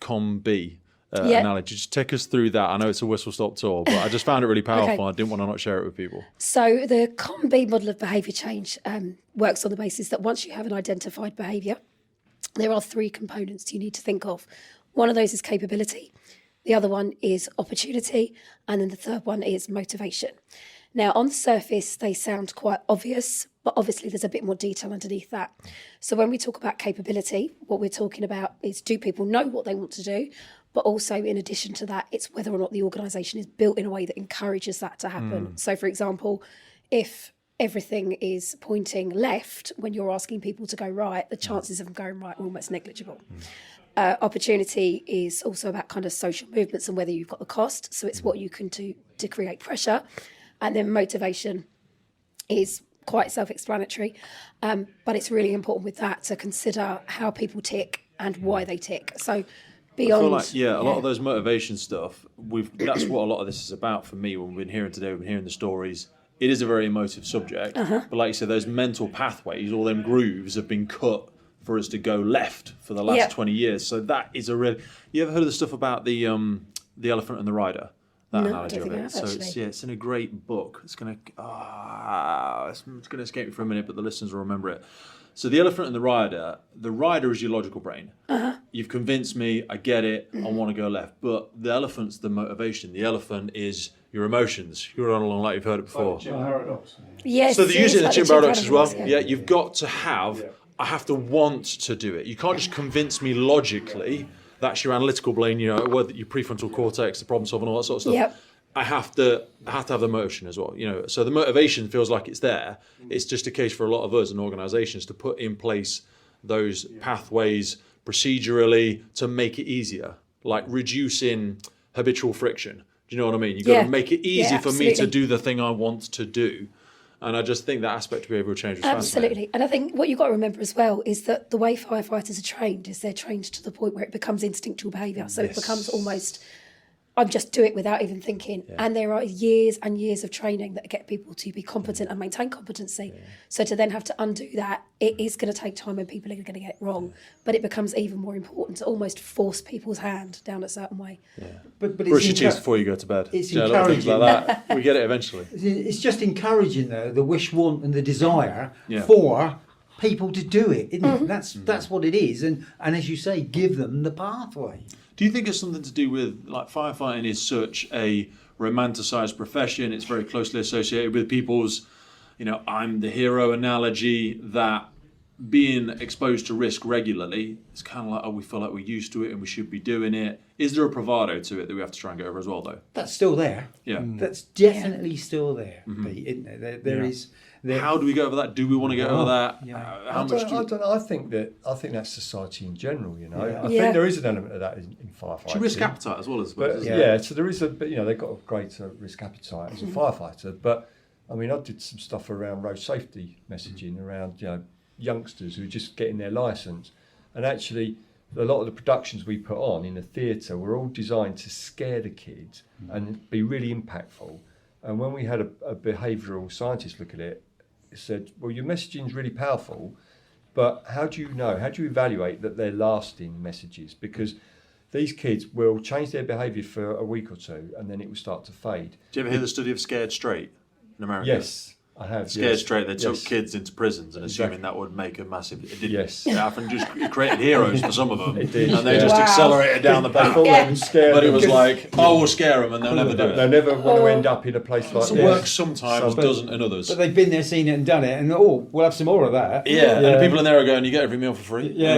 COM-B analogy. Just take us through that. I know it's a whistle-stop tour, but I just found it really powerful. I didn't want to not share it with people. So the COM-B model of behaviour change works on the basis that once you have an identified behaviour, there are 3 components you need to think of. One of those is capability, the other one is opportunity, and then the third one is motivation. Now, on the surface, they sound quite obvious, but obviously there's a bit more detail underneath that. So when we talk about capability, what we're talking about is, do people know what they want to do? But also, in addition to that, it's whether or not the organisation is built in a way that encourages that to happen. So, for example, if everything is pointing left when you're asking people to go right, the chances of them going right are almost negligible. Opportunity is also about kind of social movements and whether you've got the cost. So it's what you can do to create pressure. And then motivation is quite self-explanatory. But it's really important with that to consider how people tick and why they tick. So beyond... I feel like, a lot of those motivation stuff, that's what a lot of this is about for me. When we've been hearing today, we've been hearing the stories. It is a very emotive subject. But like you said, those mental pathways, all them grooves have been cut for us to go left for the last 20 years. So that is a real... You ever heard of the stuff about the elephant and the rider? That analogy of it. So it's in a great book. It's going to escape me for a minute, but the listeners will remember it. So the elephant and the rider is your logical brain. You've convinced me, I get it, I want to go left. But the elephant's the motivation. The elephant is your emotions. You're on along like you've heard it before. Jim paradox. Yes. So they're using the Jim paradox as well. Yeah, you've got to have... I have to want to do it. You can't just convince me logically. That's your analytical brain, your prefrontal cortex, the problem solving, all that sort of stuff. I have to have the motivation as well. So the motivation feels like it's there. It's just a case for a lot of us and organisations to put in place those pathways procedurally to make it easier, like reducing habitual friction. Do you know what I mean? You've got to make it easy for me to do the thing I want to do. And I just think that aspect of behavioural change is absolutely. And I think what you've got to remember as well is that the way firefighters are trained is they're trained to the point where it becomes instinctual behaviour. So it becomes almost, I'm just do it without even thinking. Yeah. And there are years and years of training that get people to be competent and maintain competency. Yeah. So to then have to undo that, it is going to take time and people are going to get it wrong. But it becomes even more important to almost force people's hand down a certain way. Yeah. But brush your teeth before you go to bed. It's encouraging. Things like that. We get it eventually. It's just encouraging, though, the wish, want and the desire for people to do it, isn't it? That's what it is. And as you say, give them the pathway. Do you think it's something to do with, like, firefighting is such a romanticised profession? It's very closely associated with people's, I'm the hero analogy, that being exposed to risk regularly, it's kind of like, we feel like we're used to it and we should be doing it. Is there a bravado to it that we have to try and get over as well, though? That's still there. Yeah. That's definitely still there, Pete, isn't there? There is. How do we get over that? Do we want to get over that? Yeah. I don't know. I think that's society in general. I think there is an element of that in firefighting. It's risk appetite as well as. So there is they've got a greater risk appetite as a firefighter. But I mean, I did some stuff around road safety messaging around youngsters who are just getting their licence, and actually a lot of the productions we put on in the theatre were all designed to scare the kids and be really impactful. And when we had a behavioural scientist look at it, it said, well, your messaging is really powerful, but how do you evaluate that they're lasting messages? Because these kids will change their behaviour for a week or two and then it will start to fade. Do you ever hear the study of Scared Straight in America? Yes, I have. Scared Straight, they took kids into prisons and assuming that would make a massive... It didn't. It happened, it created heroes for some of them. It did. And they just accelerated down the path. But it was like, we'll scare them and they'll never do it. They'll never want to end up in a place like this. It works sometimes, doesn't in others. But they've been there, seen it and done it, and we'll have some more of that. Yeah, and the people in there are going, you get every meal for free. Yeah.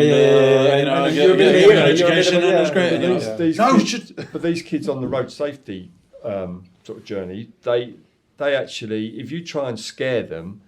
Get education and it's great. But these kids on the road safety sort of journey, they actually, if you try and scare them,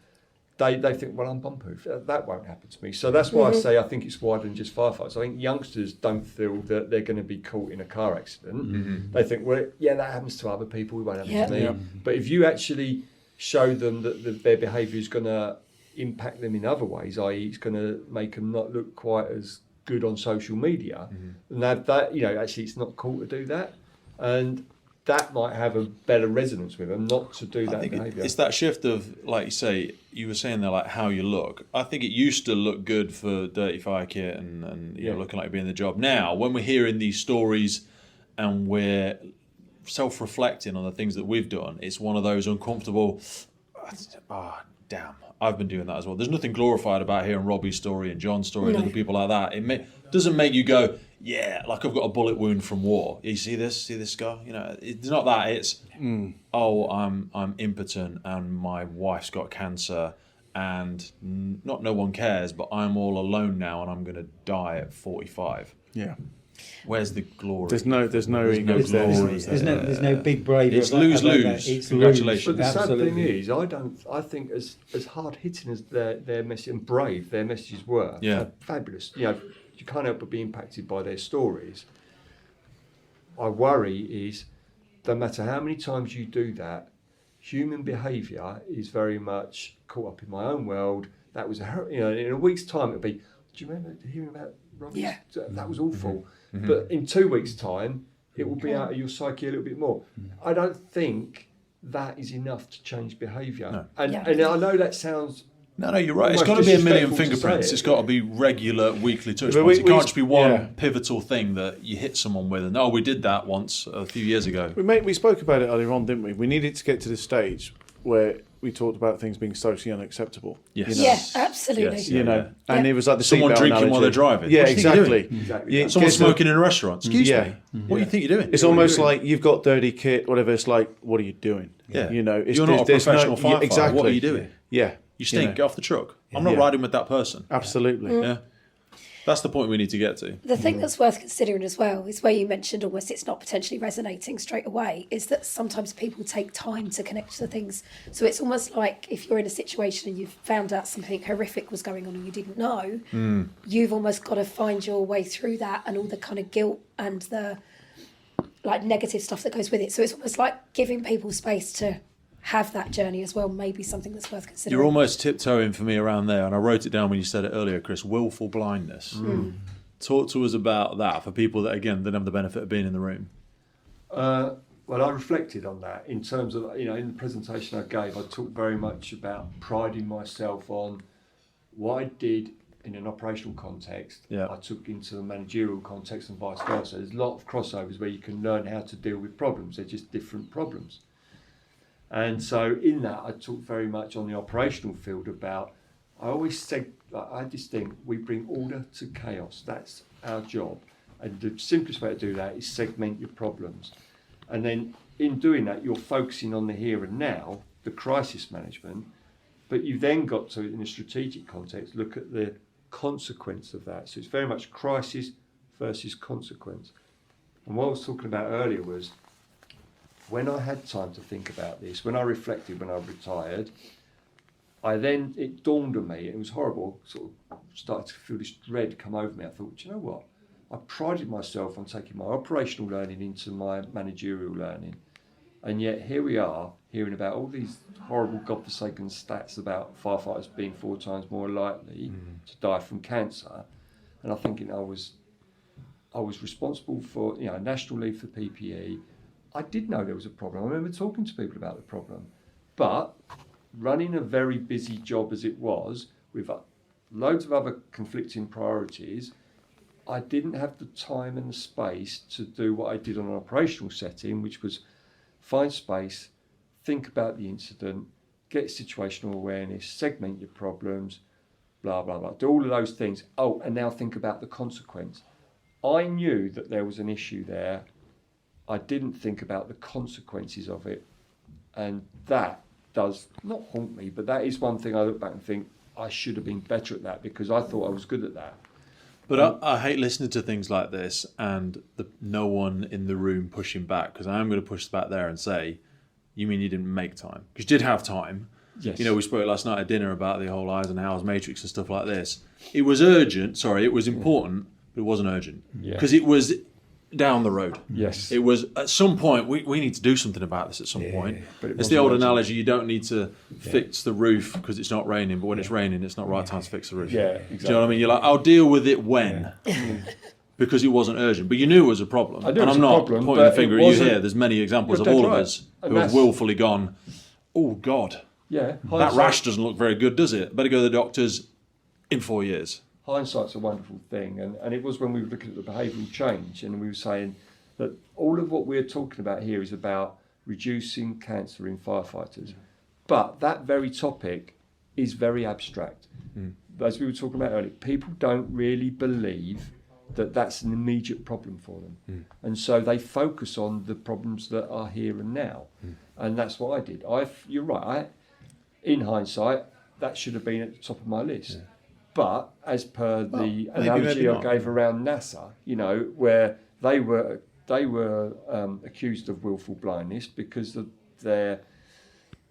they think, well, I'm bomb-proof. That won't happen to me. So that's why I say I think it's wider than just firefighters. I think youngsters don't feel that they're going to be caught in a car accident. They think, well, that happens to other people. It won't happen to me. Yeah. But if you actually show them that their behaviour is going to impact them in other ways, i.e. it's going to make them not look quite as good on social media, and that actually it's not cool to do that. And that might have a better resonance with them, not to do that behaviour. It's that shift of, like you say, you were saying there, like how you look. I think it used to look good for dirty fire kit and looking like you're doing the job. Now, when we're hearing these stories and we're self-reflecting on the things that we've done, it's one of those uncomfortable, damn, I've been doing that as well. There's nothing glorified about hearing Robbie's story and John's story and other people like that. It doesn't make you go, like I've got a bullet wound from war. You see this scar? It's not that. It's I'm impotent and my wife's got cancer and not no one cares, but I'm all alone now and I'm going to die at 45. Yeah. Where's the glory? There's no glory. There's no big bravery. It's lose. Congratulations. But the sad thing is, I think as hard hitting as their message and brave their messages were, fabulous. You can't help but be impacted by their stories. I worry is, no matter how many times you do that, human behaviour is very much caught up in my own world. That was in a week's time it'll be, do you remember hearing about Robbie? Yeah. That was awful. But in 2 weeks' time, it will be out of your psyche a little bit more. I don't think that is enough to change behaviour. No. And I know that sounds... No, you're right. It's got to be a million fingerprints. It's got to be regular, weekly touch points. It can't just be one pivotal thing that you hit someone with. And we did that once a few years ago. We spoke about it earlier on, didn't we? We needed to get to the stage where we talked about things being socially unacceptable. Yes. Yes, absolutely. Yes. And it was like the someone drinking analogy. while they're driving. Yeah, exactly. Someone smoking in a restaurant. Excuse me. What do you think you're doing? It's almost like you've got dirty kit, whatever. It's like, what are you doing? Yeah. You're not a professional firefighter. Exactly. What are you doing? Yeah. You stink. Get off the truck. I'm not riding with that person. Absolutely. Yeah. That's the point we need to get to. The thing that's worth considering as well is where you mentioned almost it's not potentially resonating straight away, is that sometimes people take time to connect to things. So it's almost like if you're in a situation and you've found out something horrific was going on and you didn't know, you've almost got to find your way through that and all the kind of guilt and the like negative stuff that goes with it. So it's almost like giving people space to have that journey as well, maybe something that's worth considering. You're almost tiptoeing for me around there, and I wrote it down when you said it earlier, Chris, willful blindness. Talk to us about that for people that, again, didn't have the benefit of being in the room. Well, I reflected on that in terms of, in the presentation I gave, I talked very much about priding myself on what I did in an operational context, I took into a managerial context and vice versa. There's a lot of crossovers where you can learn how to deal with problems. They're just different problems. And so in that, I talked very much on the operational field about, I always said, I just think we bring order to chaos. That's our job. And the simplest way to do that is segment your problems. And then in doing that, you're focusing on the here and now, the crisis management, but you've then got to, in a strategic context, look at the consequence of that. So it's very much crisis versus consequence. And what I was talking about earlier was, when I had time to think about this, when I reflected when I retired, it dawned on me, it was horrible, sort of started to feel this dread come over me. I thought, do you know what? I prided myself on taking my operational learning into my managerial learning. And yet here we are, hearing about all these horrible godforsaken stats about firefighters being 4 times more likely to die from cancer. And I'm thinking I was responsible for, national leave for PPE. I did know there was a problem. I remember talking to people about the problem. But running a very busy job as it was, with loads of other conflicting priorities, I didn't have the time and the space to do what I did on an operational setting, which was find space, think about the incident, get situational awareness, segment your problems, blah, blah, blah. Do all of those things. Oh, and now think about the consequence. I knew that there was an issue there. I didn't think about the consequences of it. And that does not haunt me, but that is one thing I look back and think I should have been better at that because I thought I was good at that. But I hate listening to things like this and no one in the room pushing back, because I am going to push back there and say, you mean you didn't make time? Because you did have time. Yes. We spoke last night at dinner about the whole Eisenhower's matrix and stuff like this. It was urgent, it was important, but it wasn't urgent. Because it was down the road. Yes. It was, at some point, we need to do something about this at some point. But it's the old analogy, you don't need to fix the roof because it's not raining, but when it's raining, it's not right time to fix the roof. Yeah, exactly. Do you know what I mean? You're like, I'll deal with it when. Because it wasn't urgent. But you knew it was a problem. I knew and it was I'm a not problem, pointing the but finger it at you wasn't- here. There's many examples You're of all dead of right. us And who have that's- willfully gone, oh, God, Yeah. that rash doesn't look very good, does it? Better go to the doctors in 4 years. Hindsight's a wonderful thing, and it was when we were looking at the behavioural change and we were saying that all of what we're talking about here is about reducing cancer in firefighters. But that very topic is very abstract. As we were talking about earlier, people don't really believe that that's an immediate problem for them. And so they focus on the problems that are here and now. And that's what I did. You're right, in hindsight, that should have been at the top of my list. But as per the analogy I gave around NASA, where they were accused of willful blindness because of their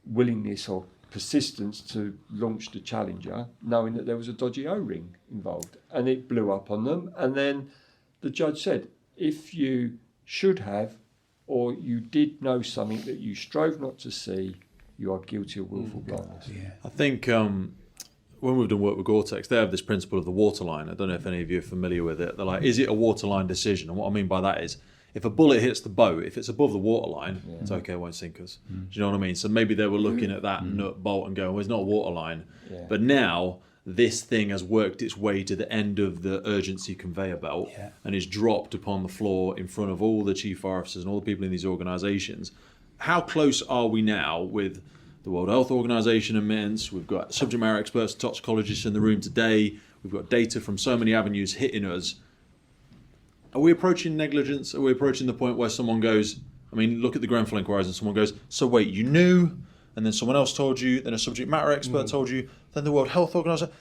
willingness or persistence to launch the Challenger, knowing that there was a dodgy O-ring involved, and it blew up on them. And then the judge said, if you should have, or you did know something that you strove not to see, you are guilty of willful blindness. I think when we've done work with Gore-Tex, they have this principle of the waterline. I don't know if any of you are familiar with it. They're like, is it a waterline decision? And what I mean by that is, if a bullet hits the boat, if it's above the waterline, it's okay, it won't sink us. Do you know what I mean? So maybe they were looking at that nut bolt and going, well, it's not a waterline. But now this thing has worked its way to the end of the urgency conveyor belt and is dropped upon the floor in front of all the chief fire officers and all the people in these organisations. How close are we now with the World Health Organization admittance? We've got subject matter experts, toxicologists in the room today. We've got data from so many avenues hitting us. Are we approaching negligence? Are we approaching the point where someone goes, look at the Grenfell inquiries and someone goes, so wait, you knew, and then someone else told you, then a subject matter expert told you, then the World Health Organization.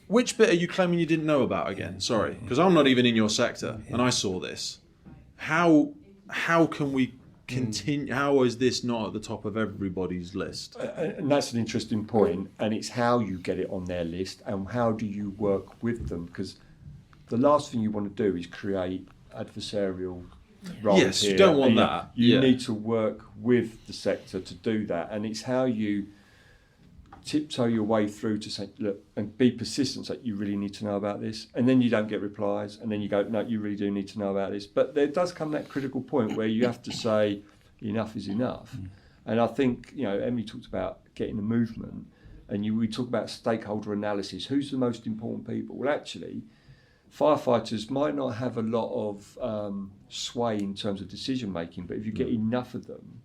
Which bit are you claiming you didn't know about again? Sorry, because I'm not even in your sector, and I saw this. How can we continue? How is this not at the top of everybody's list? And that's an interesting point, and it's how you get it on their list and how do you work with them, because the last thing you want to do is create adversarial roles. Yes, here. you don't want that. You need to work with the sector to do that, and it's how you tiptoe your way through to say, look, and be persistent, that you really need to know about this, and then you don't get replies, and then you go, no, you really do need to know about this. But there does come that critical point where you have to say enough is enough. And I think, Emily talked about getting the movement, and we talk about stakeholder analysis. Who's the most important people? Well, actually, firefighters might not have a lot of sway in terms of decision making, but if you get enough of them,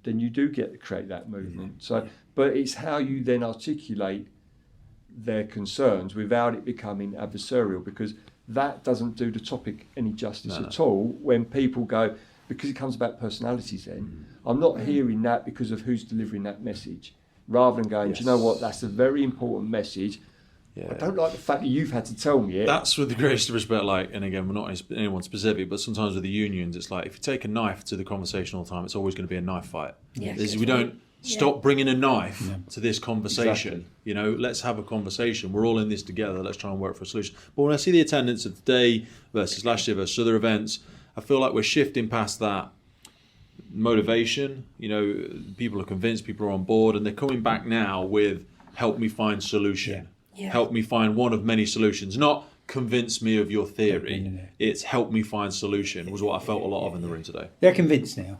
then you do get to create that movement. So, but it's how you then articulate their concerns without it becoming adversarial, because that doesn't do the topic any justice at all. When people go, because it comes about personalities, then I'm not hearing that because of who's delivering that message, rather than going, do you know what? That's a very important message. Yeah. I don't like the fact that you've had to tell me it. That's with the greatest respect, and again, we're not anyone specific, but sometimes with the unions, it's like, if you take a knife to the conversation all the time, it's always going to be a knife fight. Yes. We don't stop bringing a knife to this conversation. Exactly. Let's have a conversation. We're all in this together. Let's try and work for a solution. But when I see the attendance of today versus last year versus other events, I feel like we're shifting past that motivation. People are convinced, people are on board, and they're coming back now with, help me find solution. Yeah. Help me find one of many solutions. Not convince me of your theory. No. It's help me find solution, was what I felt a lot of in the room today. They're convinced now.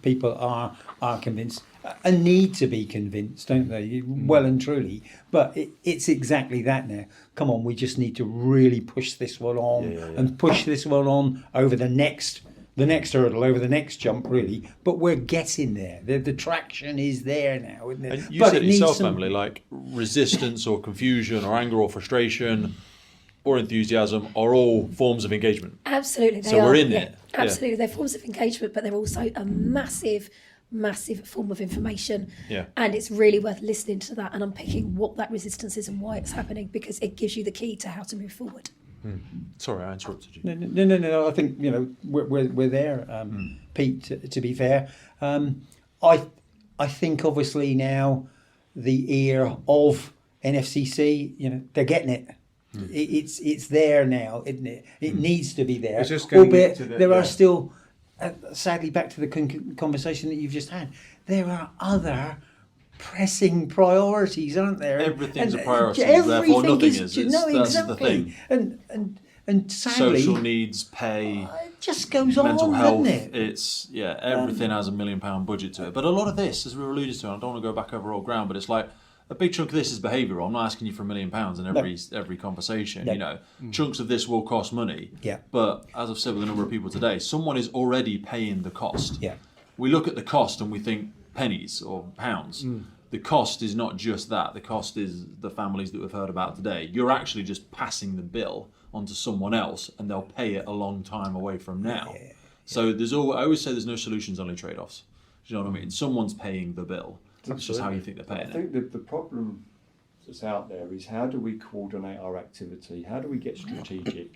People are convinced and need to be convinced, don't they? Well and truly. But it's exactly that now. Come on, we just need to really push this one on and push this one on over the next hurdle, over the next jump, really. But we're getting there. The traction is there now, isn't it? And you said it yourself, Emily, like resistance or confusion or anger or frustration or enthusiasm are all forms of engagement. Absolutely. So we're in it. Absolutely. They're forms of engagement, but they're also a massive form of information. Yeah. And it's really worth listening to that and unpicking what that resistance is and why it's happening, because it gives you the key to how to move forward. Sorry, I interrupted you. No. I think we're there, Pete. To be fair, I think obviously now the ear of NFCC, they're getting it. It's there now, isn't it? It needs to be there. Albeit there are still, sadly, back to the conversation that you've just had. There are other pressing priorities, aren't there? Everything's a priority, therefore nothing is. Exactly. That's the thing. And sadly, social needs, pay, it just goes mental on, health. doesn't it? It's everything has £1 million budget to it. But a lot of this, as we were alluded to, and I don't want to go back over old ground, but it's like a big chunk of this is behavioural. I'm not asking you for £1 million in every conversation. Chunks of this will cost money. Yeah. But as I've said with a number of people today, someone is already paying the cost. Yeah. We look at the cost and we think pennies or pounds. The cost is not just that. The cost is the families that we've heard about today. You're actually just passing the bill onto someone else, and they'll pay it a long time away from now. Yeah. So I always say there's no solutions, only trade-offs. Do you know what I mean? Someone's paying the bill. It's just how you think they're paying it. I think the problem that's out there is, how do we coordinate our activity? How do we get strategic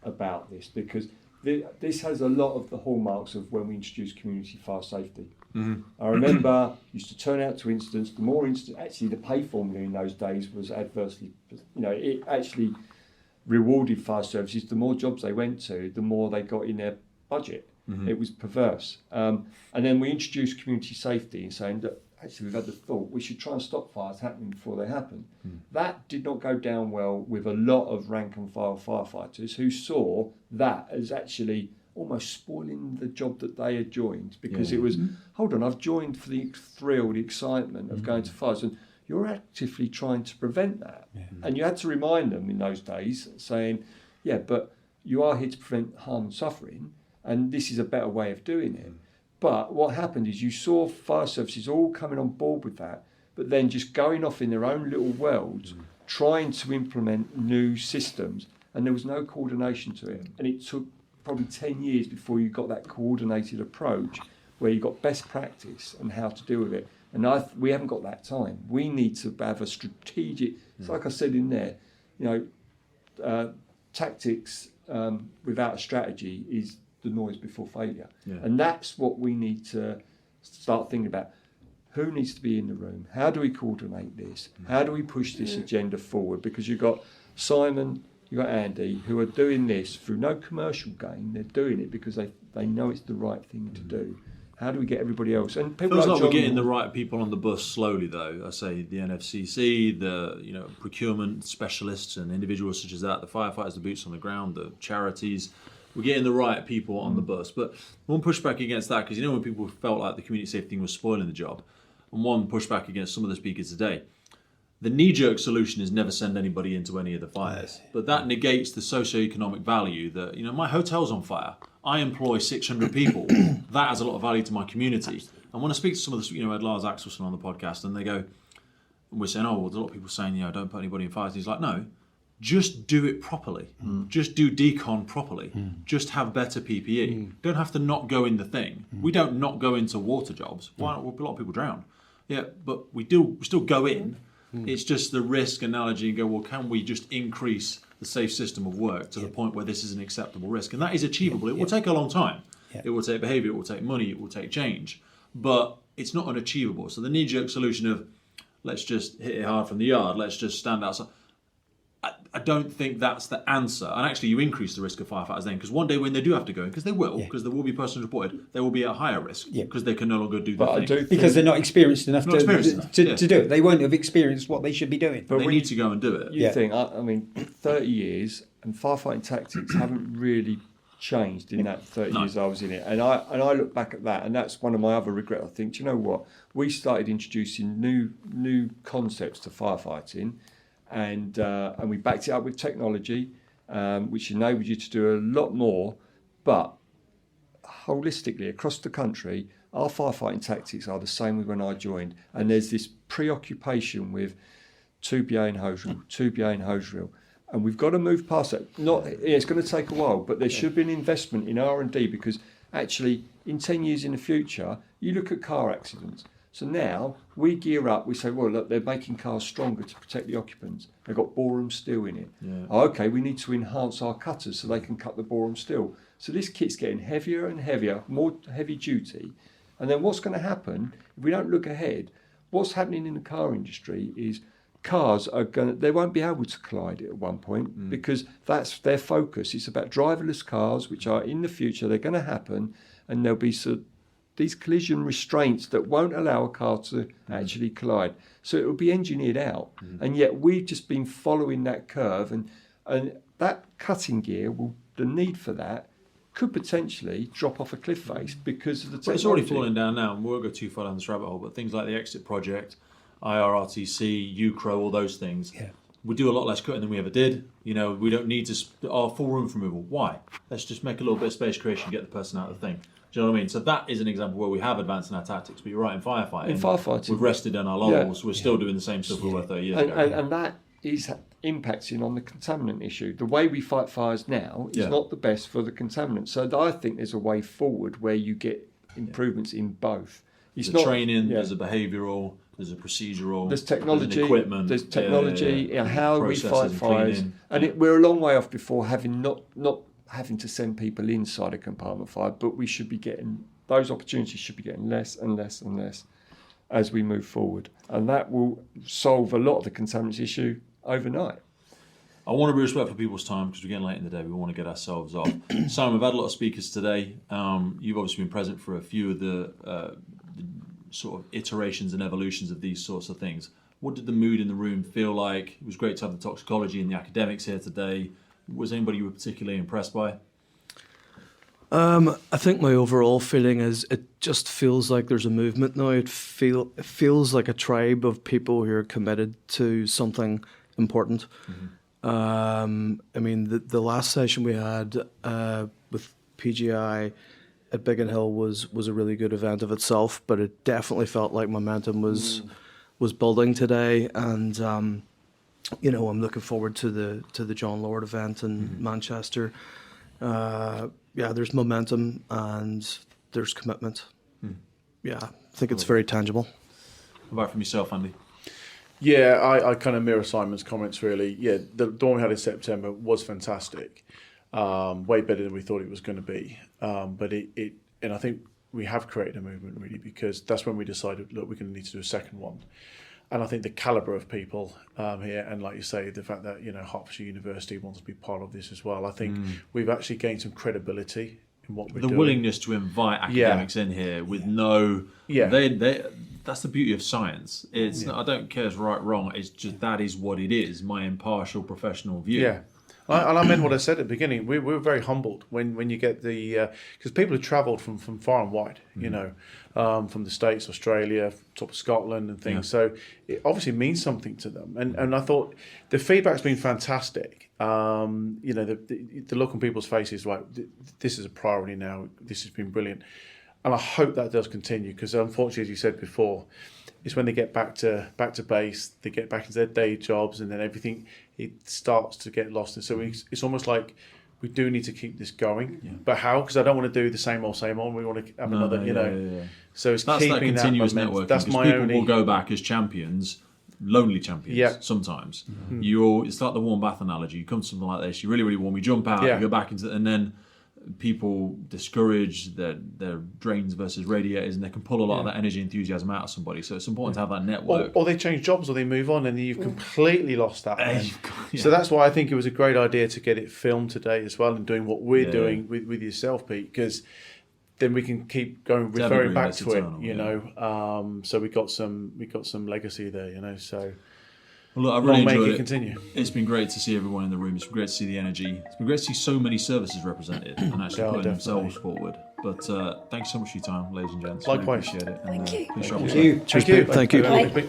about this? Because this has a lot of the hallmarks of when we introduced community fire safety. I remember used to turn out to incidents. The more incidents, actually, the pay formula in those days was adversely. It actually rewarded fire services. The more jobs they went to, the more they got in their budget. It was perverse. And then we introduced community safety, and saying that actually we've had the thought we should try and stop fires happening before they happen. That did not go down well with a lot of rank and file firefighters who saw that as actually almost spoiling the job that they had joined, because it was, hold on, I've joined for the thrill, the excitement of going to fires, and you're actively trying to prevent that. And you had to remind them in those days, saying, but you are here to prevent harm and suffering, and this is a better way of doing it. But what happened is you saw fire services all coming on board with that, but then just going off in their own little worlds, trying to implement new systems, and there was no coordination to it. And it took probably 10 years before you got that coordinated approach where you got best practice and how to deal with it. And we haven't got that time. We need to have a strategic, it's like I said in there, tactics without a strategy is the noise before failure. Yeah. And that's what we need to start thinking about. Who needs to be in the room? How do we coordinate this? How do we push this agenda forward? Because you've got Simon, you've got Andy, who are doing this through no commercial gain. They're doing it because they know it's the right thing to do. How do we get everybody else? And people Feels like John we're getting the right people on the bus slowly, though. I say the NFCC, the procurement specialists and individuals such as that, the firefighters, the boots on the ground, the charities. We're getting the right people on the bus. But one pushback against that, because when people felt like the community safety thing was spoiling the job, and one pushback against some of the speakers today, the knee-jerk solution is never send anybody into any of the fires. But that negates the socio-economic value that, my hotel's on fire. I employ 600 people. That has a lot of value to my community. And when I speak to some of the, I had Lars Axelson on the podcast, and they go, we're saying, there's a lot of people saying, don't put anybody in fires. And he's like, no, just do it properly. Just do decon properly. Just have better PPE. Don't have to not go in the thing. We don't not go into water jobs. Why not? A lot of people drown. Yeah, but we still go in. It's just the risk analogy and go, well, can we just increase the safe system of work to the point where this is an acceptable risk? And that is achievable. It will take a long time. It will take behaviour, it will take money, it will take change. But it's not unachievable. So the knee-jerk solution of let's just hit it hard from the yard, let's just stand outside, I don't think that's the answer. And actually, you increase the risk of firefighters then, because one day when they do have to go in, because they will, because there will be persons reported, they will be at higher risk because they can no longer do the thing. Because they're not experienced enough to do it. They won't have experienced what they should be doing. But they need to go and do it. You think, 30 years and firefighting tactics haven't really changed in that 30 years I was in it. And I look back at that, and that's one of my other regrets. I think, do you know what? We started introducing new concepts to firefighting. And we backed it up with technology, which enabled you to do a lot more. But holistically, across the country, our firefighting tactics are the same as when I joined. And there's this preoccupation with tubular and hose reel. And we've got to move past that. It's going to take a while, but there should be an investment in R&D, because actually, in 10 years in the future, you look at car accidents. So now we gear up, we say, well, look, they're making cars stronger to protect the occupants. They've got boron steel in it. Okay, we need to enhance our cutters so they can cut the boron steel. So this kit's getting heavier and heavier, more heavy duty. And then what's going to happen, if we don't look ahead, what's happening in the car industry is cars they won't be able to collide at one point because that's their focus. It's about driverless cars, which are in the future, they're going to happen, and there'll be these collision restraints that won't allow a car to actually collide. So it will be engineered out. And yet we've just been following that curve, and that cutting gear, the need for that could potentially drop off a cliff face because of the technology. Well, it's already falling down now, and we won't go too far down this rabbit hole, but things like the Exit Project, IRRTC, UCRO, all those things, we do a lot less cutting than we ever did. We don't need our full roof removal. Why? Let's just make a little bit of space creation, get the person out of the thing. Do you know what I mean? So that is an example where we have advanced in our tactics. But you're right, in firefighting, we've rested on our laurels. We're still doing the same stuff we were 30 years ago. And that is impacting on the contaminant issue. The way we fight fires now is not the best for the contaminant. So I think there's a way forward where you get improvements in both. There's training, there's a behavioural, there's a procedural, there's technology, there's equipment, there's technology, how we fight fires. And we're a long way off before having not having to send people inside a compartment fire, but we should be getting, those opportunities should be getting less and less and less as we move forward. And that will solve a lot of the contaminants issue overnight. I want to be respectful of people's time because we're getting late in the day. We want to get ourselves off. Simon, we've had a lot of speakers today. You've obviously been present for a few of the sort of iterations and evolutions of these sorts of things. What did the mood in the room feel like? It was great to have the toxicology and the academics here today. Was anybody you were particularly impressed by? I think my overall feeling is it just feels like there's a movement now. It feels like a tribe of people who are committed to something important. I mean, the last session we had with PGI at Biggin Hill was a really good event of itself, but it definitely felt like momentum was building today, and I'm looking forward to the John Lord event in Manchester. There's momentum and there's commitment. Yeah, I think it's very tangible. How about from yourself, Andy? Yeah, I kind of mirror Simon's comments really. Yeah, the one we had in September was fantastic. Way better than we thought it was going to be. But and I think we have created a movement really, because that's when we decided, look, we're going to need to do a second one. And I think the calibre of people here, and like you say, the fact that Hertfordshire University wants to be part of this as well, I think we've actually gained some credibility in what we're doing. The willingness to invite academics in here with no... Yeah. That's the beauty of science. It's not, I don't care if it's right or wrong, it's just that is what it is, my impartial professional view. Yeah. And I meant what I said at the beginning. We were very humbled when you get the... Because people have travelled from far and wide, from the States, Australia, top of Scotland and things. Yeah. So it obviously means something to them. And I thought the feedback's been fantastic. The look on people's faces, like, this is a priority now. This has been brilliant. And I hope that does continue, because unfortunately, as you said before, it's when they get back to base, they get back into their day jobs, and then everything, it starts to get lost. And so it's almost like we do need to keep this going. Yeah. But how? Because I don't want to do the same old. We want to have another, Yeah. So it's keeping that continuous networking. That's my people will go back as champions, lonely champions. Sometimes it's like the warm bath analogy. You come to something like this, you really, really warm, you jump out, you go back into, and then people discourage their drains versus radiators, and they can pull a lot of that energy and enthusiasm out of somebody. So it's important to have that network. Or they change jobs, or they move on, and you've completely lost that. So that's why I think it was a great idea to get it filmed today as well, and doing what we're doing with yourself, Pete, because then we can keep going, referring back to it. So we got some legacy there, So. Well, look, I really enjoyed it. Continue. It's been great to see everyone in the room. It's been great to see the energy. It's been great to see so many services represented and actually putting themselves forward. But thanks so much for your time, ladies and gents. Likewise. Really appreciate it. Thank you. Thank you. Thank you.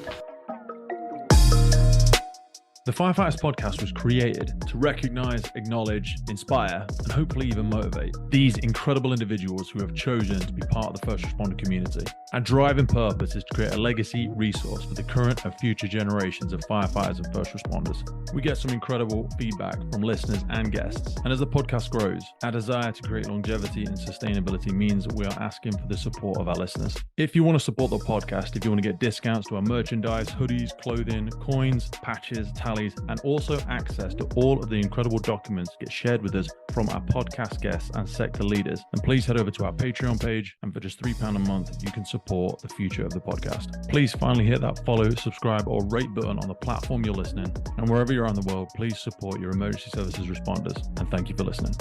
The Firefighters podcast was created to recognise, acknowledge, inspire, and hopefully even motivate these incredible individuals who have chosen to be part of the first responder community. Our driving purpose is to create a legacy resource for the current and future generations of firefighters and first responders. We get some incredible feedback from listeners and guests, and as the podcast grows, our desire to create longevity and sustainability means we are asking for the support of our listeners. If you want to support the podcast, if you want to get discounts to our merchandise, hoodies, clothing, coins, patches, tallies, and also access to all of the incredible documents get shared with us from our podcast guests and sector leaders, then please head over to our Patreon page, and for just £3 a month, you can support the future of the podcast. Please finally hit that follow, subscribe, or rate button on the platform you're listening, and wherever you're around the world, please support your emergency services responders, and thank you for listening.